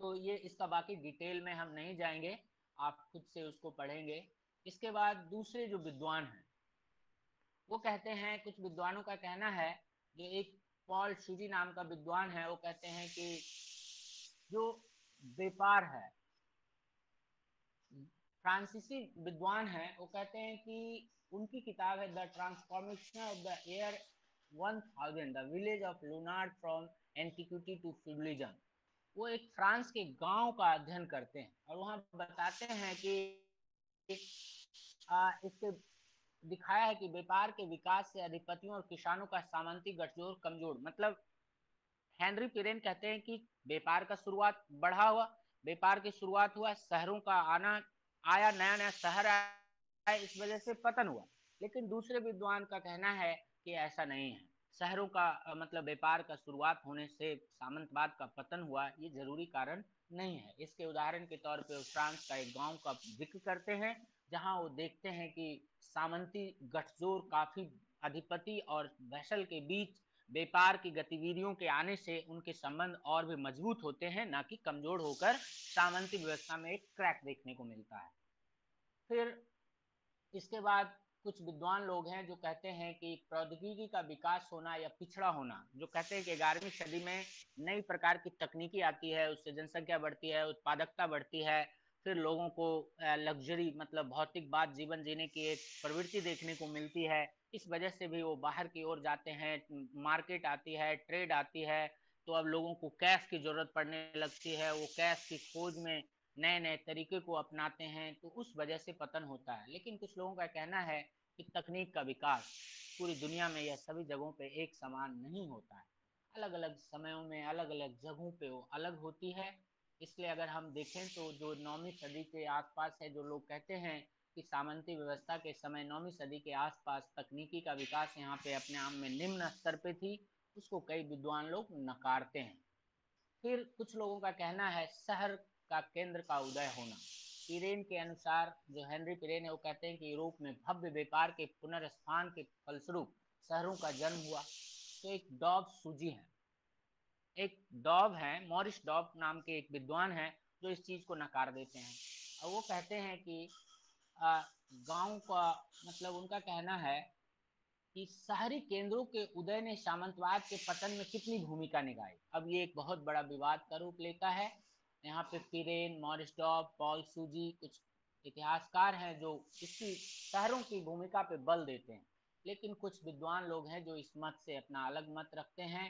Speaker 7: तो ये इसका बाकी डिटेल में हम नहीं जाएंगे, आप खुद से उसको पढ़ेंगे। इसके बाद दूसरे जो विद्वान हैं वो कहते हैं, कुछ विद्वानों का कहना है, जो एक पॉल सूजी नाम का विद्वान है, वो कहते हैं कि जो व्यापार है, फ्रांसीसी विद्वान है, वो कहते हैं कि उनकी किताब है the transformation of the year 1000, the village of Lournand from antiquity to feudalism. वो एक फ्रांस के गांव का अध्ययन करते हैं और वहां बताते हैं कि इसके दिखाया है कि व्यापार के विकास से अधिपतियों और किसानों का सामंती गठजोड़ कमजोर, मतलब हेनरी पेरेन कहते हैं कि व्यापार का शुरुआत बढ़ा हुआ, व्यापार की शुरुआत हुआ, शहरों का आना आया, नया नया शहर आया, इस वजह से पतन हुआ। लेकिन दूसरे विद्वान का कहना है कि ऐसा नहीं है, शहरों का मतलब व्यापार का शुरुआत होने से सामंतवाद का पतन हुआ, ये जरूरी कारण नहीं है। इसके उदाहरण के तौर पे फ्रांस का एक गांव का जिक्र करते हैं जहां वो देखते हैं कि सामंती गठजोड़ काफी अधिपति और वैसल के बीच व्यापार की गतिविधियों के आने से उनके संबंध और भी मजबूत होते हैं, ना कि कमजोर होकर सामंती व्यवस्था में एक क्रैक देखने को मिलता है। फिर इसके बाद कुछ विद्वान लोग हैं जो कहते हैं कि प्रौद्योगिकी का विकास होना या पिछड़ा होना, जो कहते हैं कि 11वीं सदी में नई प्रकार की तकनीकी आती है, उससे जनसंख्या बढ़ती है, उत्पादकता बढ़ती है, फिर लोगों को लग्जरी मतलब भौतिकवाद जीवन जीने की एक प्रवृत्ति देखने को मिलती है। इस वजह से भी वो बाहर की ओर जाते हैं, मार्केट आती है, ट्रेड आती है, तो अब लोगों को कैश की जरूरत पड़ने लगती है, वो कैश की खोज में नए नए तरीके को अपनाते हैं, तो उस वजह से पतन होता है। लेकिन कुछ लोगों का कहना है कि तकनीक का विकास पूरी दुनिया में या सभी जगहों पे एक समान नहीं होता है, अलग अलग समयों में अलग अलग जगहों पे वो अलग होती है। इसलिए अगर हम देखें तो जो 9वीं सदी के आसपास है, जो लोग कहते हैं कि सामंती व्यवस्था के समय 9वीं सदी के आसपास तकनीकी का विकास यहाँ पे अपने आप में निम्न स्तर पे थी, उसको कई विद्वान लोग नकारते हैं। फिर कुछ लोगों का कहना है शहर का केंद्र का उदय होना। पिरेन के अनुसार, जो हेनरी पिरेन है, वो कहते हैं कि यूरोप में भव्य व्यापार के पुनर्स्थान के फलस्वरूप शहरों का जन्म हुआ। तो एक डॉब सूजी है, एक डॉब है, मॉरिस डॉब नाम के एक विद्वान है जो इस चीज को नकार देते हैं और वो कहते हैं कि गांव का मतलब उनका कहना है कि शहरी केंद्रों के उदय ने सामंतवाद के पतन में कितनी भूमिका निभाई। अब ये एक बहुत बड़ा विवाद का रूप लेता है। यहाँ पे पिरेन, मॉरिस डॉब, पॉल सूजी, कुछ इतिहासकार हैं जो इसकी शहरों की भूमिका पे बल देते हैं, लेकिन कुछ विद्वान लोग हैं जो इस मत से अपना अलग मत रखते हैं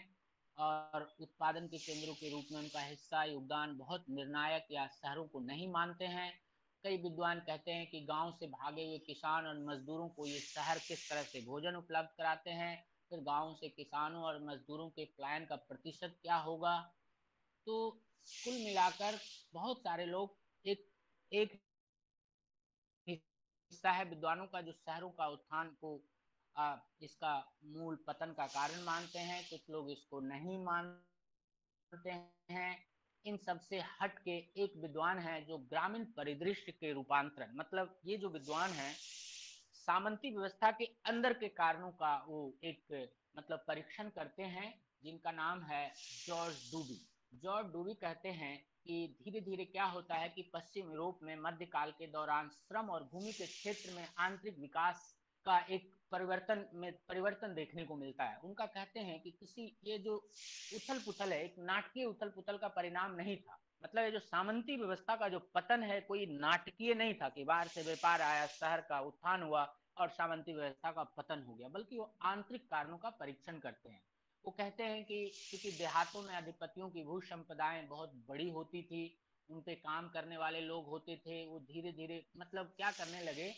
Speaker 7: और उत्पादन के केंद्रों के रूप में उनका हिस्सा योगदान बहुत निर्णायक या शहरों को नहीं मानते हैं। कई विद्वान कहते हैं कि गांव से भागे हुए किसान और मजदूरों को ये शहर किस तरह से भोजन उपलब्ध कराते हैं, फिर गांव से किसानों और मजदूरों के पलायन का प्रतिशत क्या होगा। तो कुल मिलाकर बहुत सारे लोग एक एक हिस्सा है विद्वानों का जो शहरों का उत्थान को इसका मूल पतन का कारण मानते हैं, कुछ लोग इसको नहीं मानते हैं। इन सब से हट के एक विद्वान है जो ग्रामीण परिदृश्य के रूपांतरण, मतलब ये जो विद्वान है सामंती व्यवस्था के अंदर के कारणों का वो एक मतलब परीक्षण करते हैं, जिनका नाम है जॉर्ज डूबी। जॉर्ज डूबी कहते हैं कि धीरे धीरे क्या होता है कि पश्चिम यूरोप में मध्यकाल के दौरान श्रम और भूमि के क्षेत्र में आंतरिक विकास का एक परिवर्तन देखने को मिलता है। उनका कहते हैं कि किसी ये जो उथल पुथल है एक नाटकीय उथल पुथल का परिणाम नहीं था, मतलब ये जो सामंती व्यवस्था का जो पतन है कोई नाटकीय नहीं था कि बाहर से व्यापार आया, शहर का उत्थान हुआ और सामंती व्यवस्था का पतन हो गया, बल्कि वो आंतरिक कारणों का परीक्षण करते हैं। वो कहते हैं कि क्योंकि देहातों में अधिपतियों की भू संपदाएं बहुत बड़ी होती थी, उन पे काम करने वाले लोग होते थे, वो धीरे धीरे मतलब क्या करने लगे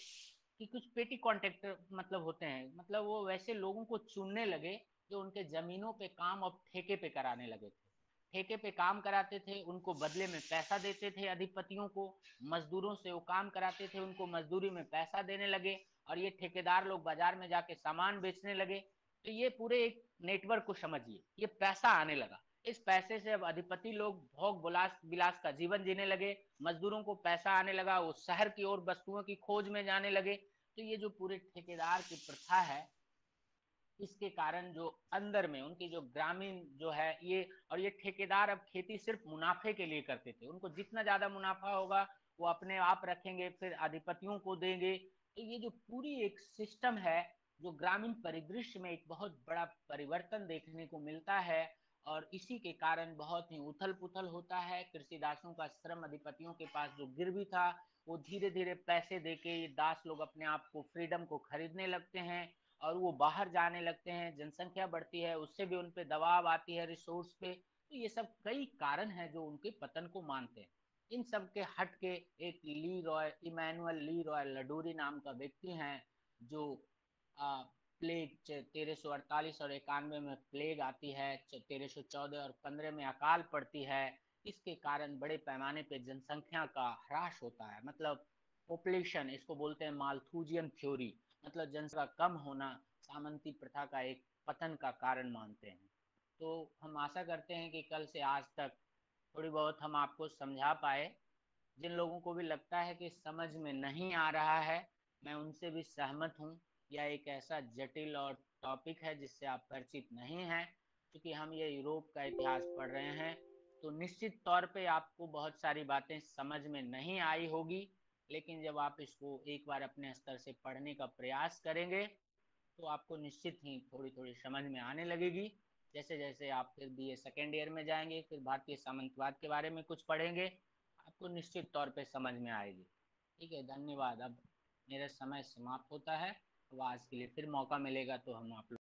Speaker 7: कि कुछ पेटी कॉन्ट्रैक्टर मतलब होते हैं, मतलब वो वैसे लोगों को चुनने लगे जो उनके जमीनों पे काम अब ठेके पे कराने लगे थे। ठेके पे काम कराते थे, उनको बदले में पैसा देते थे अधिपतियों को, मजदूरों से वो काम कराते थे, उनको मजदूरी में पैसा देने लगे और ये ठेकेदार लोग बाजार में जाके सामान बेचने लगे। तो ये पूरे एक नेटवर्क को समझिए, ये पैसा आने लगा, इस पैसे से अब अधिपति लोग भोग विलास विलास का जीवन जीने लगे, मजदूरों को पैसा आने लगा, वो शहर की ओर वस्तुओं की खोज में जाने लगे। तो ये जो पूरे ठेकेदार की प्रथा है इसके कारण जो अंदर में उनकी जो ग्रामीण जो है ये, और ये ठेकेदार अब खेती सिर्फ मुनाफे के लिए करते थे, उनको जितना ज्यादा मुनाफा होगा वो अपने आप रखेंगे फिर अधिपतियों को देंगे। तो ये जो पूरी एक सिस्टम है जो ग्रामीण परिदृश्य में एक बहुत बड़ा परिवर्तन देखने को मिलता है और इसी के कारण बहुत ही उथल पुथल होता है। कृषि दासों का श्रम अधिपतियों के पास जो गिरवी था वो धीरे धीरे पैसे देके ये दास लोग अपने आप को फ्रीडम को खरीदने लगते हैं और वो बाहर जाने लगते हैं, जनसंख्या बढ़ती है, उससे भी उन पे दबाव आती है रिसोर्स पे। तो ये सब कई कारण हैं जो उनके पतन को मानते हैं। इन सब के हट के एक ली रॉय इमैनुअल ली रॉय लडूरी नाम का व्यक्ति हैं जो प्लेग 1348 और 91 में प्लेग आती है, 1314 और 15 में अकाल पड़ती है। इसके कारण बड़े पैमाने पे जनसंख्या का ह्रास होता है, मतलब पॉपुलेशन, इसको बोलते हैं मालथूजियन थ्योरी, मतलब जनसंख्या कम होना सामंती प्रथा का एक पतन का कारण मानते हैं। तो हम आशा करते हैं कि कल से आज तक थोड़ी बहुत हम आपको समझा पाए। जिन लोगों को भी लगता है कि समझ में नहीं आ रहा है, मैं उनसे भी सहमत हूँ। यह एक ऐसा जटिल और टॉपिक है जिससे आप परिचित नहीं हैं, क्योंकि हम ये यूरोप का इतिहास पढ़ रहे हैं तो निश्चित तौर पे आपको बहुत सारी बातें समझ में नहीं आई होगी, लेकिन जब आप इसको एक बार अपने स्तर से पढ़ने का प्रयास करेंगे तो आपको निश्चित ही थोड़ी थोड़ी समझ में आने लगेगी। जैसे जैसे आप फिर बीए सेकेंड ईयर में जाएंगे, फिर भारतीय सामंतवाद के बारे में कुछ पढ़ेंगे, आपको निश्चित तौर पे समझ में आएगी। ठीक है, धन्यवाद। अब मेरा समय समाप्त होता है, तो आज के लिए फिर मौका मिलेगा तो हम आप लोग